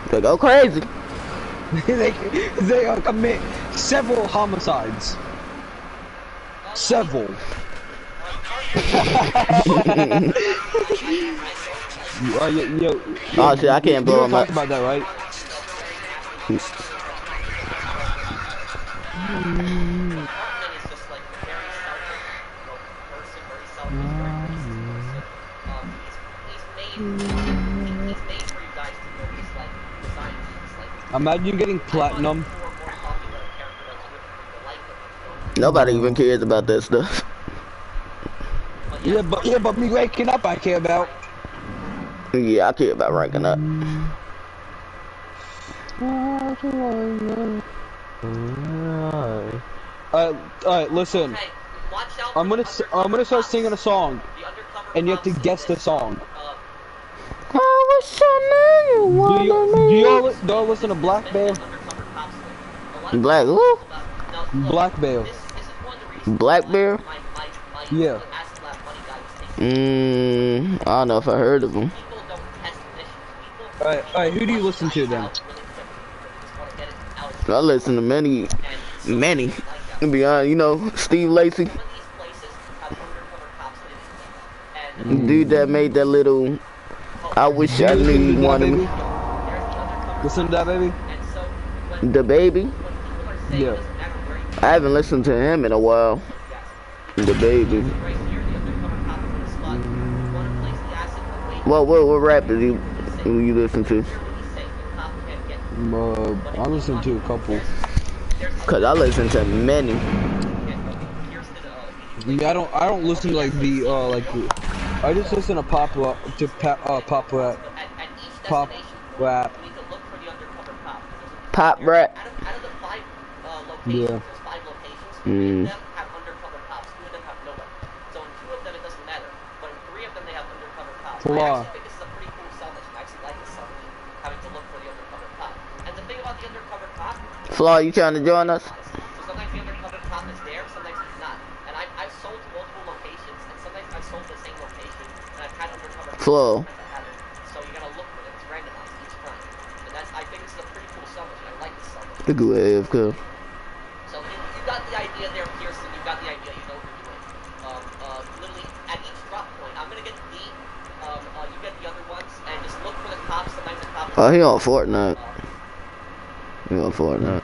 They go crazy. they commit several homicides. Several. Oh shit, I can't blow him up. About that, right? Imagine getting platinum. Nobody even cares about that stuff. Yeah, but me ranking up I care about. Yeah, I care about ranking up. Alright, listen. I'm gonna start singing a song, and you have to guess the song. Do y'all listen to Black Bear? Black who? Black Bear. Black Bear? Yeah. I don't know if I heard of him. Alright, who do you listen to then? I listen to many. To be honest, you know, Steve Lacy. Dude that made that little I wish I knew you wanted me. Listen to that, baby? The Baby? Yeah. I haven't listened to him in a while. The Baby. What rap did you listen to? I listened to a couple. Cause I listen to many. Yeah, I don't listen to like the I just listen to pop rap, pop rap. Pop rap. Out of the 5 locations, Yeah. there's 5 locations. 3 of them have undercover cops. 2 of them have nobody. So in 2 of them it doesn't matter, but in 3 of them they have undercover cops. I actually think this is a pretty cool summit. I actually like this summit, having to look for the undercover cop. And the thing about the undercover cop, Flaw, you trying to join us? so sometimes the undercover cop is there, sometimes he's not. And I've sold to multiple locations, and sometimes I've sold to the same location, and I've had undercover cops. Flaw. So you gotta look for them. It's randomized each time. And I think this is a pretty cool summit. I like this summit. The good AFK. So you got the idea there, Pearson. You got the idea. You know what you're doing. Literally at each drop point, I'm gonna get D. You get the other ones, and just look for the cops. Sometimes the cops. Oh, he on Fortnite. He on Fortnite.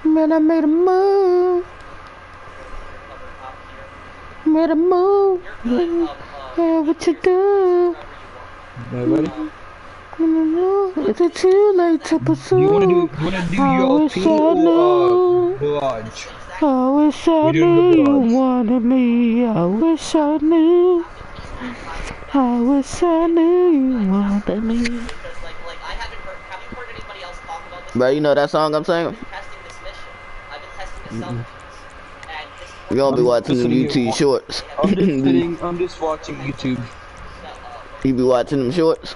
Man, I made a move. Made a move. Hey, what you do? Ready? Is it too late to pursue? You wanna do your team or barrage? I wish I knew you wanted me. I wish I knew. I wish I knew you wanted me. Have you heard anybody else talk about this? Bro, you know that song I'm singing? Testing this mission. I've been testing this out. You're gonna be watching the YouTube shorts. I'm just watching YouTube. You be watching them shorts?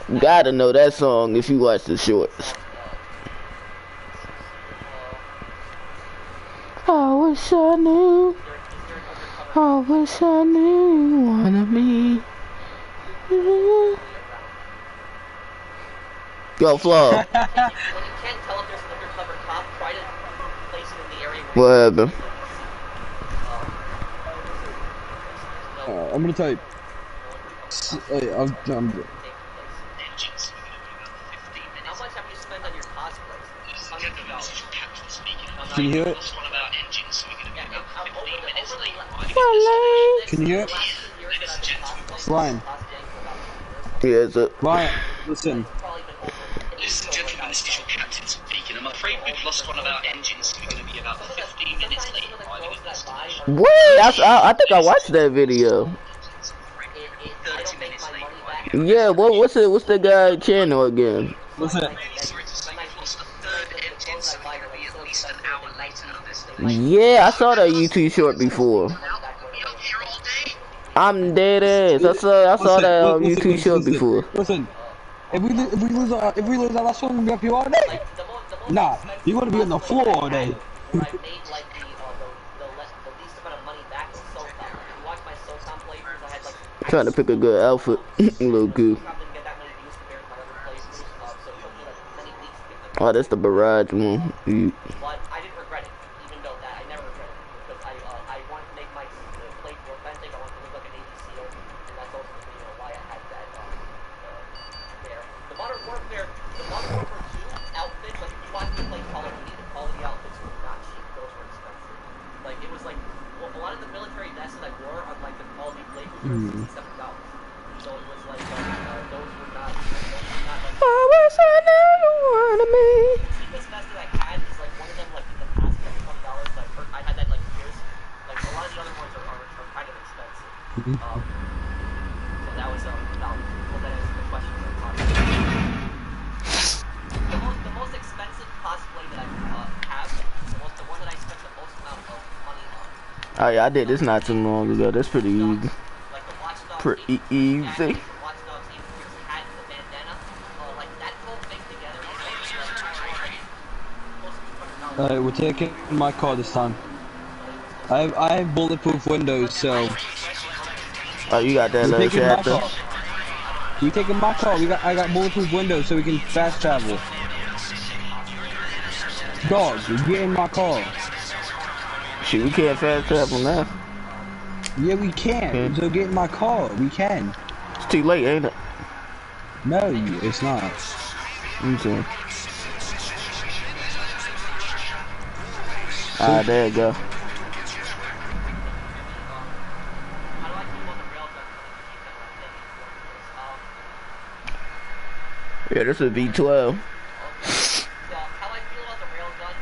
You gotta know that song if you watch the shorts. I wish I knew. I wish I knew you wanted me. Yo, Flo. When you can't tell if there's an undercover cop, try to place it in the area What happened? I'm gonna type. I'm How much have you spent on your cosplays? Hundreds of dollars. Can you hear it? Can you hear it? Ryan. Yeah, it's a... Ryan, listen. Listen, gentlemen, this is your captain speaking. I'm afraid we've lost one of our engines, so we're going to be about 15 minutes late arriving at this station. What? I think I watched that video. 30 minutes late arriving. Yeah, what's the guy channel again? Listen. Sorry to say, we've lost a third engine, so we're going to be at least an hour later at this station. Yeah, I saw that YouTube short before. We'll be up here all day. I'm dead ass. I saw that YouTube short before. Listen. If we lose our last one, we'll be up here all day. Nah, you want to be on the floor all day. Where I made like the least amount of money back was SOCOM. If you watch my SOCOM playthroughs, I had like Trying to pick a good outfit. Little goo. SOCOM didn't get that many views compared to my other playthroughs, so it took me like many weeks to get them. Oh, that's the barrage one. But I didn't regret it, even though that I never regret it, because I wanted to make my playthrough authentic. I wanted to look like a Navy SEAL, and that's also why I had that there. The Modern Warfare 2 outfits, like if you watch me play Call of Duty, the Call of Duty outfits were not cheap. Those were expensive. Like it was like a lot of the military vests that I wore on like the Call of Duty playthroughs were $67. So it was like those were not like. I wish I knew you wanted me. The cheapest vest that I had is like one of them like in the past like $20. I had that like years. Like a lot of the other ones are kind of expensive. So that was about. Hope that answers the question. The most expensive cosplay that I have, the one that I spent the most amount of money on. Oh yeah, I did this not too long ago. That's pretty easy. Like the Watch Dogs Pretty easy. Watch Dogs hat and the bandana, like that whole thing together. Alright, we're taking my car this time. I have bulletproof windows, so. Oh, you got that little chapter. We taking my car. I got bulletproof windows, so we can fast travel. Dog, get in my car. Shit, we can't fast travel now. Yeah, we can. So get in my car. We can. It's too late, ain't it? No, it's not. Okay. Ah, there you go. Yeah, this is V12. How I feel about the railgun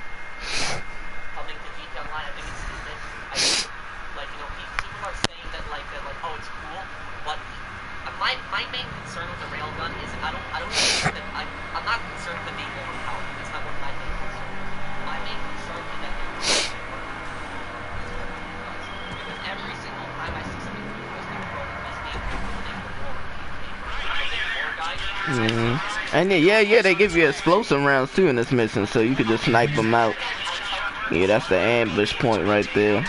coming to GT Online, I think it's stupid. I think, like, you know, people are saying that, like, oh, it's cool, but my main concern with the railgun is I don't think that I'm not concerned with it being overpowered. That's not what my main concern is. My main concern is that because every single time I see something futuristic thrown in this game, And then, yeah, they give you explosive rounds too in this mission, so you could just snipe them out. Yeah, that's the ambush point right there.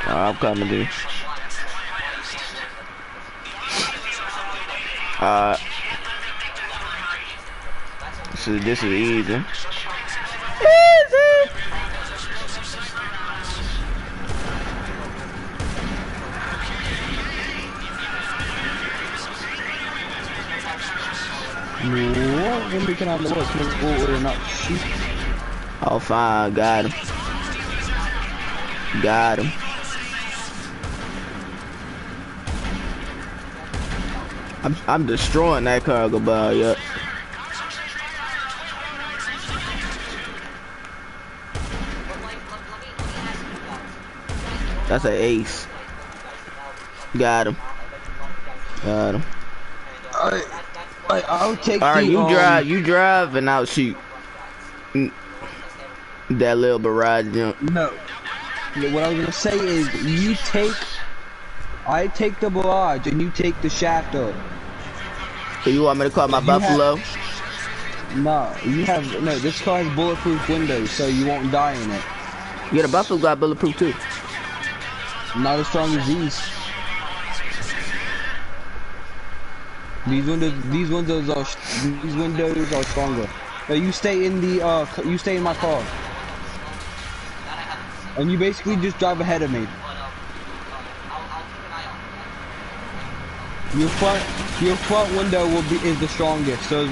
I'm coming, dude. So this is easy. Easy. What? When we can have the work, or not shoot? Oh, fine, got him. Got him. I'm destroying that cargo bar, yep. That's an ace. Got him. Got him. I'll take Alright, the, you drive, and I'll shoot. That little barrage jump. No. What I was gonna say is, I take the barrage, and you take the shaft up. So you want me to call my Buffalo? No, this car has bulletproof windows, so you won't die in it. Yeah, the Buffalo got bulletproof too. Not as strong as these. These windows are stronger. But you stay in my car. And you basically just drive ahead of me. Your front window is the strongest. So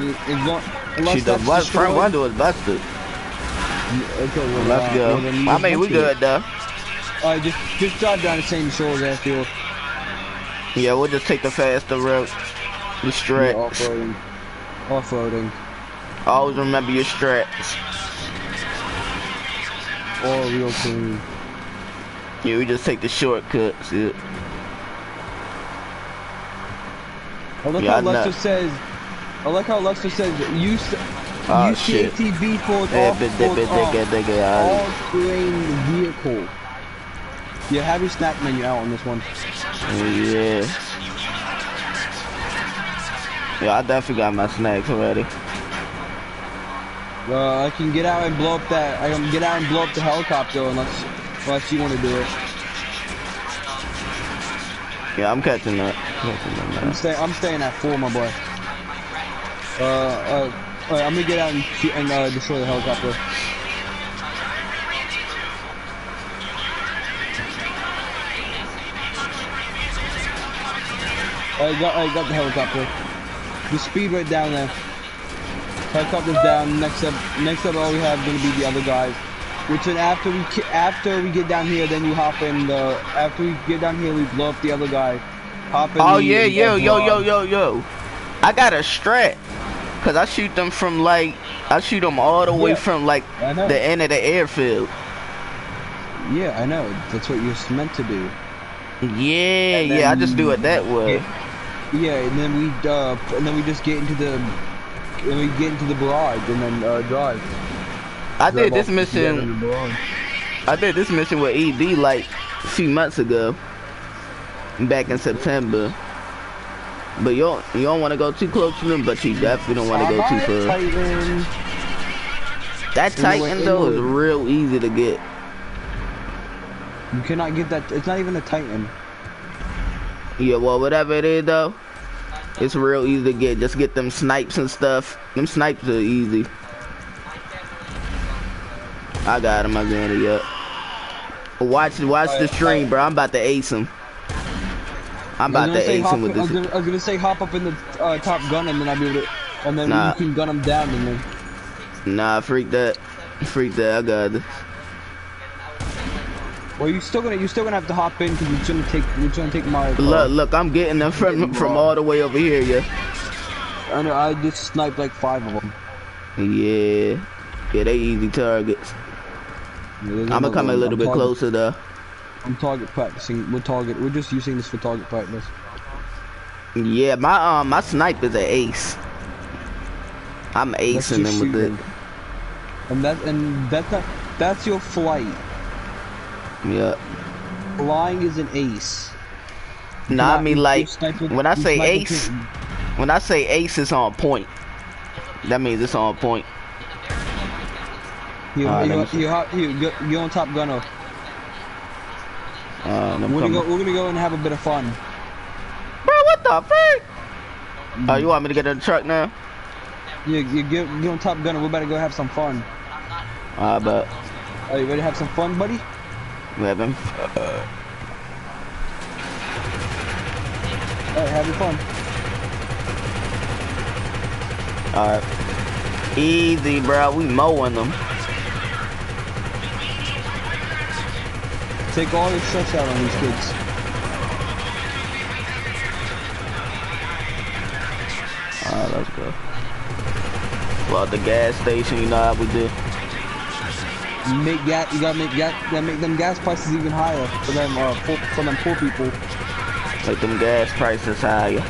unless the front window is busted. Okay, well, let's go. I mean, we good though. Alright, just drive down the same shores airfield. Yeah, we'll just take the faster route. The stretch. Yeah, off-roading. Off-roading. Always remember your stretch. Or real clean. Yeah, we just take the shortcuts. Yeah. I like how Lester says use ATV for all-terrain vehicle. Yeah, have your snack menu out on this one. Yeah. Yeah, I definitely got my snacks already. I can get out and blow up the helicopter unless you want to do it. Yeah, I'm catching up. I'm staying at 4, my boy. Alright, I'm gonna get out and destroy the helicopter. I got the helicopter. The speed right down there. Helicopter's down. Next up, all we have is gonna be the other guys. Which then after we get down here, then you hop in the. After we get down here, we blow up the other guy. Hop in. Oh yeah, yo. I got a strat. Cause I shoot them from all the way from the end of the airfield. Yeah, I know. That's what you're meant to do. Yeah, I just do it that way. Yeah, and then we just get into the barrage and then drive. I did this mission with ED like a few months ago, back in September. But you don't want to go too close to them, but you definitely don't want to go too far. That Titan though is real easy to get. You cannot get that. It's not even a Titan. Yeah, well, whatever it is though, it's real easy to get. Just get them snipes and stuff. Them snipes are easy. I got him. I got it. Yep. Watch the stream, bro. I'm about to ace him. I'm about to ace him with this. I was gonna say hop up in the top gun and then I'll be able to, and then nah. you can gun him down and then. Nah, freak that. Freak that. I got this. Well, you're still gonna have to hop in because you're gonna take my. Look, I'm getting them from all the way over here, yeah. I know. I just sniped like 5 of them. Yeah, they easy targets. Yeah, I'm gonna come a little bit closer though. I'm target practicing. We're just using this for target practice. Yeah, my snipe is an ace. I'm acing them with it. And that's your flight. Yeah. Flying is an ace. Nah, I mean like when I say ace, it's on point. That means it's on point. You're on top gunner. We're gonna go and have a bit of fun. Bro, what the frick? Oh, you want me to get in the truck now? Yeah, you're on top gunner. We're about to go have some fun. I bet. Are you ready to have some fun, buddy? We have him. Alright, have your fun. Alright. Easy, bro. We mowing them. Take all your stress out on these kids. Alright, let's go. Well, at the gas station, you know how we do. You gotta make them gas prices even higher for them poor people. Make them gas prices higher.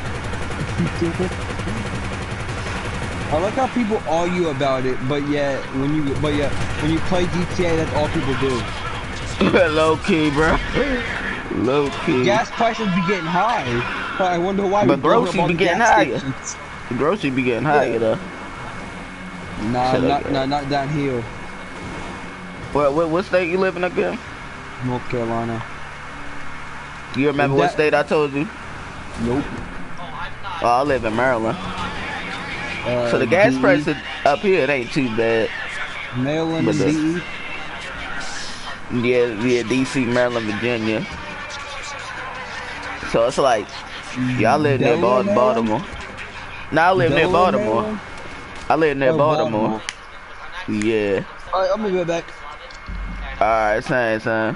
I like how people argue about it, but yet when you play GTA, that's all people do. Low key, bro. Low key. Gas prices be getting high. I wonder why. But groceries be getting higher. The groceries be getting higher though. Nah, not down here. What state you live in again? North Carolina. You remember what state I told you? Nope. Oh, I live in Maryland. So the gas prices up here, it ain't too bad. Maryland and DE? Yeah, DC, Maryland, Virginia. So it's like, yeah, I live near Baltimore. Now I live near Baltimore. Maryland? I live near Baltimore. Yeah. Alright, I'm gonna go back. Alright, same.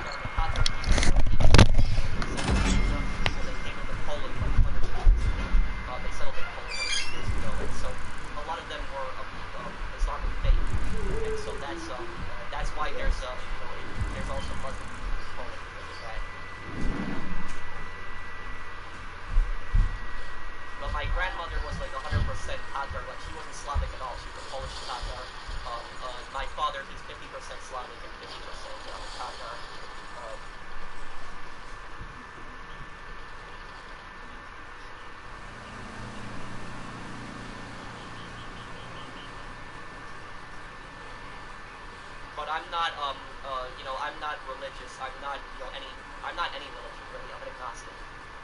I'm not religious. I'm not any religion really. I'm an agnostic,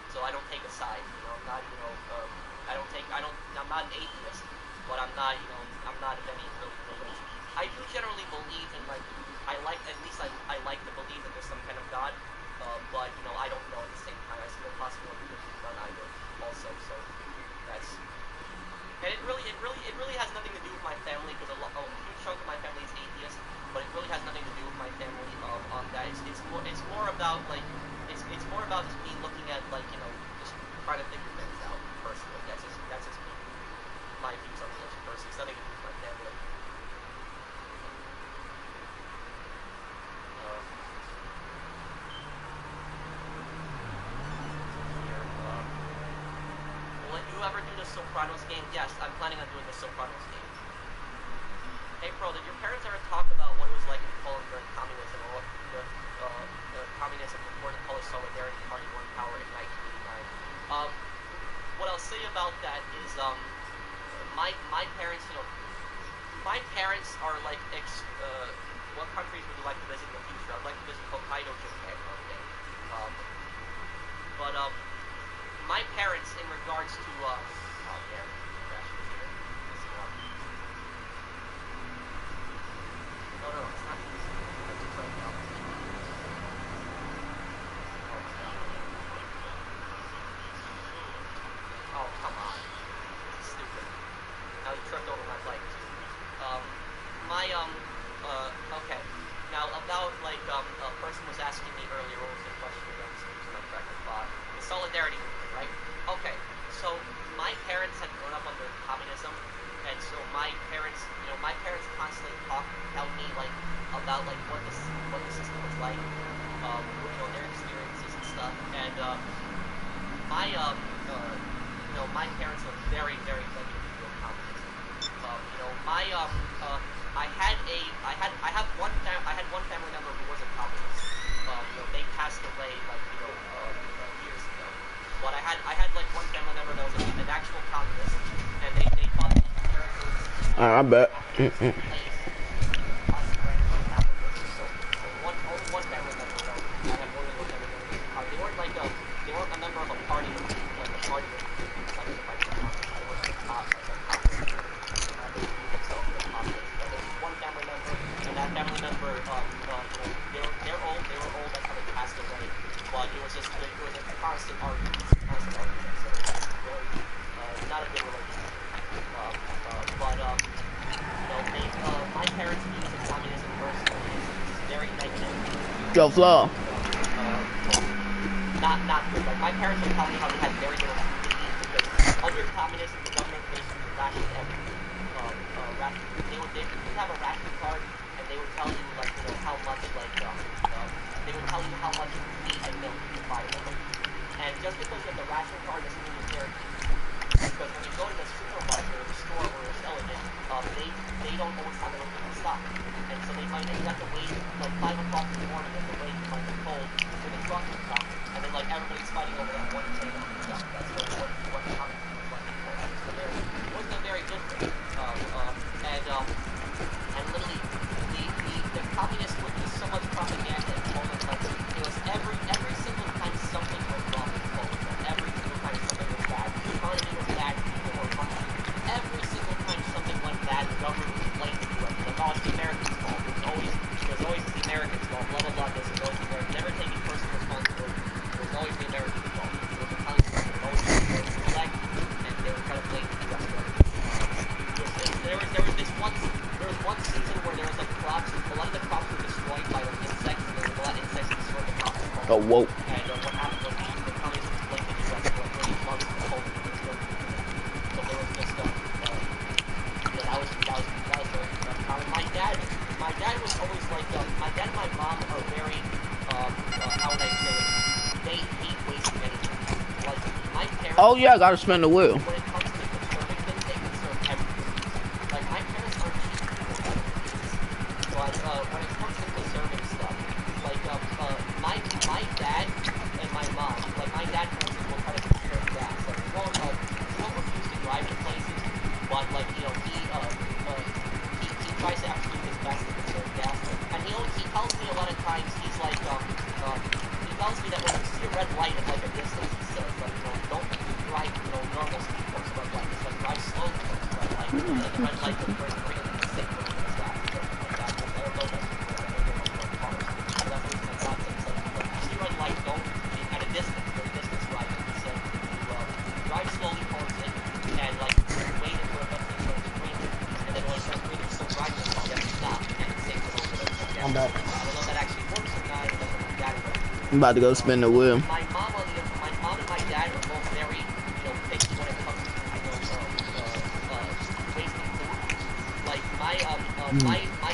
so I don't take a side. I'm not, I'm not an atheist, but I'm not of any religion. I do generally believe in I like to believe that there's some kind of God, but I don't know at the same time. I see no possibility of none either. Also, so that's. And it really has nothing to do with my family because a huge chunk of my family is atheist. But it really has nothing to do with my family on that. It's more about it's more about just me looking at just trying to figure things out personally. That's just me. My views on religion personally. It's nothing to do with my family. Will you ever do the Sopranos game? Yes, I'm planning on doing the Sopranos game. Hey, bro, did your parents ever talk about what it was like in Poland during communism, or the communism before the Polish Solidarity Party won power in 1989? What I'll say about that is, my parents, my parents are like, what countries would you like to visit in the future? I'd like to visit Hokkaido, Japan, one day. But my parents, in regards to, oh damn, crash was here. No, it's not easy. That's a train now. Okay. Now about like a person was asking me earlier, what was the question again? So it's my track of thought. The solidarity movement, right? Okay. So my parents had grown up under communism, and so my parents, my parents constantly tell me like about like what the system was like, their experiences and stuff, and my parents were very, very negative on communism. I had one family member who was a communist. They passed away like years ago. But I had like one family member that was an actual communist, and they thought I bet. One family member, I had one family member. They weren't a member of a party, like a party. One family member, and that family member, they were old. They were old. That's how they passed away. But it was a constant argument. So it was very, not a good relationship. My parents' views of communism personally is very negative. Yo, Flaw. Not good. Like my parents would tell me how they had very little food to eat because under communism, the government basically rationed everything. They would have a ration card, and they would tell you how much they would tell you how much meat and milk you could buy with them. And just because you have the ration card doesn't mean you're guaranteed. Because when you go to the supermarket or the store where they're selling it, they don't always have it in stock. And so you have to wait like 5 o'clock in the morning at the wait like the cold for the truck to come, and then like everybody's fighting over that one thing on the stuff. That's what communism was like. It wasn't a very good thing. And literally the communists would do so much propaganda in Poland. Like it was every single time something went wrong in Poland. Every single time something was bad. The economy was bad. People were hungry. Every single time something went bad, the government would blame the US. Like, oh, it's the Americans' fault. It was always the Americans' fault. Blah blah blah. This is always the Americans. Never taking personal responsibility. It was always the Americans' fault. It was the communists' fault. Always elect, and they were trying to blame the US. There was one season where there was like crops. A lot of the crops were destroyed by like insects, and there was a lot of insects that destroyed the crops. Oh, whoa. And what happened was the communists blamed the US for like 30 months of Poland. So there was just that was very common. My dad was always like my dad and my mom are very how would I say it? They hate wasting anything. Like my parents. Oh yeah, I gotta spin the wheel. When it comes to conserving things, they conserve everything. Like my parents aren't cheap people, but when it comes to conserving stuff, like my dad and my mom, like my dad for instance will try to conserve gas. Like he won't refuse to drive to places, but like he tries to actually do his best to conserve gas. And he tells me a lot of times he's like he tells me that when you see a red light at like a distance, he says like don't drive normal speed towards the red light. It's like drive slowly towards the red light. And the red light is very green and it's safe for you to stop. Like that. I don't know that's cars. So that's what my dad says. Like you see red light, don't at a distance, driving. He said drive slowly towards it and like wait for a bus to turn green. And then when it turns green, you still drive it. You have to stop and it's safe to go for it. I'm back. I don't know if that actually works or not. It doesn't my dad work. I'm about to go spin the wheel. My mom and my dad are both very, picky when it comes to, wasting food. Like my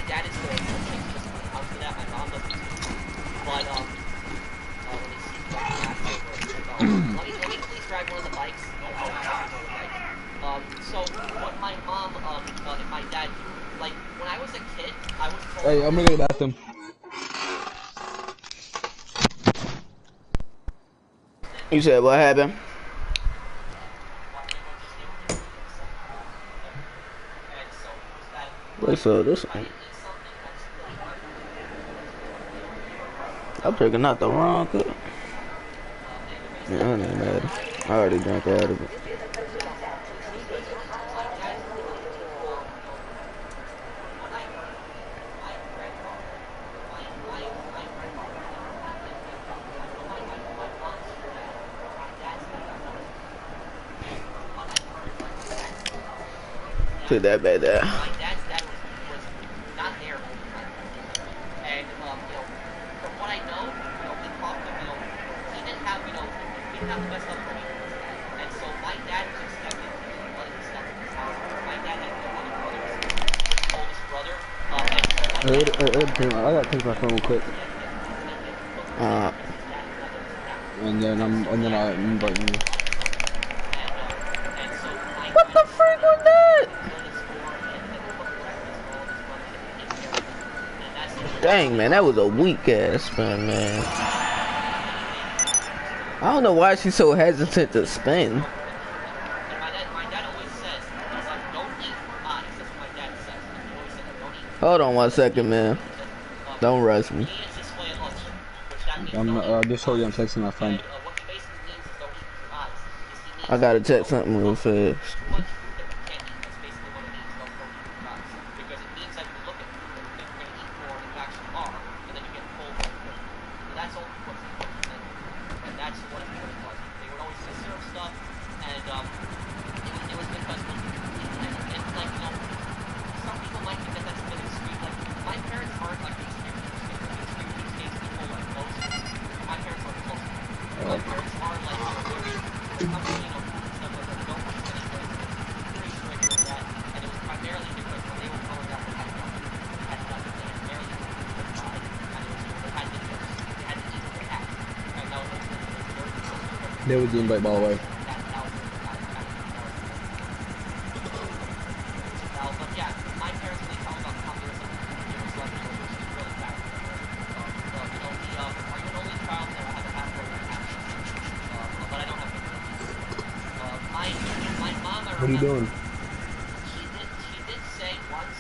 dad is very picky when it comes to that. My mom doesn't too. But let me see. Let me please drive one of the bikes. So what my mom and my dad do, like when I was a kid, I was told. Hey, I'm gonna go to the bathroom. You said what happened? What's up? This one? I'm taking out the wrong cup. Yeah, I ain't mad. I already drank out of it. Put that back there. My dad's dad was not there all the time. have the best upbringing. And so my dad was expected to do a lot of the stuff in his house. My dad had no other brothers. His oldest brother. I gotta take my phone real quick. And then I'll invite you. What the freak was that? Dang, man, that was a weak ass spin, man. I don't know why she's so hesitant to spin. Hold on 1 second, man. Don't rush me. Just hold you, I'm texting my friend. I gotta text something real fast. There was the invite, by the way. What are you doing? She did say once,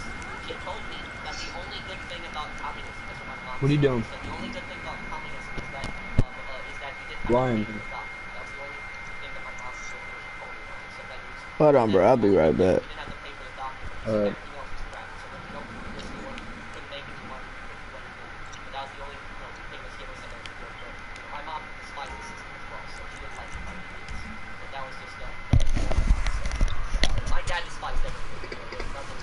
she told me that the only good thing about communism, that's what my mom What are you doing? said, the only good thing about communism is that you didn't have Ryan. to pay for the doctor. That was the only thing that my mom said when she told me that. She said that it was, Hold on, bro. I'll be right back. you didn't have to pay for the doctor. Alright. Everything else was crap. So when you go to university or you couldn't make any money, you couldn't do anything. But that was the only thing that she ever said that was good. But my mom despised the system as well, so she didn't like the finance. But that was just my dad despised everything. There was nothing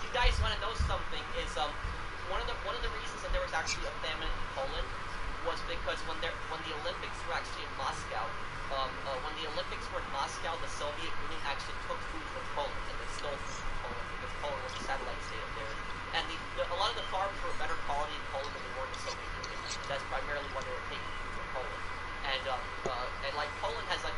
you guys want to know something is one of the reasons that there was actually a famine in Poland was because when the Olympics were actually in Moscow, the Soviet Union actually took food from Poland and they stole food from Poland because Poland was a satellite state of theirs. And a lot of the farms were better quality in Poland than they were in the Soviet Union. That's primarily why they were taking food from Poland. And like Poland has like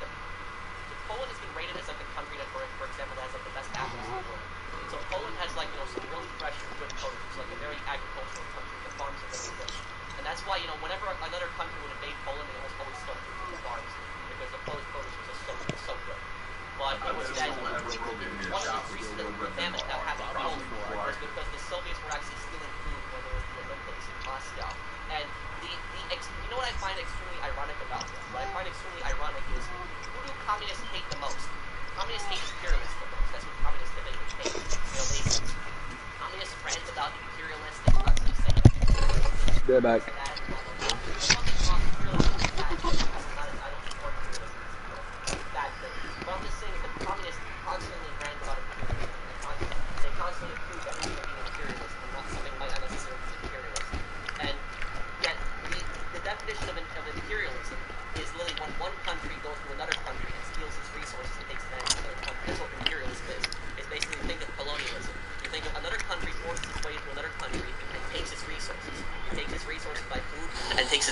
Poland has been rated as like the country that, for example, that has like the best apples in the world. So Poland has like some really fresh and good produce. It's like a very agricultural country. The farms are very good, and that's why whenever another country would invade Poland, they almost always stole food from the farms because the Polish produce was just so good. But it was that one of the reasons that the famine that happened in Poland was because the Soviets were actually stealing food when there was the Olympics in Moscow. And you know what I find extremely ironic about this? What I find extremely ironic is who do communists hate the most? Communists hate imperialists the most. That's what communists hate. Communists rant about imperialists and constantly say They're back.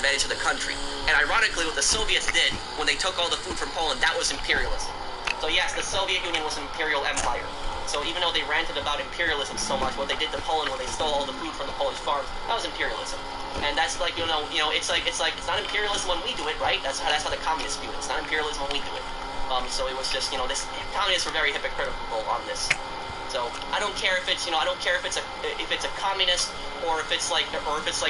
advantage of the country. And ironically, what the Soviets did when they took all the food from Poland, that was imperialism. So yes, the Soviet Union was an imperial empire. So even though they ranted about imperialism so much, what they did to Poland when they stole all the food from the Polish farms, that was imperialism. And that's like, it's not imperialism when we do it, right? That's how the communists view it. It's not imperialism when we do it. So it was just, this communists were very hypocritical on this. So I don't care if it's, if it's a communist or if it's like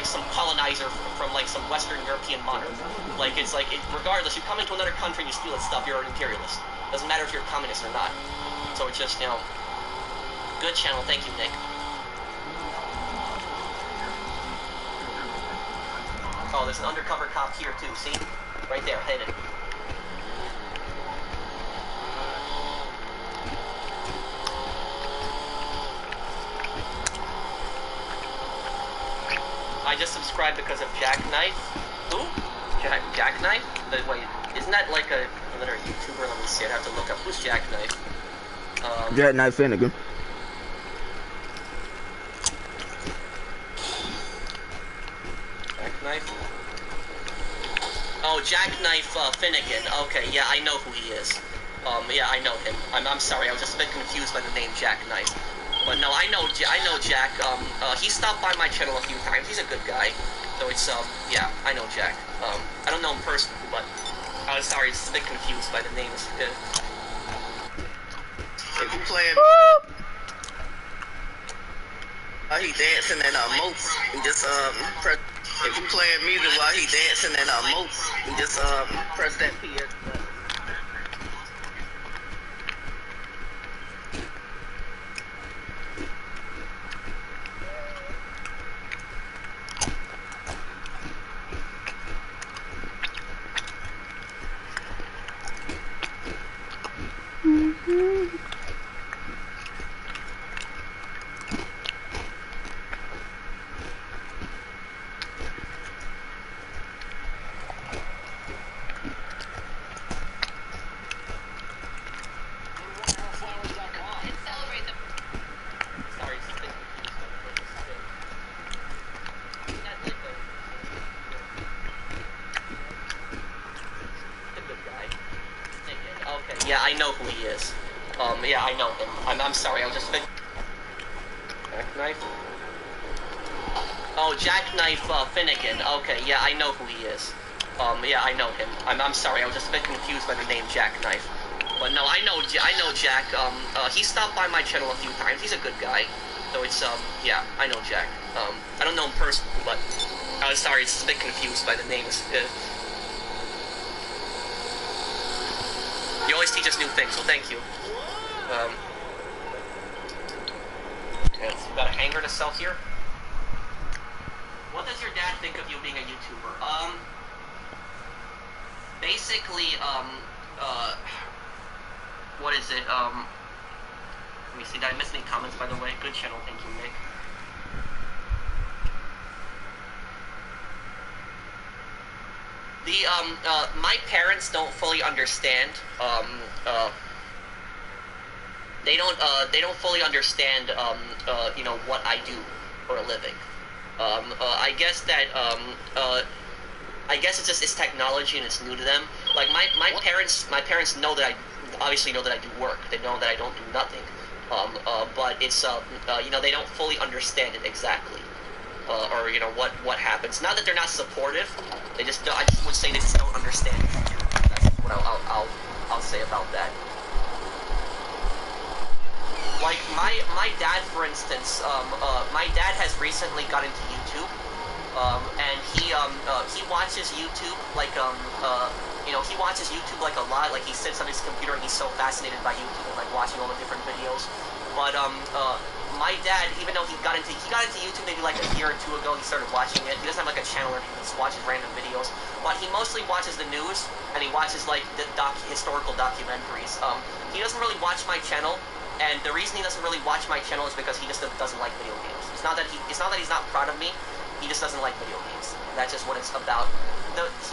some colonizer from like some Western European monarch. Regardless, you come into another country and you steal its stuff, you're an imperialist. Doesn't matter if you're a communist or not. So it's just, good channel. Thank you, Nick. Oh, there's an undercover cop here too. See, right there, hidden. I just subscribed because of Jackknife. Who? Jackknife? Wait, isn't that like another YouTuber? Let me see. I'd have to look up. Who's Jackknife? Jackknife Finnegan. Jackknife? Oh, Jackknife Finnegan. Okay, yeah, I know who he is. Yeah, I know him. I'm sorry, I was just a bit confused by the name Jackknife. But no, I know Jack. He stopped by my channel a few times. He's a good guy. So it's, yeah, I know Jack. I don't know him personally, but I was sorry, just a bit confused by the names. If you playing while he dancing and moats, you just press. If you playing music while he dancing and moats, you just press that PS button. Yeah, I know who he is. Yeah, I know him. I'm sorry, I was just a bit... Jackknife? Oh, Jackknife Finnegan. Okay, yeah, I know who he is. Yeah, I know him. I'm sorry, I was just a bit confused by the name Jackknife. But no, I know Jack. He stopped by my channel a few times. He's a good guy. So it's, yeah, I know Jack. I don't know him personally, but I was sorry, just a bit confused by the names. You always teach us new things, so thank you. Yes, you got a hanger to sell here? What does your dad think of you being a YouTuber? Basically, what is it, let me see, did I miss any comments, by the way? Good channel, thank you, Nick. My parents don't fully understand, they don't fully understand, you know, what I do for a living. I guess that, I guess it's technology and it's new to them. Like, my parents know that obviously know that I do work. They know that I don't do nothing. But it's, you know, they don't fully understand it exactly. Or, you know, what happens. Not that they're not supportive, they just, I just would say they just don't understand it. That's what I'll say about that. Like, my dad, for instance, my dad has recently got into YouTube, and he watches YouTube, like, you know, he watches YouTube, like, a lot. Like, he sits on his computer and he's so fascinated by YouTube and, like, watching all the different videos. But, my dad, even though he got into YouTube maybe like a year or two ago, he started watching it. He doesn't have like a channel or anything, he just watches random videos. But he mostly watches the news, and he watches like the historical documentaries. He doesn't really watch my channel, and the reason he doesn't really watch my channel is because he just doesn't like video games. It's not that he's not proud of me, he just doesn't like video games. That's just what it's about.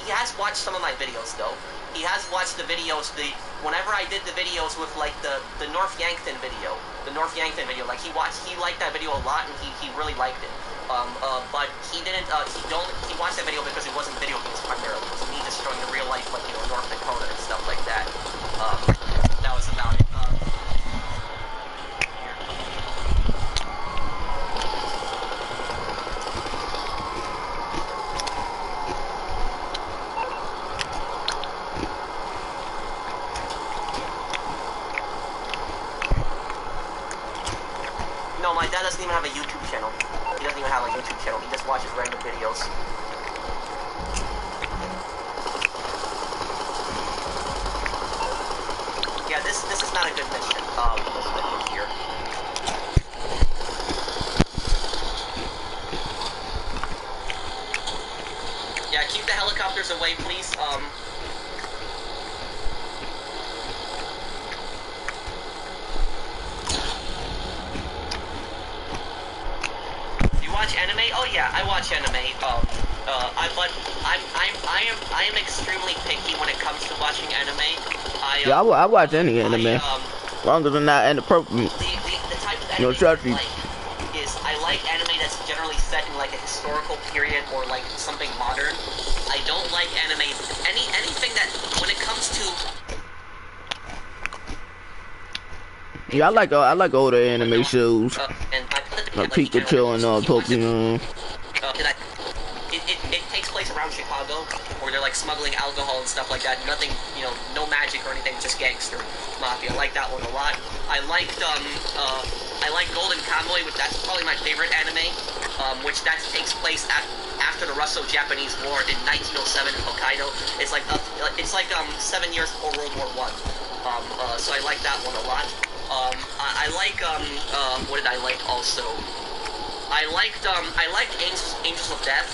He has watched some of my videos though. He has watched the videos, whenever I did the videos with like the North Yankton video, like he liked that video a lot, and he really liked it. But he didn't, he watched that video because it wasn't video games primarily. It was me just showing the real life, like, you know, North Dakota and stuff like that. That was about it. No, my dad doesn't even have a YouTube channel. He doesn't even have a YouTube channel. He just watches random videos. Yeah, this is not a good mission. This mission here. Yeah, keep the helicopters away, please. Watch anime? Anime? Oh yeah, I watch anime. I am extremely picky when it comes to watching anime. I watch any anime. As long as it's not inappropriate. The type of anime I like is I like anime that's generally set in like a historical period or like something modern. I don't like anime anything that when it comes to I like older anime shows. Like Pikachu and Pokemon. It takes place around Chicago, where they're like smuggling alcohol and stuff like that. Nothing, no magic or anything, just gangster mafia. I like that one a lot. I liked Golden Kamuy, which that's probably my favorite anime. Which that takes place after the Russo-Japanese War in 1907 in Hokkaido. It's like 7 years before World War I. So I like that one a lot. I like what did I like also? I liked Angels of Death.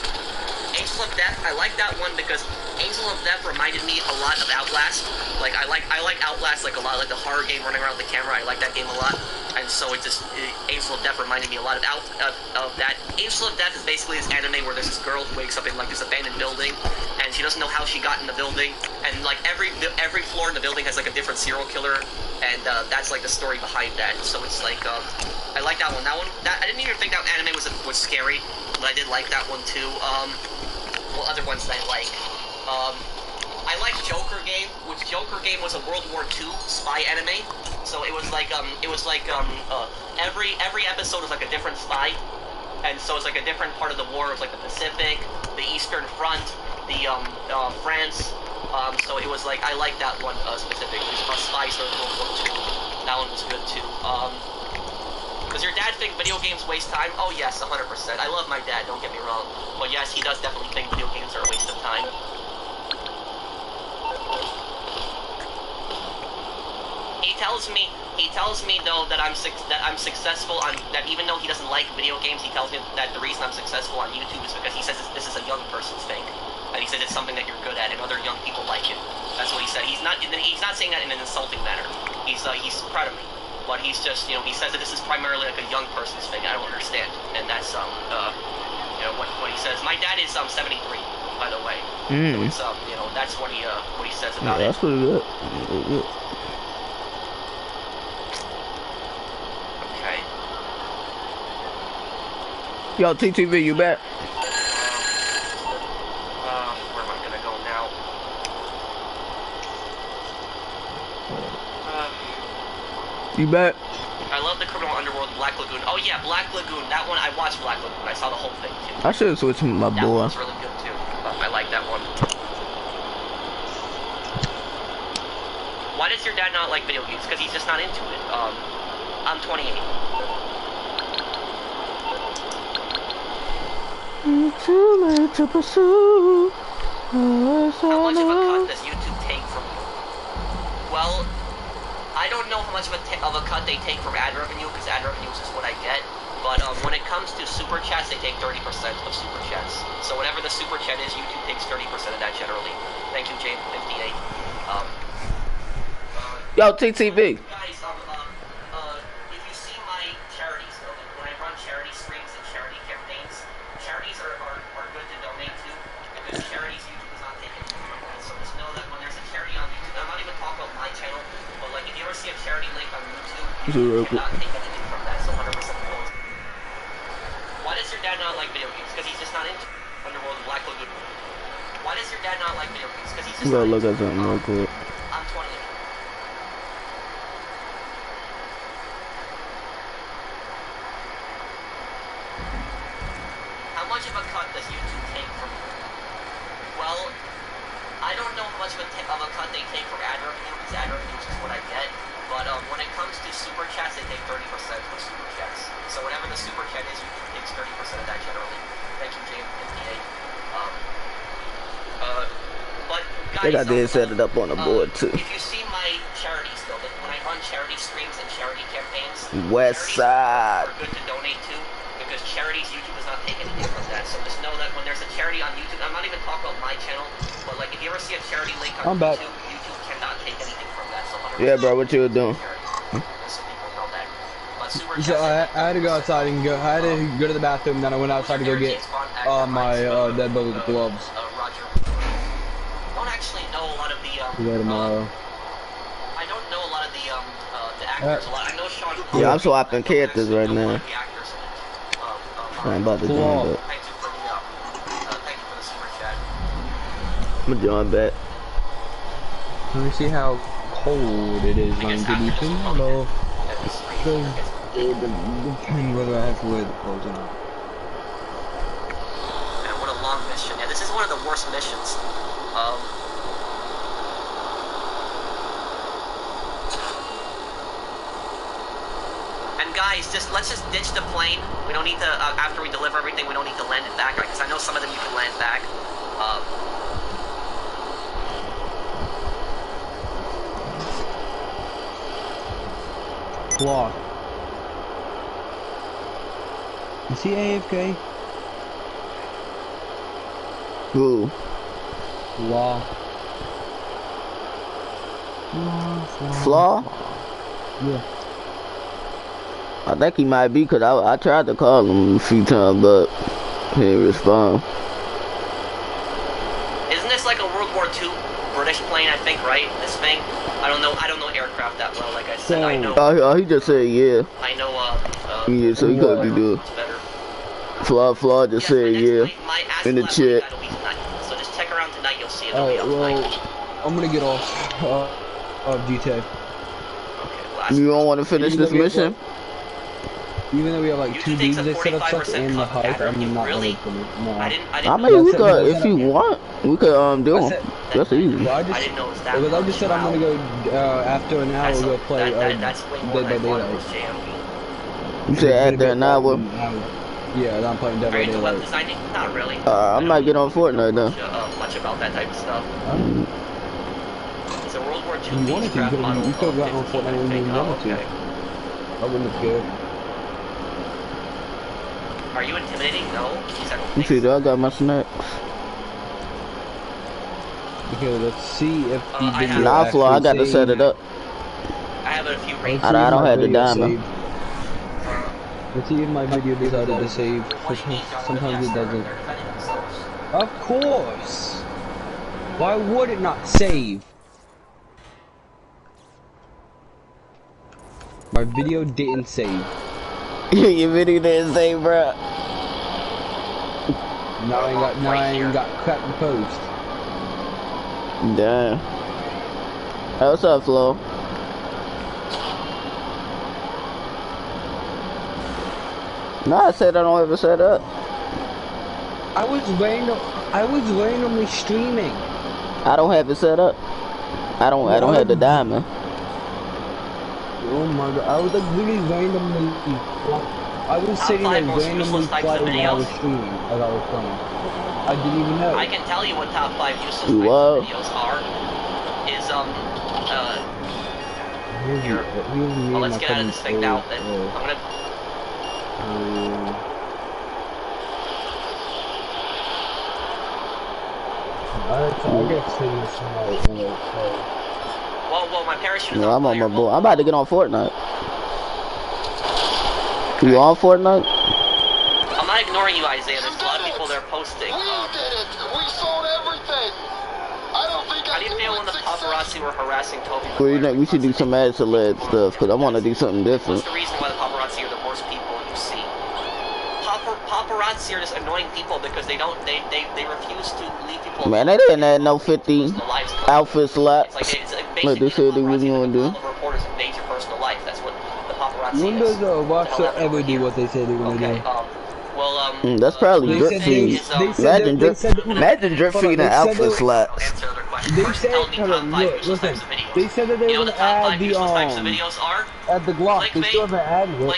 Angels of Death, I like that one because Angels of Death reminded me a lot of Outlast. Like I like Outlast like a lot, like the horror game running around with the camera. I like that game a lot, and so Angels of Death reminded me a lot of that. Angels of Death is basically this anime where there's this girl who wakes up in like this abandoned building, and she doesn't know how she got in the building, and like every floor in the building has like a different serial killer, and that's like the story behind that. So it's like I like that one. I didn't even think that anime was scary, but I did like that one too. What other ones did I like? I like Joker Game, which Joker Game was a World War II spy anime. So it was like every episode was like a different spy, and so it's like a different part of the war. It was like the Pacific, the Eastern Front, the France. So it was like I like that one specifically. It's about spies during World War II. That one was good too. Does your dad think video games waste time? Oh yes, 100%. I love my dad, don't get me wrong. But yes, he does definitely think video games are a waste of time. He tells me though that I'm successful on that. Even though he doesn't like video games, he tells me that the reason I'm successful on YouTube is because he says this is a young person's thing, and he says it's something that you're good at, and other young people like it. That's what he said. He's not saying that in an insulting manner. He's proud of me. But he's just, he says that this is primarily like a young person's thing. I don't understand, and that's what he says. My dad is 73, by the way. So it's that's what he says about it. That's pretty good. Okay. Yo, TTV, you back? Where am I gonna go now? You back? I love the Criminal Underworld, Black Lagoon. Oh yeah, Black Lagoon. That one, I watched Black Lagoon. I saw the whole thing too. I should have switched with my boy. That one's really good too. I like that one. Why does your dad not like video games? Because he's just not into it. I'm 28. Too late to pursue. How much of a cut does YouTube take from you? Well, I don't know how much of a cut they take from ad revenue, because ad revenue is just what I get. But when it comes to super chats, they take 30% of super chats. So whatever the super chat is, YouTube takes 30% of that generally. Thank you, James58. Yo, TTV. Guys, if you see my charities, when I run charity streams and charity campaigns, charities are good to donate to, because charities YouTube is not taking anything from that. So just know that when there's a charity on YouTube, I'm not even talking about my channel, but like if you ever see a charity link on YouTube, you cannot take anything from that. So 100% goes. Why does your dad not like video games? Because he's just not into Underworld and Black Lagoon. Why does your dad not like video games? Because he's just not into look at something real quick. I'm 28. How much of a cut does YouTube take from you? Well, I don't know how much of a cut they take from ad revenue, because ad revenue is just what I get. But when it comes to super chats, they take 30% of super chats. So whatever the super chat is, YouTube takes 30% of that generally. Thank you, James58. But guys, I did set it up on the board too. If you see my charities though, when I run charity streams and charity campaigns, West Side are good to donate to, because charities YouTube is not taking anything from that. So just know that when there's a charity on YouTube, I'm not even talking about my channel, but like if you ever see a charity link on YouTube, YouTube cannot take anything from that. So yeah, bro, what you were doing? So people know that. But super So I had to go outside and go. I had to go to the bathroom. Then I went outside to go get my dead bug gloves. Don't actually know a lot of the tomorrow. I don't know a lot of the actors a lot. I know Sean. Yeah, I'm swapping characters right now. I'm about to join back. Thank you for the super chat. I'm gonna join back. Let me see how cold it is going to be tomorrow. So depending whether I have to wear the clothes or not. Man, what a long mission. Yeah, this is one of the worst missions. And guys, let's just ditch the plane. We don't need to, after we deliver everything, we don't need to land it back, right? Because I know some of them you can land back. Flaw. Is he AFK? Who? Flaw. Flaw? Yeah. I think he might be, because I tried to call him a few times, but he didn't respond. Isn't this like a World War II British plane, I think, right? This thing? I don't know aircraft that well, like I said. I know. Oh, he just said yeah. I know, yeah, so he could be good. Flaw just said yeah. In the chat. So just check around tonight, you'll see it. Alright, well, I'm gonna get off of GTA. Okay, you don't want to finish this mission? Even though we have like 2 dudes that set up stuff in the hype, I'm not really finish. No. I mean, we could, if you want, we could do them. That's easy. Well, I didn't know it was that. Because I just said I'm gonna go after an hour we'll play Dead by Daylight. You said after an hour? Yeah, I'm playing Dead by Daylight. Not really. I might get on Fortnite though. Much about that type of stuff. It's a World War II. You wanted to, you could have gotten on Fortnite when you wanted to. That wouldn't have good. Are you intimidating? No. You see, I got my snacks. Okay, let's see if nah, Flo, I got to set it up. I have a few rings. I don't have the diamond. Let's see if my video decided to save. Sometimes it doesn't. Of course! Why would it not save? My video didn't save. Your video didn't save, bro. Now I ain't got cut in post. Damn. Hey, what's up, Flo? Nah, I said I don't ever set up. I was randomly streaming. I don't have it set up. I don't have the diamond. Oh my god, I was like really randomly. I was sitting there randomly playing when I was streaming as I was playing. I didn't even know. I can tell you what top 5 useless types of videos are. Is here. Well, let's get out of this thing now. Then I'm gonna. Well, my parachute. No, I'm on my board. I'm about to get on Fortnite. Okay. You on Fortnite? I'm not ignoring you, Isaiah. There's a lot of people there posting. We did it. We sold everything. I don't think how do you feel when the paparazzi were harassing Toby? Well, you know, we should do some ad celeb stuff because I want to do something different. What's the reason why the paparazzi are the worst people you see? Paparazzi are just annoying people because they refuse to leave people. Man, they didn't add no 50 outfit slots. Like they said they was gonna do. Reporters invade your personal life. That's what the paparazzi when does Wattup ever do what they said they were gonna do? Well, that's probably drip feed. Imagine drip feed and outfit slots. They said, listen, they said that they were gonna add the at the Glock. They still haven't added it.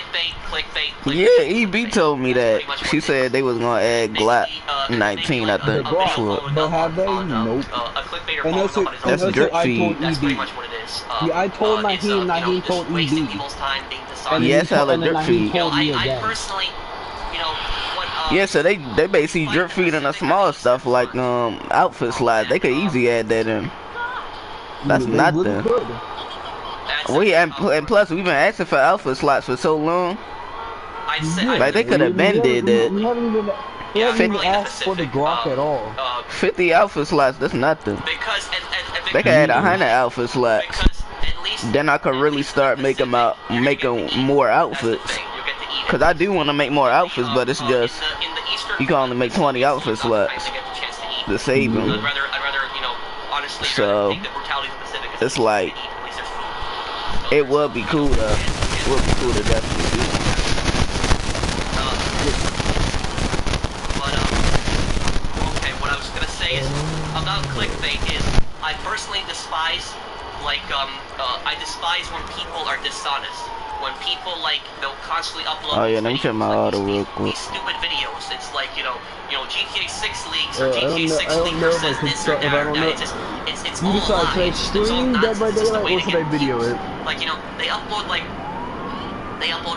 Clickbait. Yeah, EB told me that. She said they was gonna add Glock 19, I think. But have they? Nope. And also, that's drip feed. Yeah, I told Naheem, Naheem told EB. Yes, hella drip feed. I personally, yeah, so they basically drip feeding the small stuff like outfit slides. They could easily add that in. That's nothing. And plus we've been asking for alpha slots for so long. I'd say, like they could have been did that. We haven't even asked for the Glock at all. 50 alpha slots, that's nothing. Because they could add 100 alpha slots. Because at least then I could really start making more outfits. Cause I do want to make more outfits, but it's just you can only make 20 outfit slots to save them. I'd rather, you know, honestly, so take the brutality of the Pacific. It's like it would be cool to definitely do. Okay, what I was gonna say is about clickbait is I personally despise I despise when people are dishonest. When people they'll constantly upload. Oh yeah, let me check my auto real quick. These stupid videos. It's like you know GTA 6 leaks or GTA 6 leaks says this or that or that. It's all lies. Stream Dead by Daylight or should I video it? Like they upload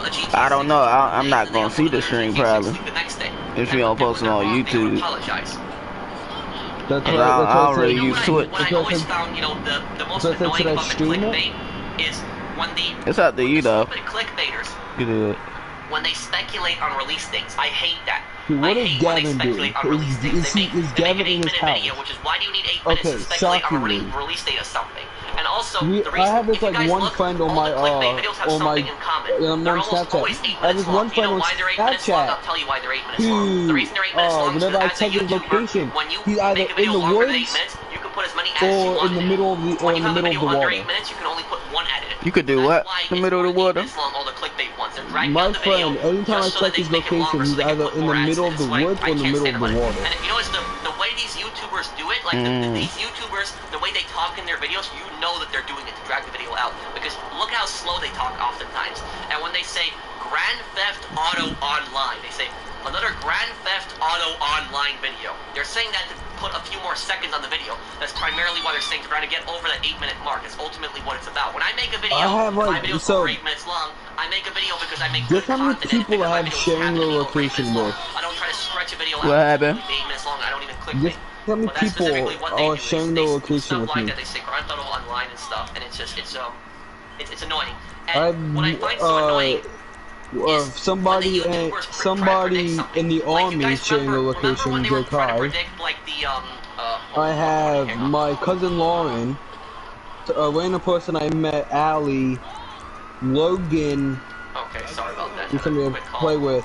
a GTA. I don't know. I'm not gonna see the stream probably. If you don't post it on YouTube. I don't really use Twitch. What I always found, the most annoying about the clickbait is when it's up to you though. Clickbaiters. You do it. When they speculate on release dates, I hate that. What does Gavin do? Is Gavin in his house? Video, which is why do you need 8 minutes to speculate on a release date of something? And also, the reason, I have this one friend on my Snapchat. I have this one friend on Snapchat who, whenever I check his location, he's either in the woods or in the middle of the water. You can only put one edit. You could do what? In the middle of the water? My friend, anytime I check his location, he's either in the middle of the woods or in the middle of the water. And you notice the way these YouTubers do it, these YouTubers, the way they talk in their videos, you know that they're doing it to drag the video out. Because look how slow they talk oftentimes. And when they say Grand Theft Auto Online, they say another Grand Theft Auto Online video. They're saying that to put a few more seconds on the video. That's primarily why they're saying to try to get over that 8-minute mark. That's ultimately what it's about. When I make a video, my videos are 8 minutes long. I make a video because I make good content. How many people have sharing the location with? I don't try to stretch a video out. What happened? 8 minutes long. I don't even click it. How many people are sharing the location with me? They say Grand Theft Auto Online and stuff, and it's just it's annoying. And what I find so annoying. Somebody in the army sharing the location, Joe Kai. I have my cousin Lauren, a random person I met, Allie, Logan. Okay, sorry about that. Who's somebody to play with.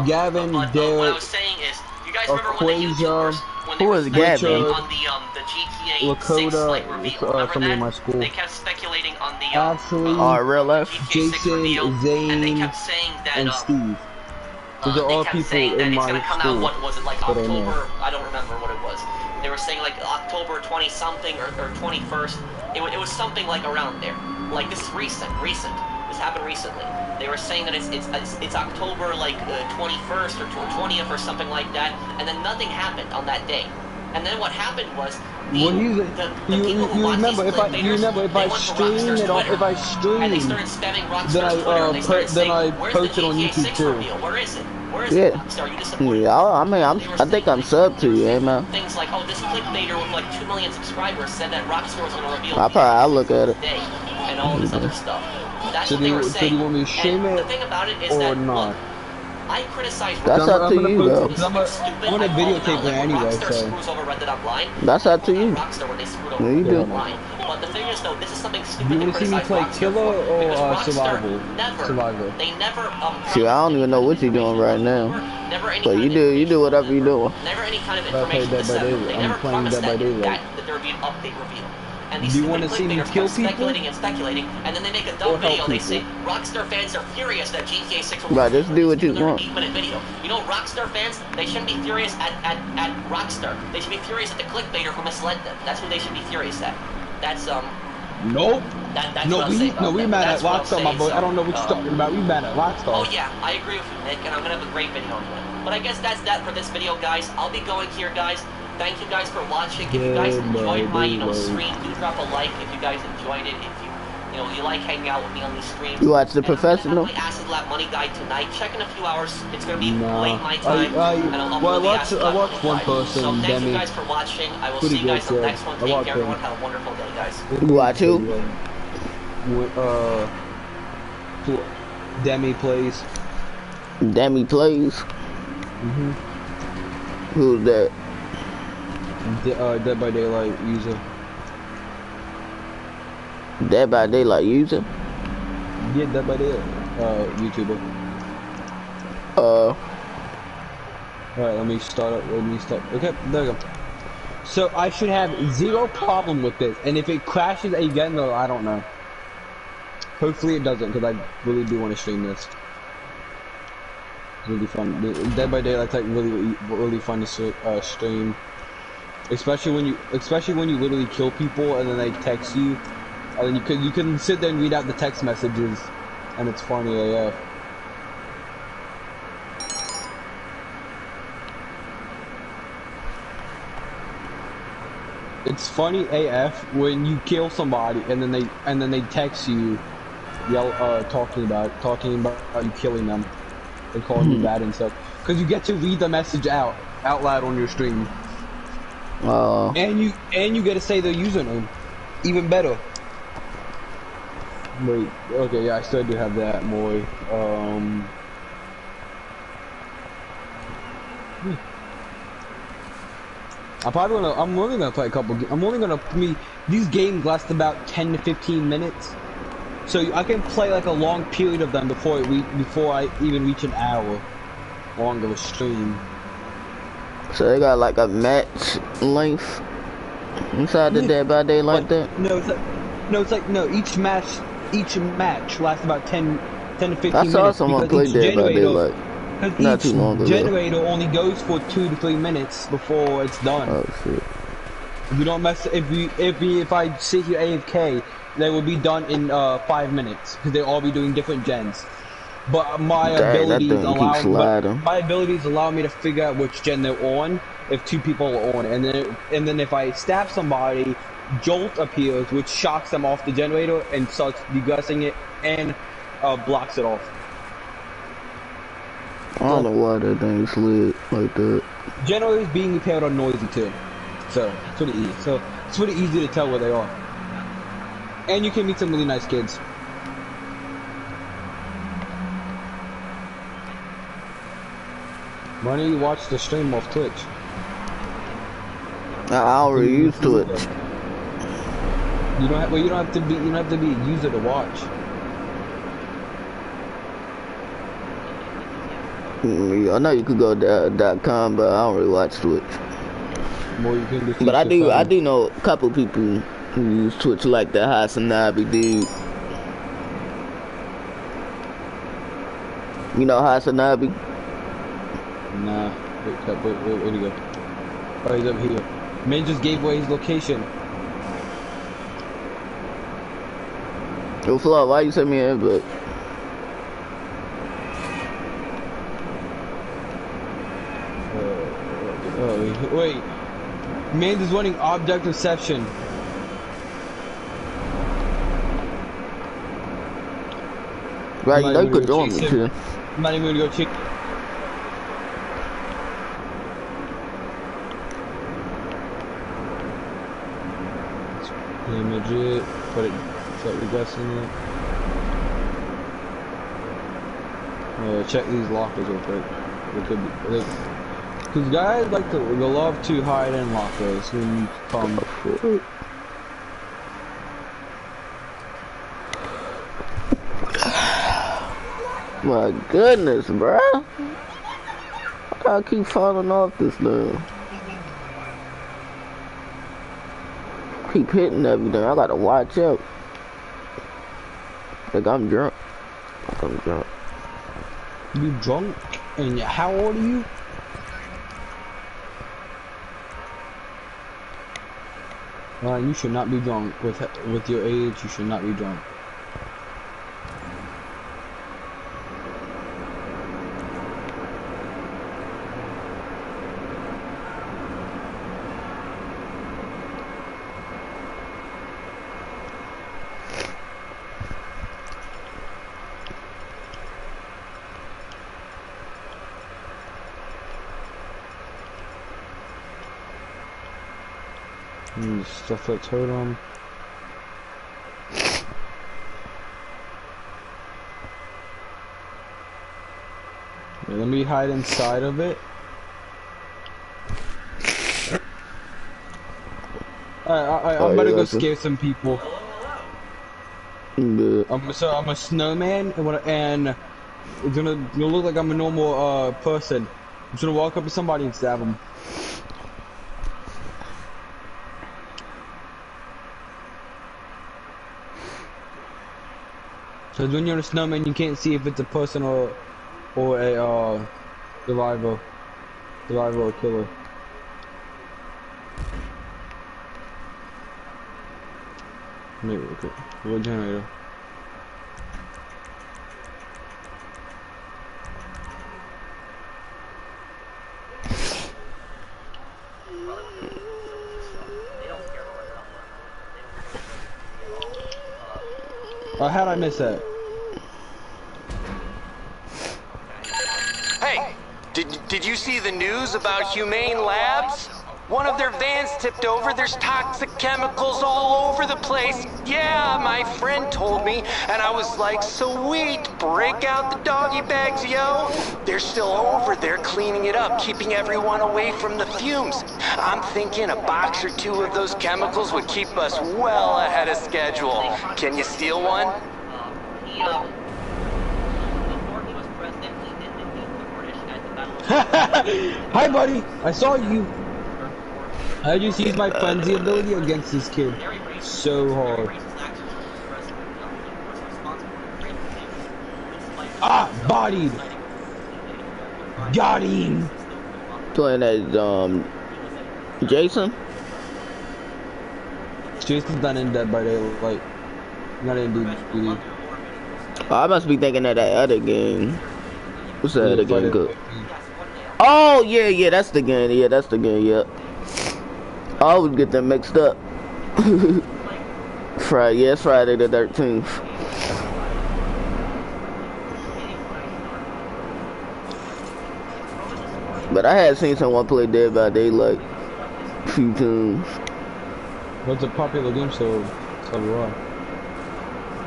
Gavin, Derek, what I was saying is, you guys remember when the YouTubers, who was Gavin? On the GTA Lakota, 6 reveal, somebody in my school. They kept speculating on the Ashley, real life, Jason, Zane, and they kept saying that, and Steve. Those are all people in my school. What was it, like October? I don't remember what it was. They were saying like October 20 something or 21st. It was something like around there. Like this is recent. This happened recently. They were saying that it's October like 21st or 20th or something like that, and then nothing happened on that day. And then what happened was you remember if I stream it and they started spamming then I post it on YouTube too. Where is it? Yeah. I think I'm sub to you, man. Things like, oh, this clickbaiter with like 2 million subscribers said that Rockstar was going to reveal I'll look at it. And all this other stuff. That's so what they were saying. Do you want me to stream it or not? Look, I criticize that's up to you, though. I'm gonna videotape it anyway, so. That's up to you. Yeah, you do. But the thing is, though, this is something stupid. Do you want to see me play Killer or Survival? Survival. They never, See, I don't even know what you're doing right now. But you do whatever you're doing. Never any kind of information. I'm playing Dead by Daylight. That there would be an update reveal. And these do you want to see me kill people? Speculating, and then they make a dumb video. They say Rockstar fans are furious that GTA 6 will right, just do what you want. 8-minute video. You know, Rockstar fans, they shouldn't be furious at Rockstar. They should be furious at the clickbaiter who misled them. That's what they should be furious at. That's Nope. That's we mad at Rockstar, my boy. I don't know what you're talking about. We mad at Rockstar. Oh yeah, I agree with you, Nick, and I'm gonna have a great video on it. But I guess that's that for this video, guys. I'll be going here, guys. Thank you guys for watching. If you guys enjoyed my, stream, do drop a like if you guys enjoyed it. If you like hanging out with me on these streams. You watch The Professional? Acid Lab Money Guide tonight. Check in a few hours. It's gonna be late my time. I watched one person. So thank you guys for watching. I will see you guys in the next one. Take care, everyone. Have a wonderful day, guys. You watch who? Demi plays. Demi plays. Who's that? Dead by Daylight user. Dead by Daylight user? Yeah, Dead by Daylight. YouTuber. Alright, let me start up. Okay, there we go. So I should have zero problem with this, and if it crashes again, though, I don't know. Hopefully it doesn't, because I really do want to stream this. It's really fun. Dead by Daylight's like really fun to stream, especially when you literally kill people and then they text you, and then you can sit there and read out the text messages, and it's funny AF. It's funny AF when you kill somebody and then they text you, talking about you killing them and calling you bad and stuff, because you get to read the message out loud on your stream. And you get to say their username, even better. Wait, okay, yeah, I still do have that, Moy. I'm only gonna play a couple. These games last about 10 to 15 minutes, so I can play like a long period of them before I even reach an hour long of a stream. So they got like a match length inside the Dead by Daylight thing? No, each match lasts about 10 to 15 minutes. I saw someone play Dead by Daylight. Not too long ago. Generator only goes for 2 to 3 minutes before it's done. Oh shit! If you don't mess, if I sit here AFK, they will be done in 5 minutes because they'll all be doing different gens. But my abilities allow me to figure out which gen they're on if 2 people are on, and then if I stab somebody, Jolt appears, which shocks them off the generator and starts degassing it and blocks it off. I don't know why that thing slid like that. Generators being repaired are noisy too, so it's pretty easy. So it's pretty easy to tell where they are, and you can meet some really nice kids. Why don't you watch the stream off Twitch? I already used Twitch. You don't have to be a user to watch. I know you could go .com, but I don't really watch Twitch. Well, you can but I do know a couple people who use Twitch, like the Hasanabi dude. You know Hasanabi? Nah. Where'd he go? Oh, he's up here. Man just gave away his location. Yo, Flaw, why you send me an invite? Wait, man is running object reception. Right, you could join me too. I'm not even gonna go check. Image it, start regressing it. Check these lockers real quick. They could be. Because guys like to love to hide in lockers when you come. My goodness, bro. I keep falling off this now. Keep hitting everything. I gotta watch out. Like I'm drunk. You drunk? And how old are you? You should not be drunk. With your age, you should not be drunk. Stuff like totem. we hide inside of it? I'm about to go scare some people. So I'm a snowman, and it's gonna look like I'm a normal person. I'm just gonna walk up to somebody and stab them. So when you're a snowman, you can't see if it's a person or a survivor or killer. Wait, okay. What generator? How'd I miss that? Hey, did you see the news about Humane Labs? One of their vans tipped over. There's toxic chemicals all over the place. Yeah, my friend told me, and I was like, sweet, break out the doggy bags, yo. They're still over there cleaning it up, keeping everyone away from the fumes. I'm thinking a box or two of those chemicals would keep us well ahead of schedule. Can you steal one? Hi, buddy. I saw you. I just used my frenzy ability against this kid so hard. Ah, bodied. Got him. Playing as Jason. Jason's not in Dead by Daylight. Not in DD. Oh, I must be thinking of that other game. What's that other game called? Oh yeah, that's the game. Yeah, that's the game. Yep. I always get them mixed up. Friday, yeah, it's Friday the 13th. But I had seen someone play Dead by Daylight a few times. What's a popular game, so do I.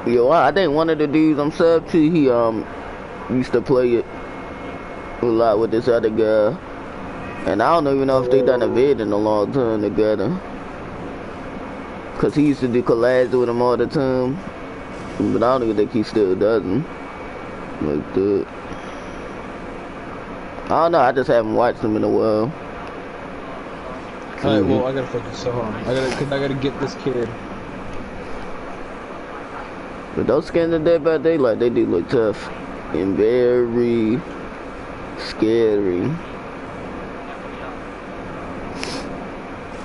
Yo, I think one of the dudes I'm sub to, he used to play it a lot with this other guy. And I don't even know if they done a vid in a long time together. Cause he used to do collabs with him all the time. But I don't even think he still does them. Like that. I don't know, I just haven't watched him in a while. Alright, well I gotta focus so hard. I gotta get this kid. But those skins of Dead by Daylight, they do look tough. And very scary.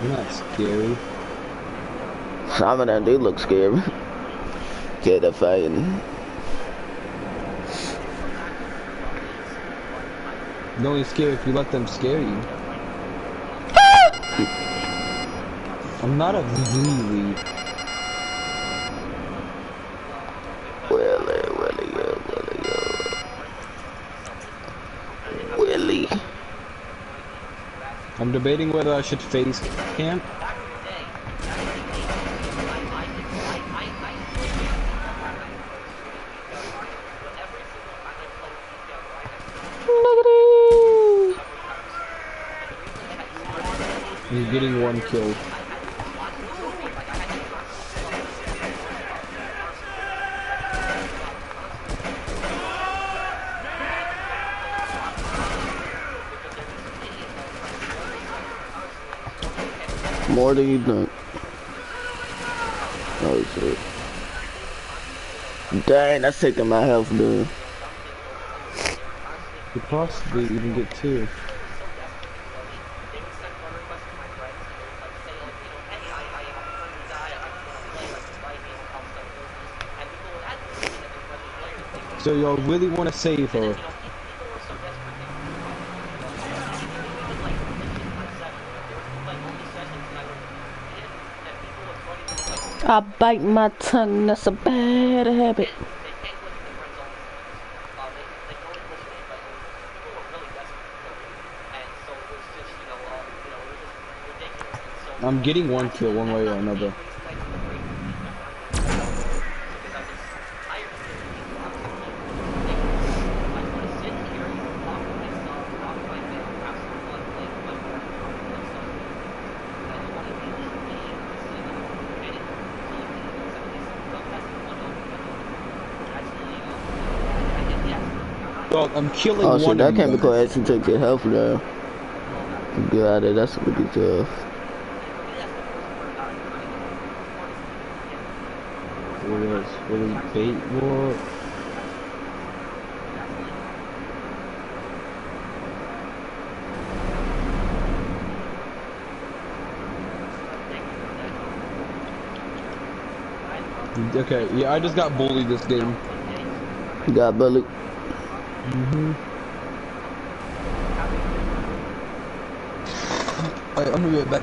Not scary. Some of them do look scary. Terrifying. They're only scary if you let them scare you. I'm not a Willy. Willy. I'm debating whether I should face camp. He's getting one kill. More than you think. Oh shit. Dang, that's taking my health down. You possibly even get two. So y'all really want to save her? I bite my tongue, that's a bad habit. I'm getting one kill one way or another. Dog, I'm killing oh shit, one that of you chemical guys. actually takes your health down. Get out of there, that's really tough. What is bait war? Okay, yeah, I just got bullied this game. You got bullied? Alright, I'm gonna be right back.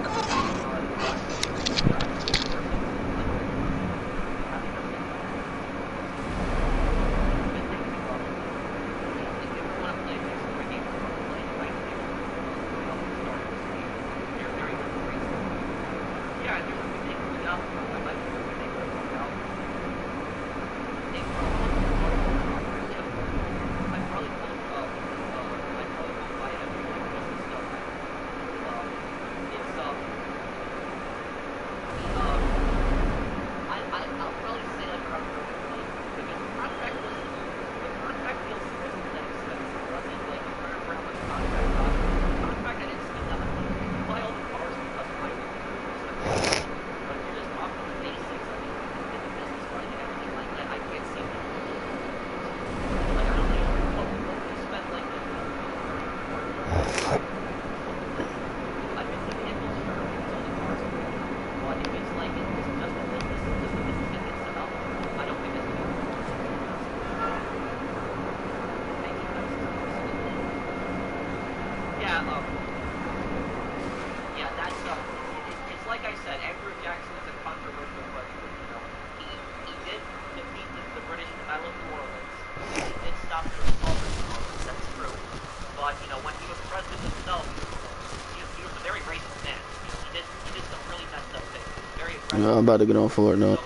No, I'm about to get on for it now. And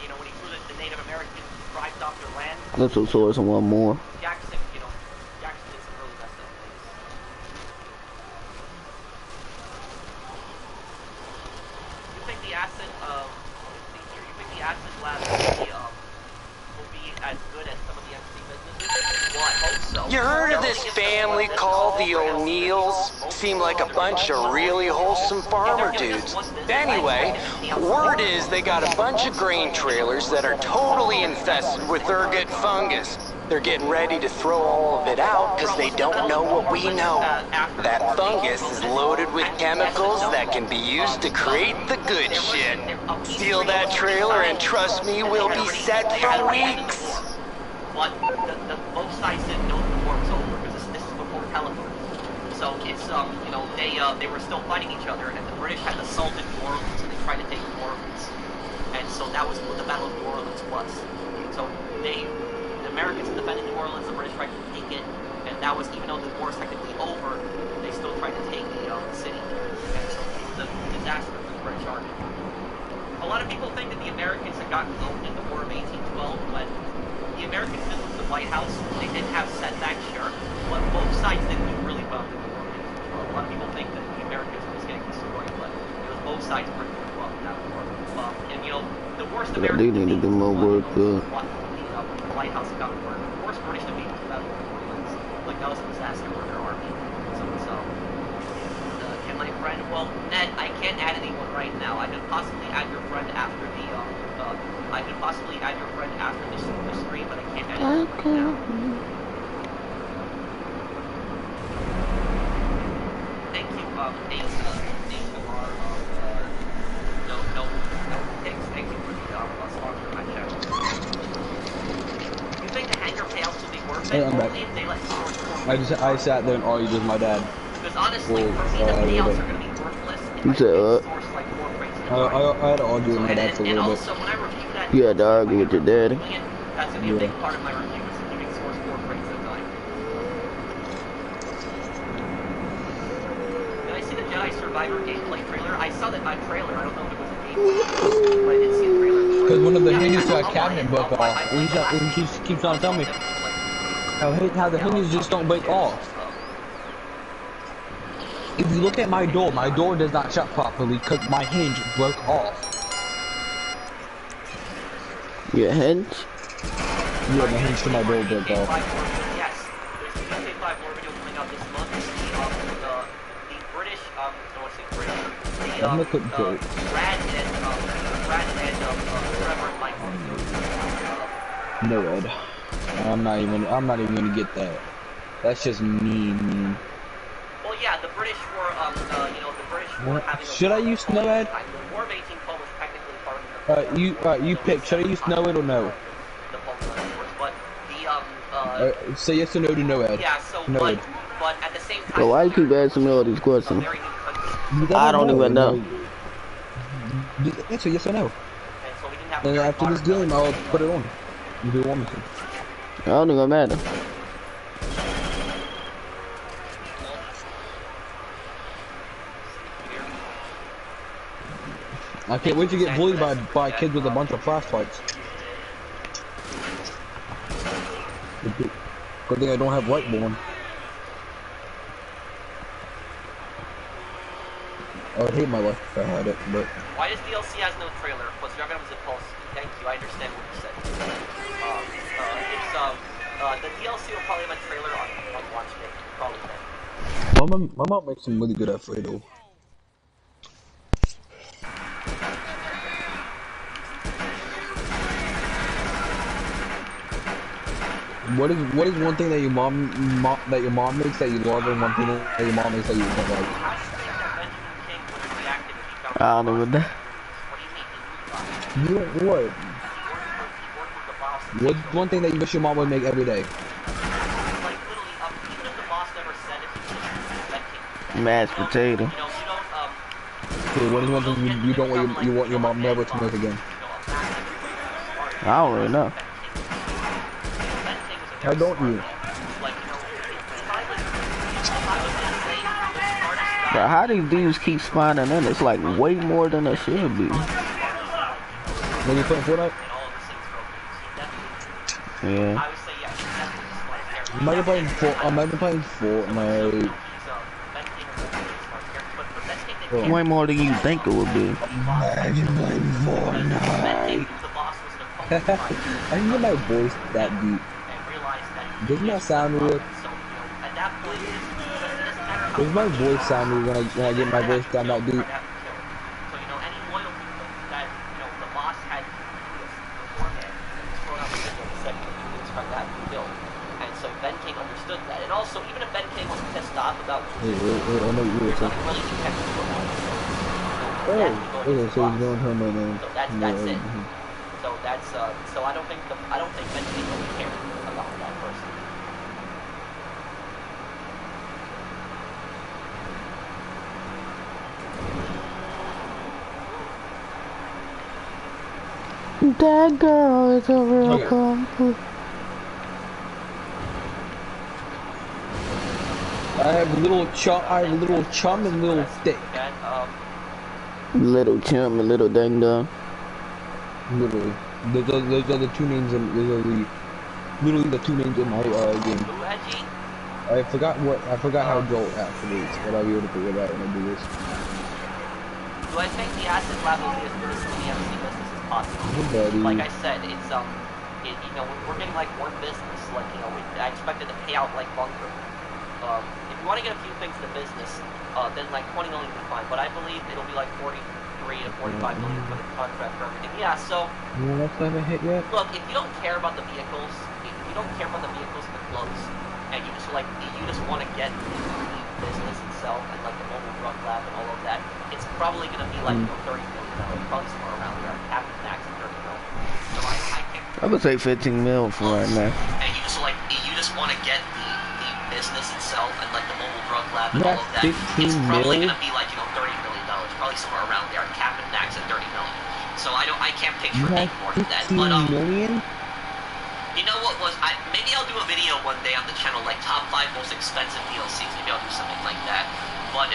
you know, when he flew the Native American tribes off their land, Let's go source and one more. Jackson, you know, Jackson did some really messed up things. You think the acid, you think the acid lab will be as good as some of the MC businesses? Well, I hope so. You heard of this family called the O'Neills? Seem like a bunch of really wholesome farmer dudes. Anyway, word is they got a bunch of grain trailers that are totally infested with ergot fungus. They're getting ready to throw all of it out because they don't know what we know. That fungus is loaded with chemicals that can be used to create the good shit. Steal that trailer and trust me, we'll be set for weeks. But both sides didn't know the war was over because this is before telephone. So it's you know, they were still fighting each other, and the British had assaulted New Orleans, and they tried to take New Orleans, and so that was what the Battle of New Orleans was. So the Americans defended New Orleans, the British tried to take it, and that was, even though the war is technically over, they still tried to take the city, and so it was a disaster for the British Army. A lot of people think that the Americans had gotten owned in the War of 1812, but the Americans did lose the White House. They did have setbacks, sure, but both sides didn't do really well in the War of 1812. A lot of people think that the Americans were just getting destroyed, but it was both sides pretty well in that war. And you know, the worst American defeat need to do more work. The White House got burned. The worst British defeat was the Battle of New Orleans. Like, that was a disaster for their army. So can my friend? Well, Ned, I can't add anyone right now. I could possibly add your friend after the stream, but I can't add anyone right now. Thank you, thank you for the sponsor of my show. You think the hanger payouts will be worth it? Hey, I'm back. I sat there and argued with my dad. Because honestly, for me, the payouts are going to be worthless. You said what? I had to argue with my dad for a little bit. Also, when I review that, You had to argue with your daddy? that's going to be a big part of my review, is giving source 4 frames at a time. Did I see the Jedi Survivor gameplay trailer? I saw that trailer. I don't know if it was a gameplay, but I did see a trailer. Because one of the hinges to our cabinet broke off. And he keeps on telling me how the hinges just don't break off. If you look at my door does not shut properly because my hinge broke off. Your hinge? Yeah, my hinge to my door broke off. Yes, there's a GTA 5 lore video coming out this month. The British, I want to say British, I'm gonna put Drake. Brad and Trevor and Mike. No, Ed. I'm not even gonna get that. That's just mean. Well, yeah, the British were, the British were having a should I use Snow Ed? The War of 1812 was technically part of the... You pick. Should I use Snow Ed or no? But the, say yes or no to No Ed. Yeah, so, no Ed. But at the same time... So why you keep asking me all these questions? I don't even know. Just answer yes or no. And so we didn't have And after this game, I'll put it on. You do want me to. I don't even matter. I can't wait to get bullied by kids with a bunch of flashlights. Good thing I don't have Lightborn. I would hate my life if I had it, but... Why does DLC has no trailer? Plus, your was impulse. Thank you, I understand what you said. The DLC will probably have a trailer on launch day. Probably then. My mom makes some really good Alfredo. What is one thing that your mom makes that you love, and one thing that your mom makes that you don't like? I don't even know. You don't what? What's one thing that you wish your mom would make every day? Mashed potato. Okay, what is one thing you don't want your mom never to make again? I don't really know. How don't you? But how these dudes keep spawning in? It's like way more than it should be. When you playing Fortnite? Yeah. I might be playing Fortnite. Way more than you think it would be. Imagine playing Fortnite. I can get my voice that deep. Doesn't that sound weird? Does my voice sound weird when I get my voice down that deep? Oh, okay, so he's going home right now. So that's it. So I don't think Ben King really cares about that person. That girl is a real complete. I have a little chum and little stick. Little chum and little dang dong. Literally. Those are the two names literally the two names in my game. I forgot how Joel activates, but I'll be able to figure it out when I do this. Do I think the asset level is really the MC business is possible? Like I said, it's we're getting like one business, like I expected to pay out like Bunker. If you want to get a few things in the business, then like 20 million would be fine. But I believe it'll be like 43 to 45 million for the contract for everything. Yeah, so. That's not a hit yet. Look, if you don't care about the vehicles, and the clothes, and you just want to get the business itself and like the mobile drug lab and all of that, it's probably going to be like $30 million, probably somewhere around there. After tax, $30 million. So I can't. I would say 15 mil for right now. And you just want to get the business itself and like the mobile drug lab and all of that, it's probably going to be like, $30 million, probably somewhere around there, cap and max at $30 million. So I can't picture any more than that. But million? You know what was, maybe I'll do a video one day on the channel, like top 5 most expensive DLCs, maybe I'll do something like that. But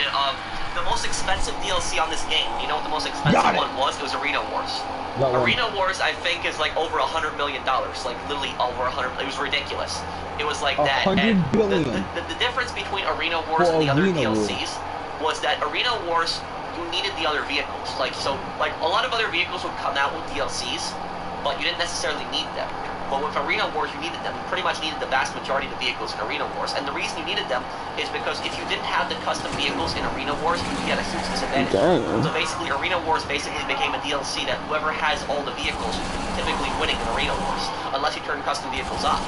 the most expensive DLC on this game, you know what the most expensive one was? It was Arena Wars. Arena Wars, I think, is like over $100 million, like literally over 100. It was ridiculous. It was like that. And the difference between Arena Wars and the other DLCs was that Arena Wars, you needed the other vehicles. Like a lot of other vehicles would come out with DLCs, but you didn't necessarily need them. But with Arena Wars, you needed them. You pretty much needed the vast majority of the vehicles in Arena Wars. And the reason you needed them is because if you didn't have the custom vehicles in Arena Wars, you had a huge disadvantage. So basically, Arena Wars basically became a DLC that whoever has all the vehicles is typically winning in Arena Wars, unless you turn custom vehicles off.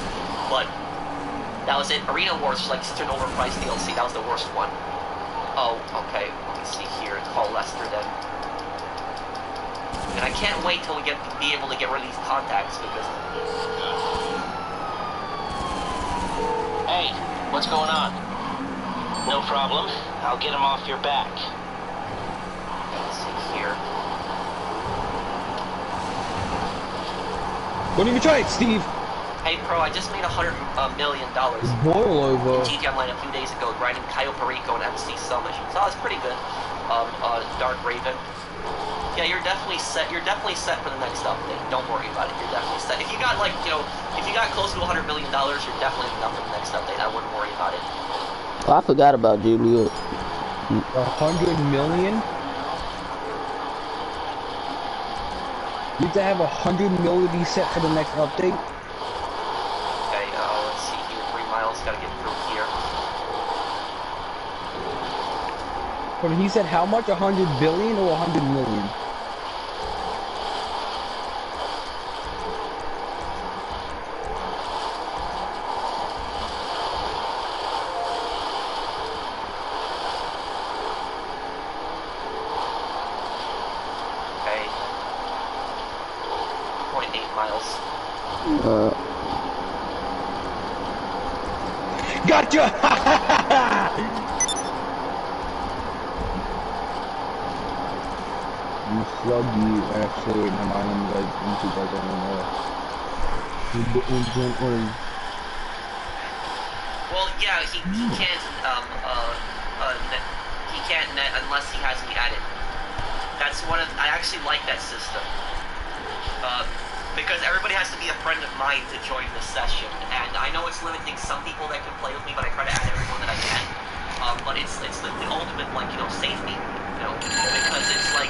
But that was it. Arena Wars was like such an overpriced DLC. That was the worst one. Oh, okay. Let me see here. It's called Lester then. And I can't wait till we be able to get rid of these contacts because. Hey, what's going on? No problem. I'll get him off your back. Let's see here. Don't even try it, Steve. Hey, Pro, I just made $100 million. Boil over. In GT Online a few days ago, grinding Cayo Perico and MC Summation. So that's pretty good. Dark Raven. Yeah, you're definitely set. You're definitely set for the next update. Don't worry about it. You're definitely set. If you got like, if you got close to $100 million, you're definitely enough for the next update. I wouldn't worry about it. Oh, I forgot about Juliet. 100 million? You have to have 100 million to be set for the next update? Okay, let's see here. 3 miles. Gotta get through here. But he said how much? 100 billion or 100 million? Okay. 0.8 miles. Gotcha! You slug you actually, and I am like into guys anymore. Well, yeah, he can't he can't net unless he has me added. That's one of I actually like that system. Because everybody has to be a friend of mine to join the session, and I know it's limiting some people that can play with me, but I try to add everyone that I can. But it's the ultimate like safety, because it's like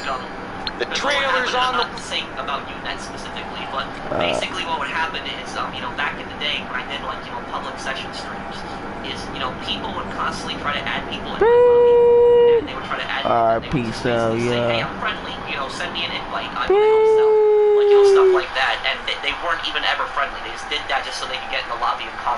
The trailer's on I'm not saying about Unet specifically, but basically what would happen is back in the day when I did like public session streams, is people would constantly try to add people in my lobby, and they would try to add me, and they would just basically say, hey, I'm friendly, send me an invite, I'm gonna help sell, like stuff like that, and they weren't even ever friendly. They just did that just so they could get in the lobby and cause